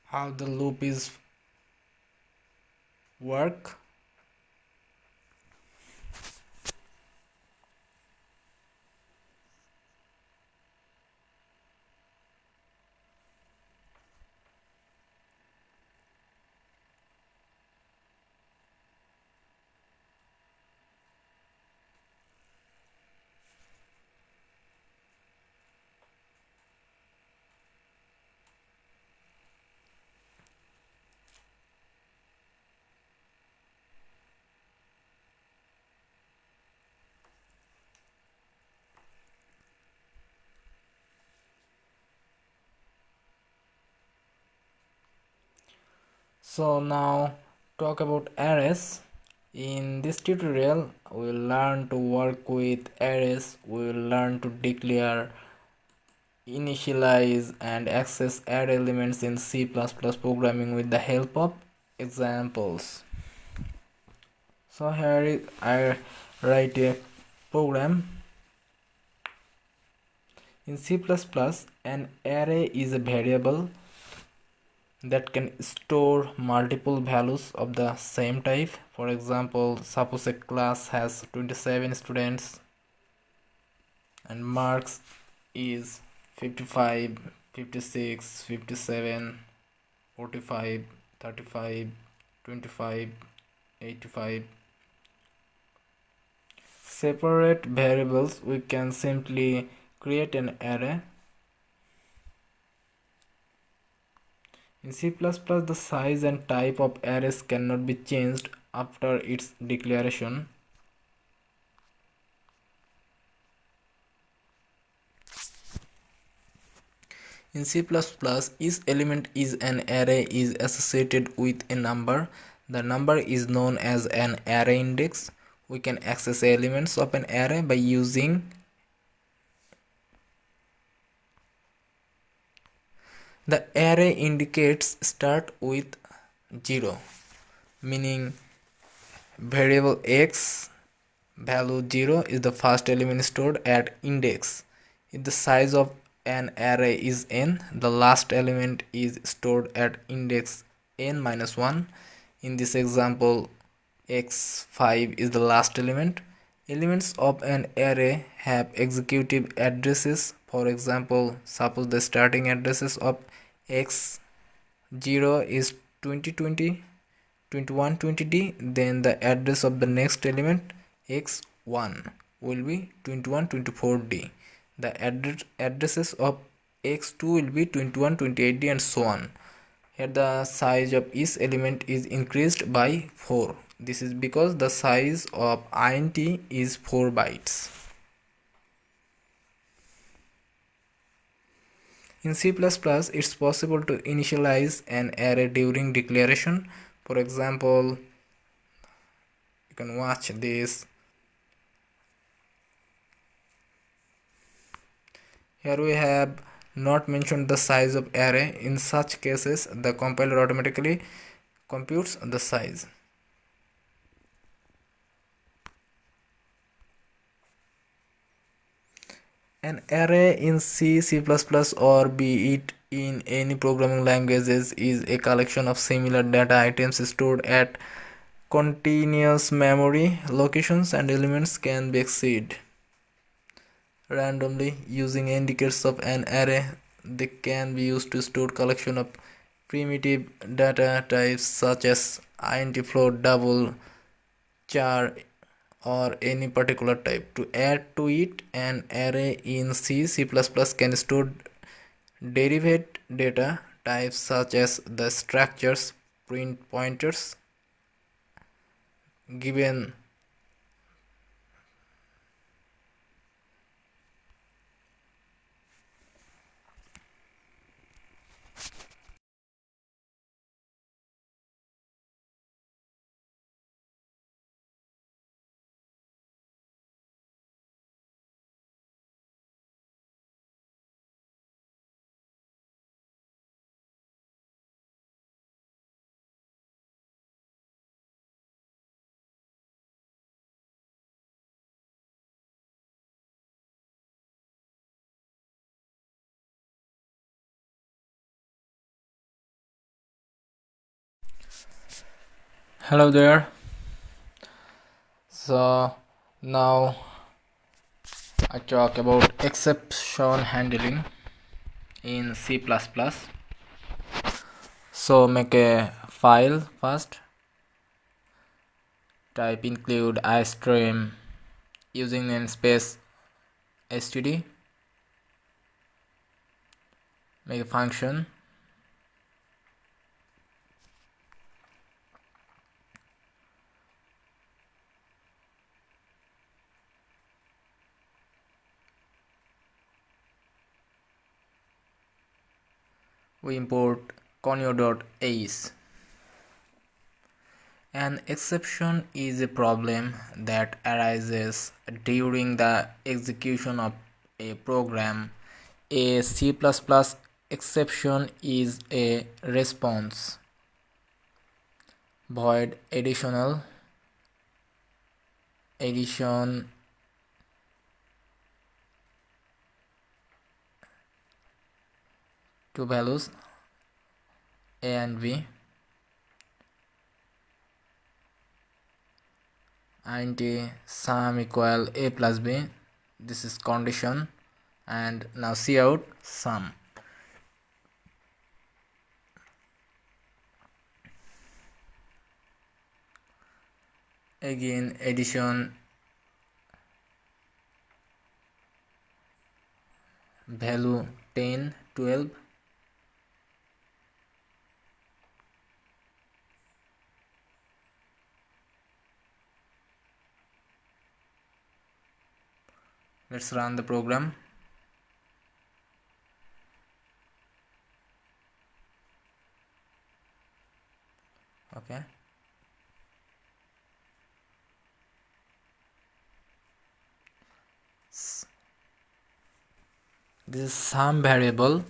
How the loop is work. So now talk about arrays. In this tutorial, we will learn to work with arrays. We will learn to declare, initialize and access array elements in C++ programming with the help of examples. So here I write a program. In C++, an array is a variable that can store multiple values of the same type. For example, suppose a class has 27 students and marks is 55, 56, 57, 45, 35, 25, 85. Separate variables, we can simply create an array. In C++, the size and type of arrays cannot be changed after its declaration. In C++, each element is an array is associated with a number. The number is known as an array index. We can access elements of an array by using the array indicates start with 0, meaning variable x value 0 is the first element stored at index. If the size of an array is n, the last element is stored at index n minus 1. In this example, x5 is the last element. Elements of an array have executive addresses. For example, suppose the starting addresses of x0 is 2020 2120d, then the address of the next element x1 will be 2124d. The addresses of x2 will be 2128d and so on. Here the size of each element is increased by 4. This is because the size of int is 4 bytes. In C++, it's possible to initialize an array during declaration. For example, you can watch this. Here we have not mentioned the size of array. In such cases, the compiler automatically computes the size. An array in C, C++ or be it in any programming languages is a collection of similar data items stored at continuous memory locations, and elements can be accessed randomly using indicators of an array. They can be used to store collection of primitive data types such as int, float, double, char, or any particular type. To add to it, an array in C, C++ can store derived data types such as the structures, print pointers given Hello there. So now I talk about exception handling in C++. So make a file first, type include istream using namespace std, make a function, we import conio.ace. An exception is a problem that arises during the execution of a program. A C++ exception is a response void addition to values a and b int sum equal a plus b. This is condition, and now cout sum. Again addition value 10 12. Let's run the program. Okay, this is sum variable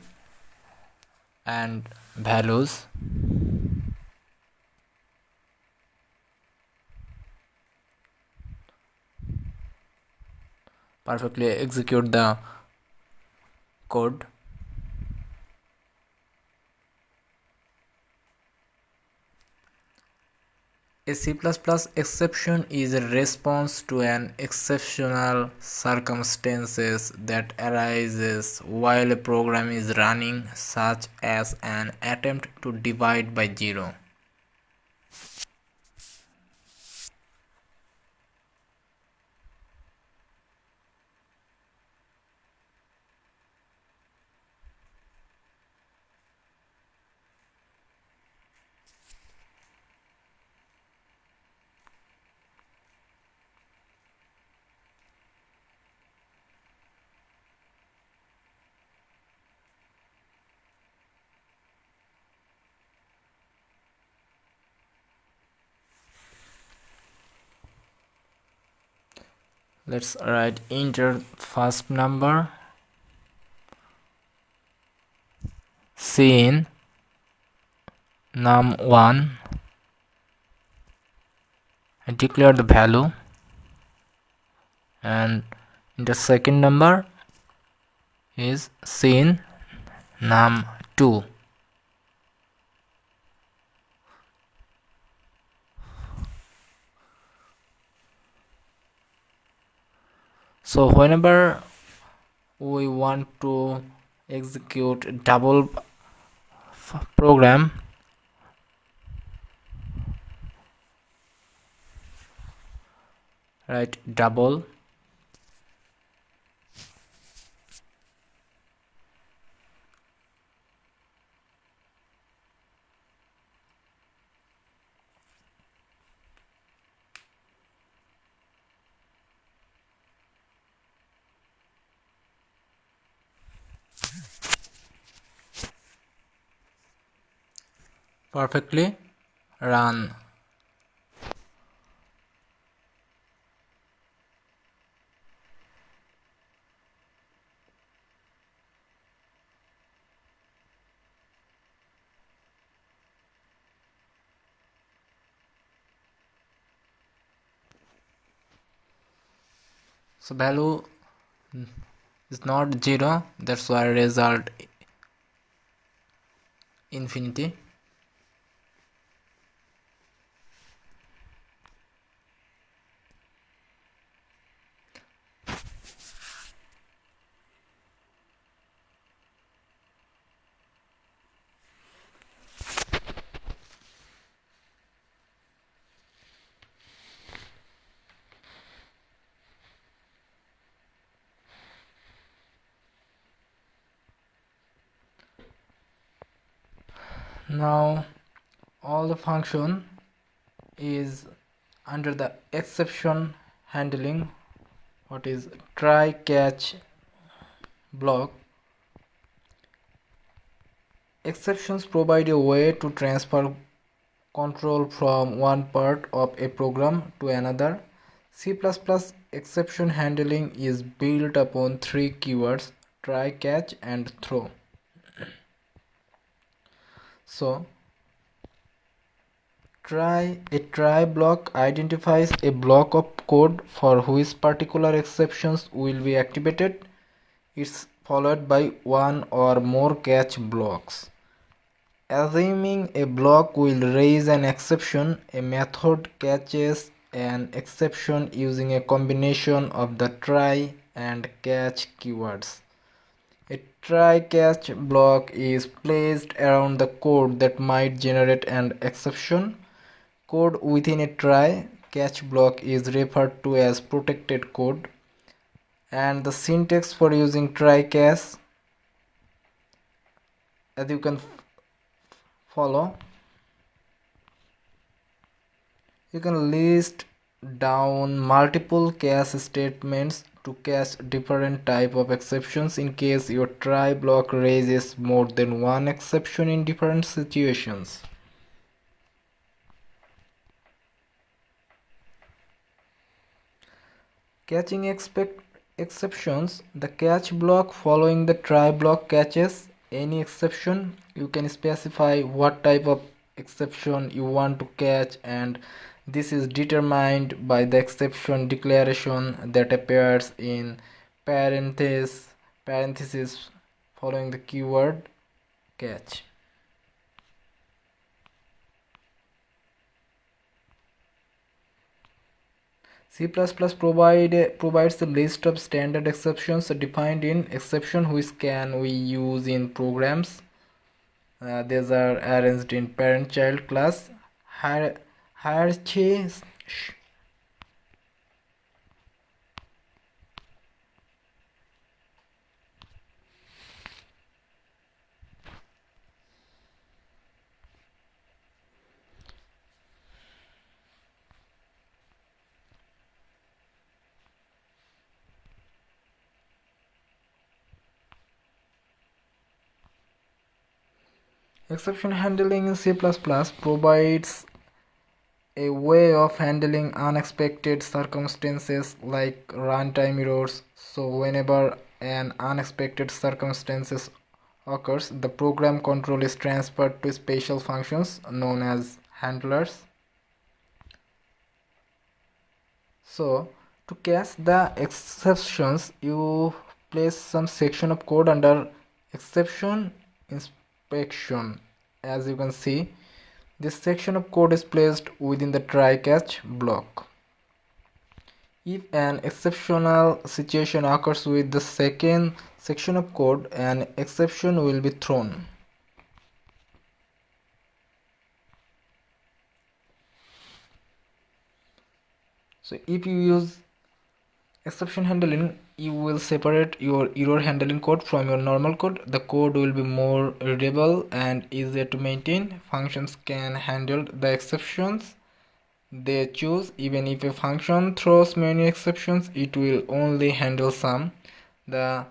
and values. Perfectly execute the code. A C++ exception is a response to an exceptional circumstances that arises while a program is running, such as an attempt to divide by 0. Let's write enter first number, scene num1, and declare the value, and the second number is scene num2. So whenever we want to execute double program, write double, perfectly run. So value is not 0, that's why result infinity. Now all the function is under the exception handling, what is try catch block. Exceptions provide a way to transfer control from one part of a program to another. C++ exception handling is built upon three keywords: try, catch, and throw. So a try block identifies a block of code for which particular exceptions will be activated. It's followed by one or more catch blocks. Assuming a block will raise an exception, a method catches an exception using a combination of the try and catch keywords. A try-catch block is placed around the code that might generate an exception. Code within a try-catch block is referred to as protected code, and the syntax for using try-catch, as you can follow, you can list down multiple catch statements to catch different type of exceptions in case your try block raises more than one exception in different situations. Catching exceptions. The catch block following the try block catches any exception. You can specify what type of exception you want to catch, and this is determined by the exception declaration that appears in parentheses following the keyword catch. C++ provides the list of standard exceptions defined in exception which can we use in programs. These are arranged in parent-child class hierarchy. Exception handling in C++ provides a way of handling unexpected circumstances like runtime errors. So whenever an unexpected circumstances occurs, the program control is transferred to special functions known as handlers. So to catch the exceptions, you place some section of code under exception inspection. As you can see, this section of code is placed within the try-catch block. If an exceptional situation occurs with the second section of code, an exception will be thrown. So if you use exception handling, you will separate your error handling code from your normal code. The code will be more readable and easier to maintain. Functions can handle the exceptions they choose. Even if a function throws many exceptions, it will only handle some. The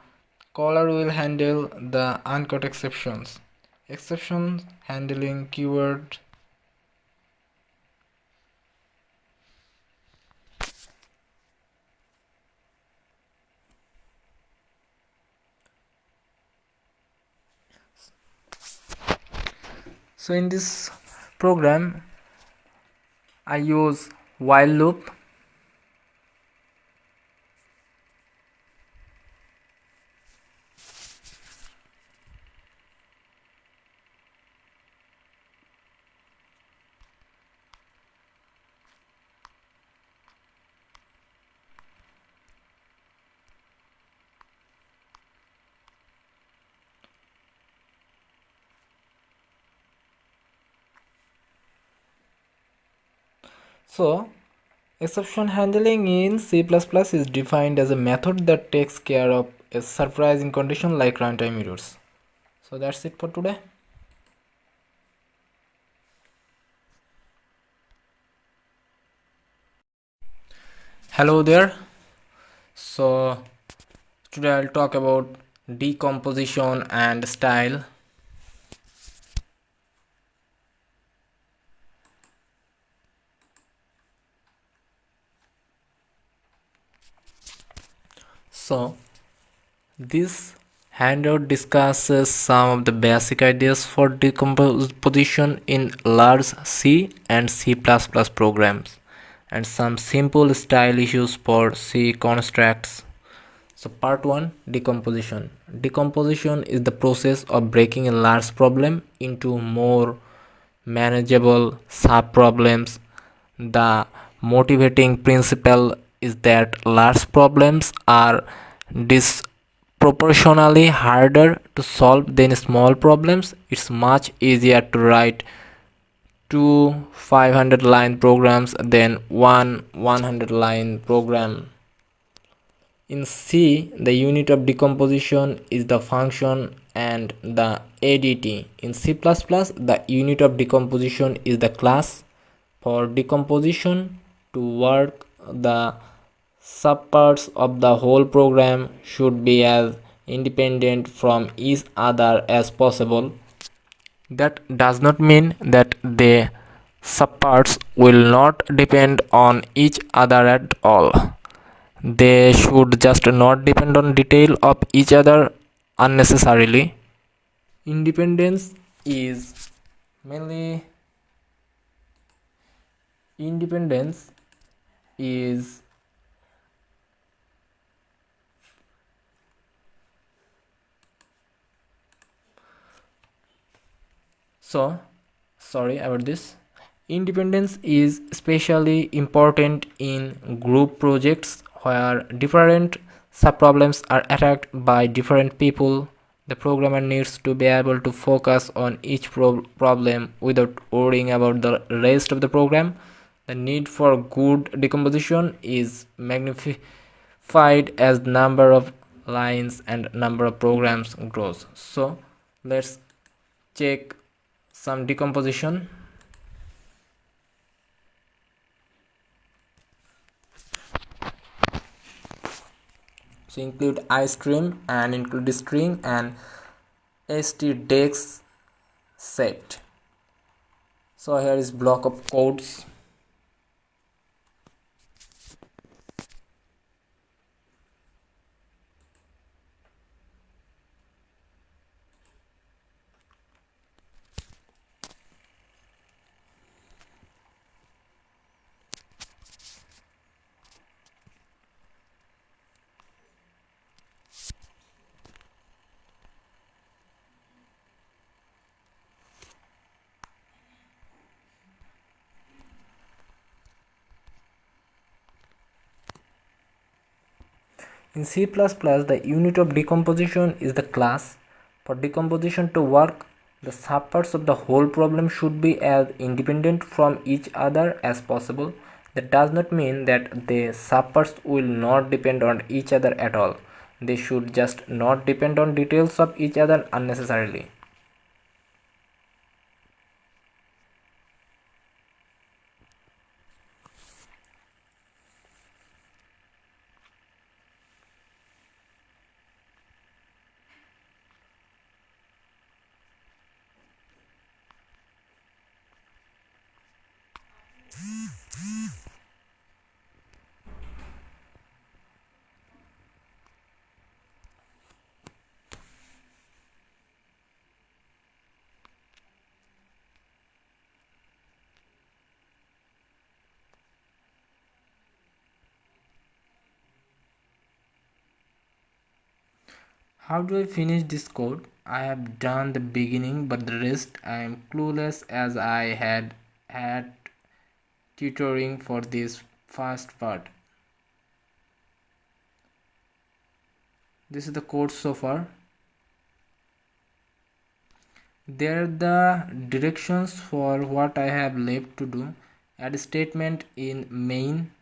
caller will handle the uncaught exceptions. Exception handling keyword. So in this program I use while loop. So exception handling in C++ is defined as a method that takes care of a surprising condition like runtime errors. So that's it for today. Hello there. So today I'll talk about decomposition and style. So this handout discusses some of the basic ideas for decomposition in large C and C++ programs and some simple style issues for C constructs. So part 1, decomposition. Decomposition is the process of breaking a large problem into more manageable sub-problems. The motivating principle is that large problems are disproportionately harder to solve than small problems. It's much easier to write two 500 line programs than one 100 line program. In C, the unit of decomposition is the function and the ADT. In C++, the unit of decomposition is the class. For decomposition to work, the subparts of the whole program should be as independent from each other as possible. That does not mean that the subparts will not depend on each other at all. They should just not depend on detail of each other unnecessarily. Independence is mainly independence is so sorry about this. Independence is especially important in group projects where different subproblems are attacked by different people. The programmer needs to be able to focus on each problem without worrying about the rest of the program. The need for good decomposition is magnified as number of lines and number of programs grows. So let's check some decomposition. So include iStream and include string and stdex set. So here is block of codes. In C++, the unit of decomposition is the class. For decomposition to work, the subparts of the whole problem should be as independent from each other as possible. That does not mean that the subparts will not depend on each other at all. They should just not depend on details of each other unnecessarily. How do I finish this code? I have done the beginning, but the rest I am clueless as I had tutoring for this first part. This is the code so far. There are the directions for what I have left to do. Add a statement in main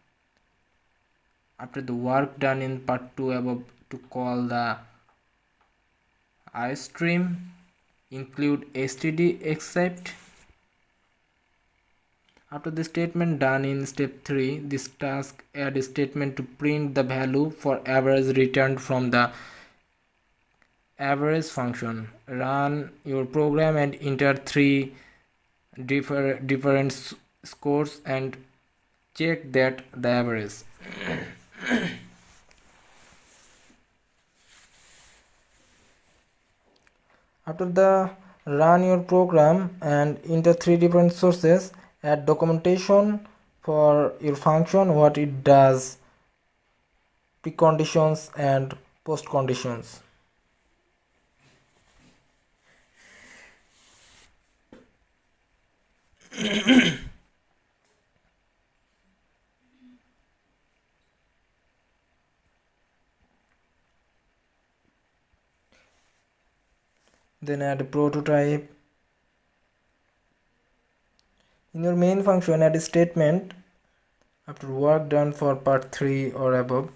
after the work done in part 2 above to call the iStream. Include std except After the statement done in step 3, this task add a statement to print the value for average returned from the average function. Run your program and enter three different scores and check that the average. After the run your program and enter three different sources, add documentation for your function, what it does, preconditions and post conditions. Then add a prototype. In your main function, add a statement after work done for part 3 or above.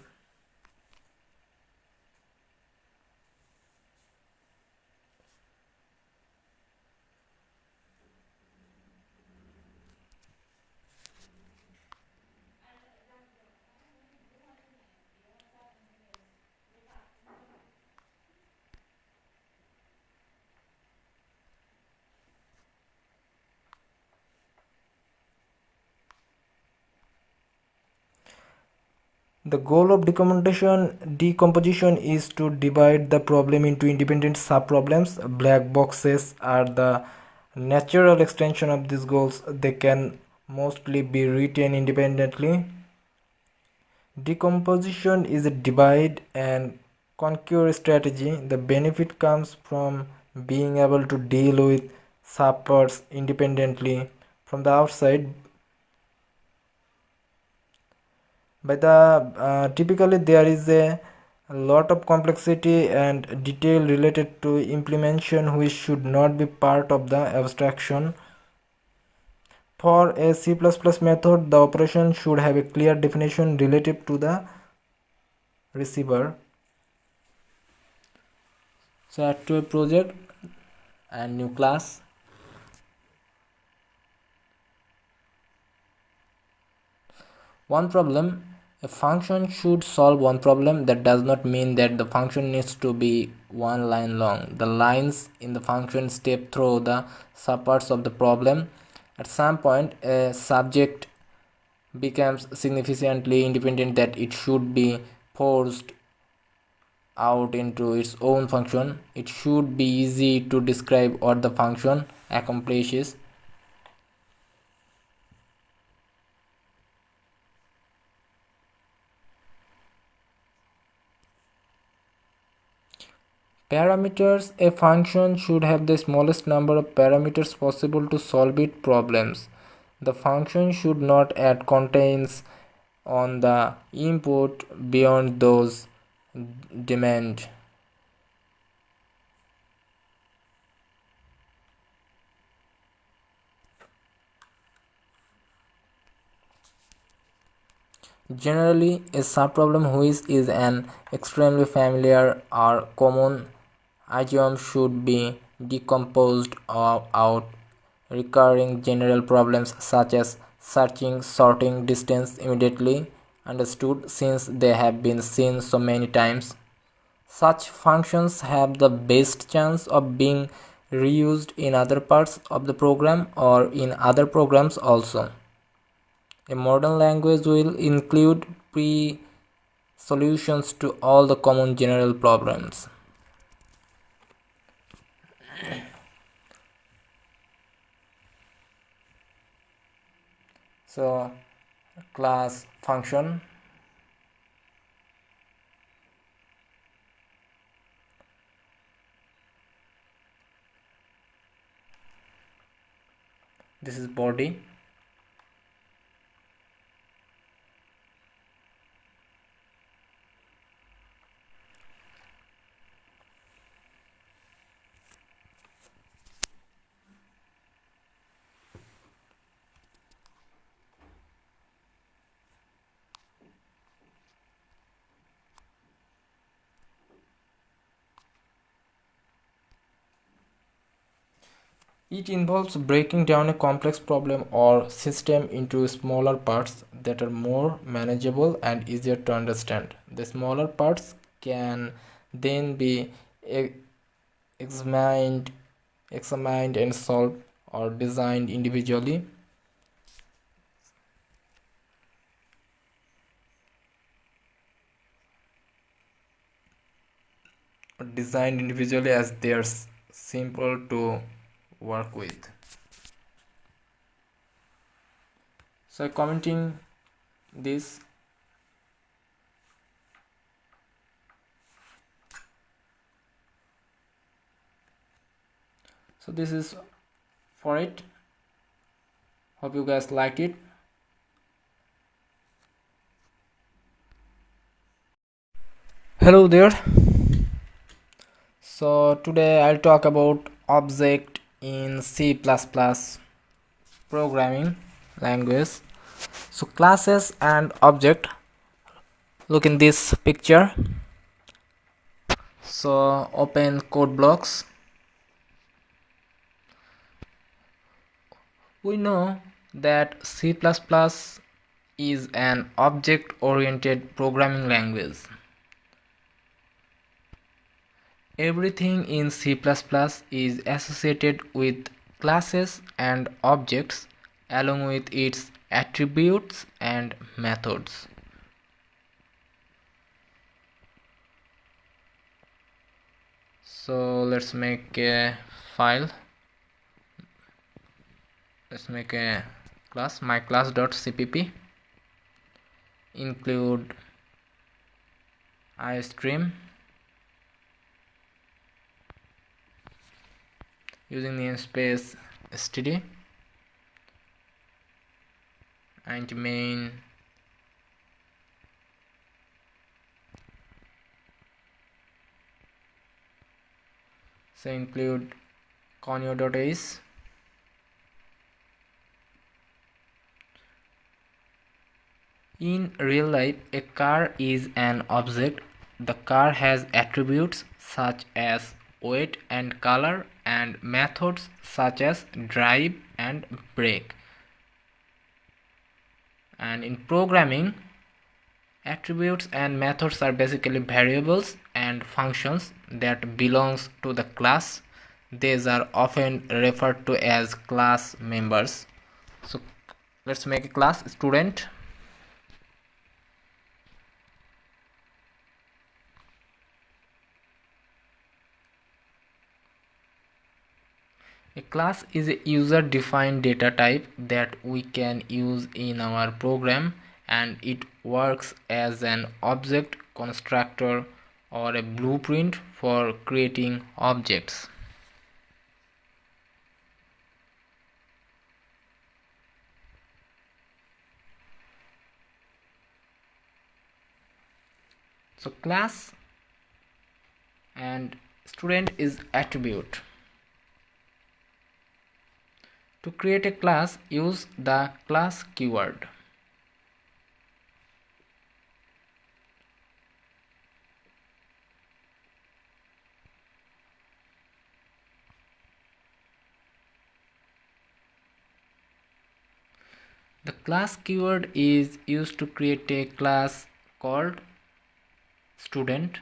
The goal of decomposition is to divide the problem into independent subproblems. Black boxes are the natural extension of these goals. They can mostly be written independently. Decomposition is a divide and conquer strategy. The benefit comes from being able to deal with subparts independently from the outside. Typically there is a lot of complexity and detail related to implementation which should not be part of the abstraction. For a C++ method, the operation should have a clear definition relative to the receiver. So add to a project and new class. One problem. A function should solve one problem. That does not mean that the function needs to be one line long. The lines in the function step through the subparts of the problem. At some point, a subject becomes significantly independent that it should be forced out into its own function. It should be easy to describe what the function accomplishes. Parameters. A function should have the smallest number of parameters possible to solve its problems. The function should not add contains on the input beyond those demanded. Generally, a subproblem which is an extremely familiar or common idiom should be decomposed out. Recurring general problems such as searching, sorting, distance immediately understood since they have been seen so many times. Such functions have the best chance of being reused in other parts of the program or in other programs also. A modern language will include solutions to all the common general problems. So, class function. This is body. It involves breaking down a complex problem or system into smaller parts that are more manageable and easier to understand. The smaller parts can then be e- examined, examined and solved or designed individually. As they are simple to work with. So commenting this, so this is for it. Hope you guys liked it. Hello there. So today I'll talk about object in C++ programming language. So classes and object, look in this picture. So open code blocks. We know that C++ is an object oriented programming language. Everything in C++ is associated with classes and objects along with its attributes and methods. So let's make a file. Let's make a class, myclass.cpp, include iStream using namespace std and main so include conio.ace. In real life, a car is an object. The car has attributes such as weight and color and methods such as drive and brake. And in programming, attributes and methods are basically variables and functions that belongs to the class. These are often referred to as class members. So let's make a class student. A class is a user-defined data type that we can use in our program, and it works as an object constructor or a blueprint for creating objects. So class and student is attribute. To create a class, use the class keyword. The class keyword is used to create a class called student.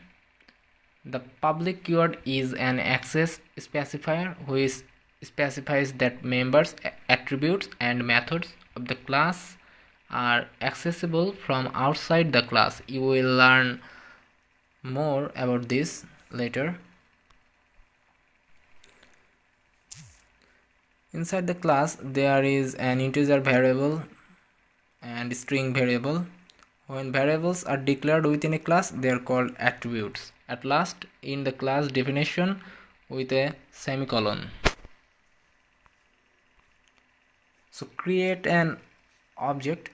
The public keyword is an access specifier which specifies that members, attributes, and methods of the class are accessible from outside the class. You will learn more about this later. Inside the class, there is an integer variable and string variable. When variables are declared within a class, they are called attributes. At last, in the class definition with a semicolon. So create an object.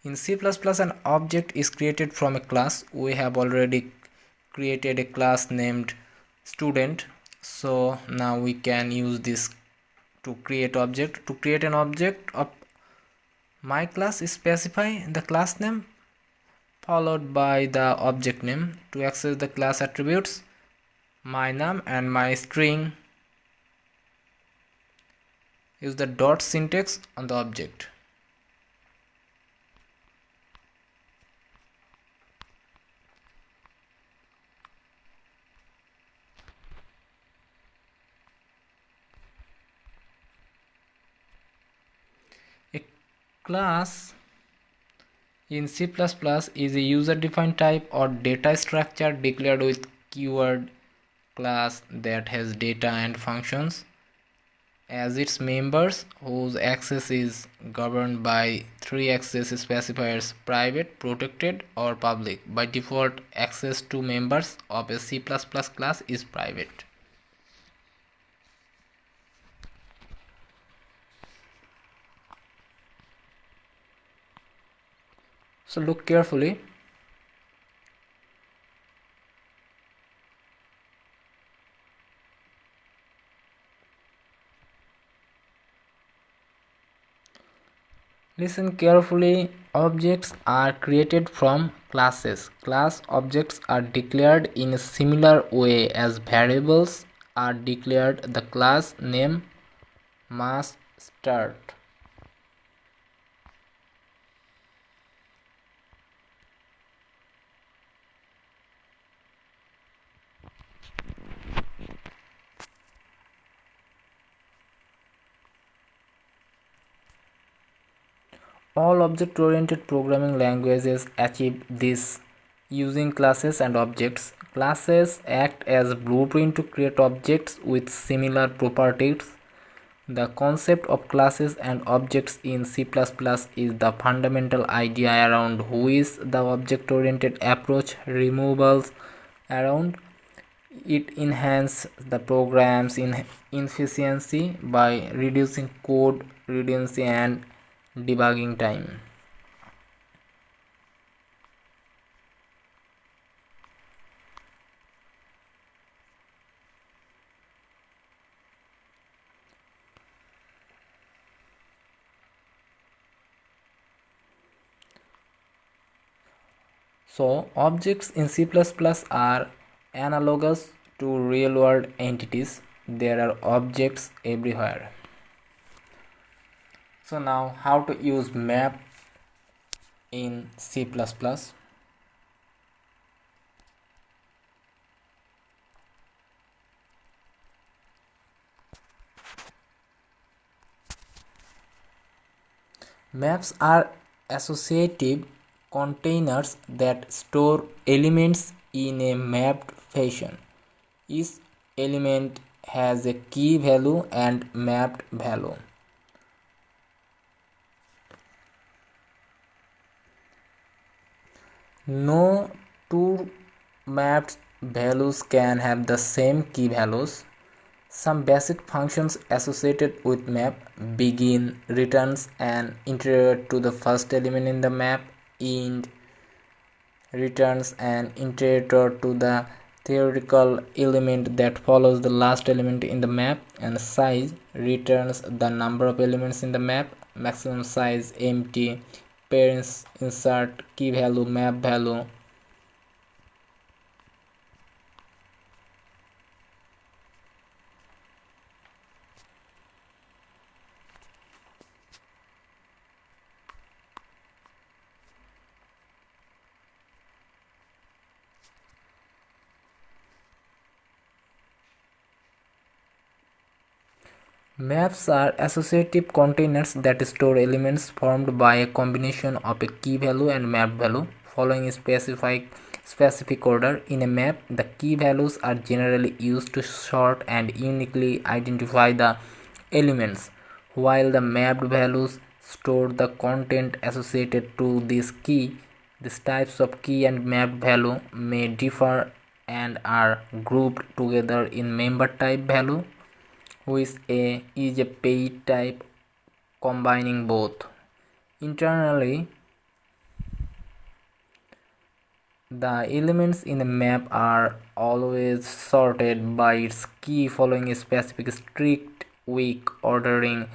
In C++, an object is created from a class. We have already created a class named student. So now we can use this to create object. To create an object of my class, specify the class name followed by the object name. To access the class attributes, my name and my string, Use the dot syntax on the object. A class in C++ is a user-defined type or data structure declared with keyword class that has data and functions as its members, whose access is governed by three access specifiers: private, protected, or public. By default, access to members of a C++ class is private. So look carefully. Listen carefully. Objects are created from classes. Class objects are declared in a similar way as variables are declared. The class name must start. All object-oriented programming languages achieve this using classes and objects. Classes act as a blueprint to create objects with similar properties. The concept of classes and objects in C++ is the fundamental idea around which the object-oriented approach revolves around. It enhances the program's efficiency by reducing code redundancy and debugging time. So objects in C++ are analogous to real-world entities. There are objects everywhere. So now how to use map in C++. Maps are associative containers that store elements in a mapped fashion. Each element has a key value and mapped value. No two mapped values can have the same key values. Some basic functions associated with map: begin, returns an integer to the first element in the map; end returns an integer to the theoretical element that follows the last element in the map; and size returns the number of elements in the map. Maximum size empty, parents insert key value, map value. Maps are associative containers that store elements formed by a combination of a key value and map value following a specific order. In a map, the key values are generally used to sort and uniquely identify the elements, while the mapped values store the content associated to this key. These types of key and mapped value may differ and are grouped together in member type value, which is a page type combining both. Internally, the elements in a map are always sorted by its key following a specific strict weak ordering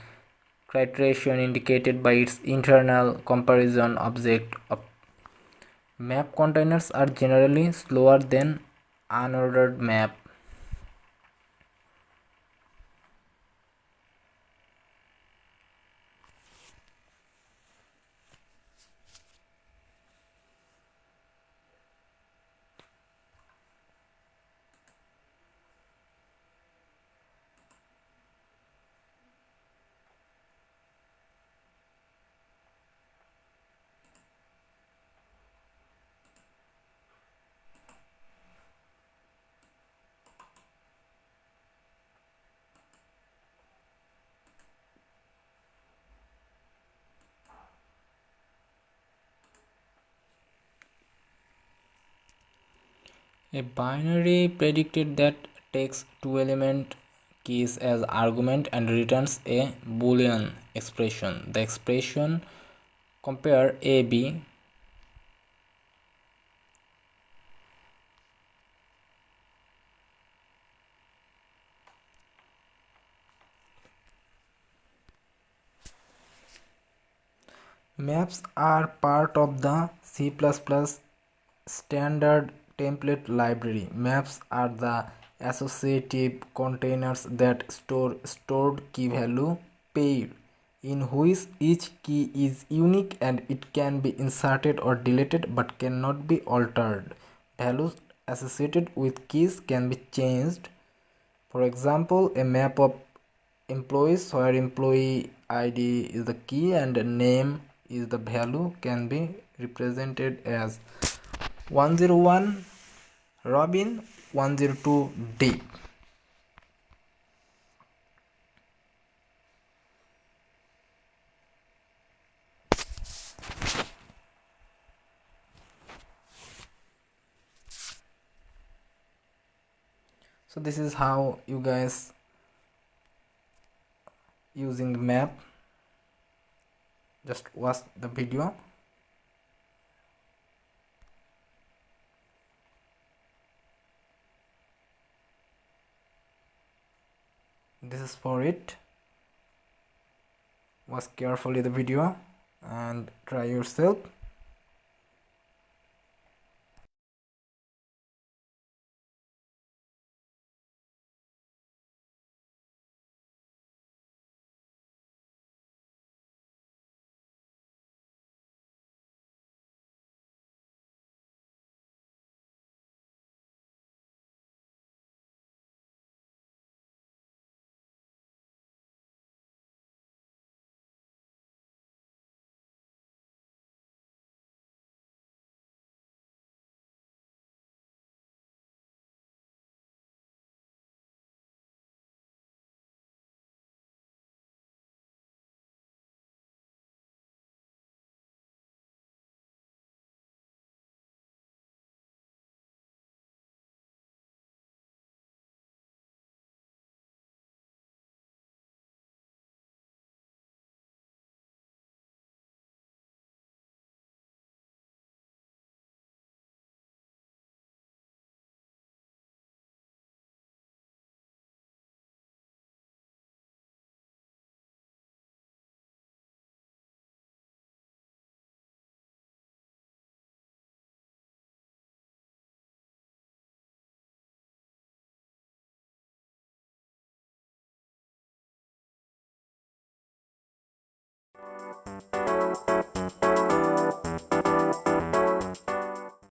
criterion indicated by its internal comparison object. Map containers are generally slower than unordered map. A binary predicate that takes two-element keys as argument and returns a Boolean expression. The expression compare A, B. Maps are part of the C++ standard template library. Maps are the associative containers that store stored key value pair, in which each key is unique and it can be inserted or deleted but cannot be altered. Values associated with keys can be changed. For example, a map of employees where employee ID is the key and name is the value can be represented as 101 Robin, 102 Dick. So this is how you guys using the map. Just watch the video. This is for it. Watch carefully the video and try yourself.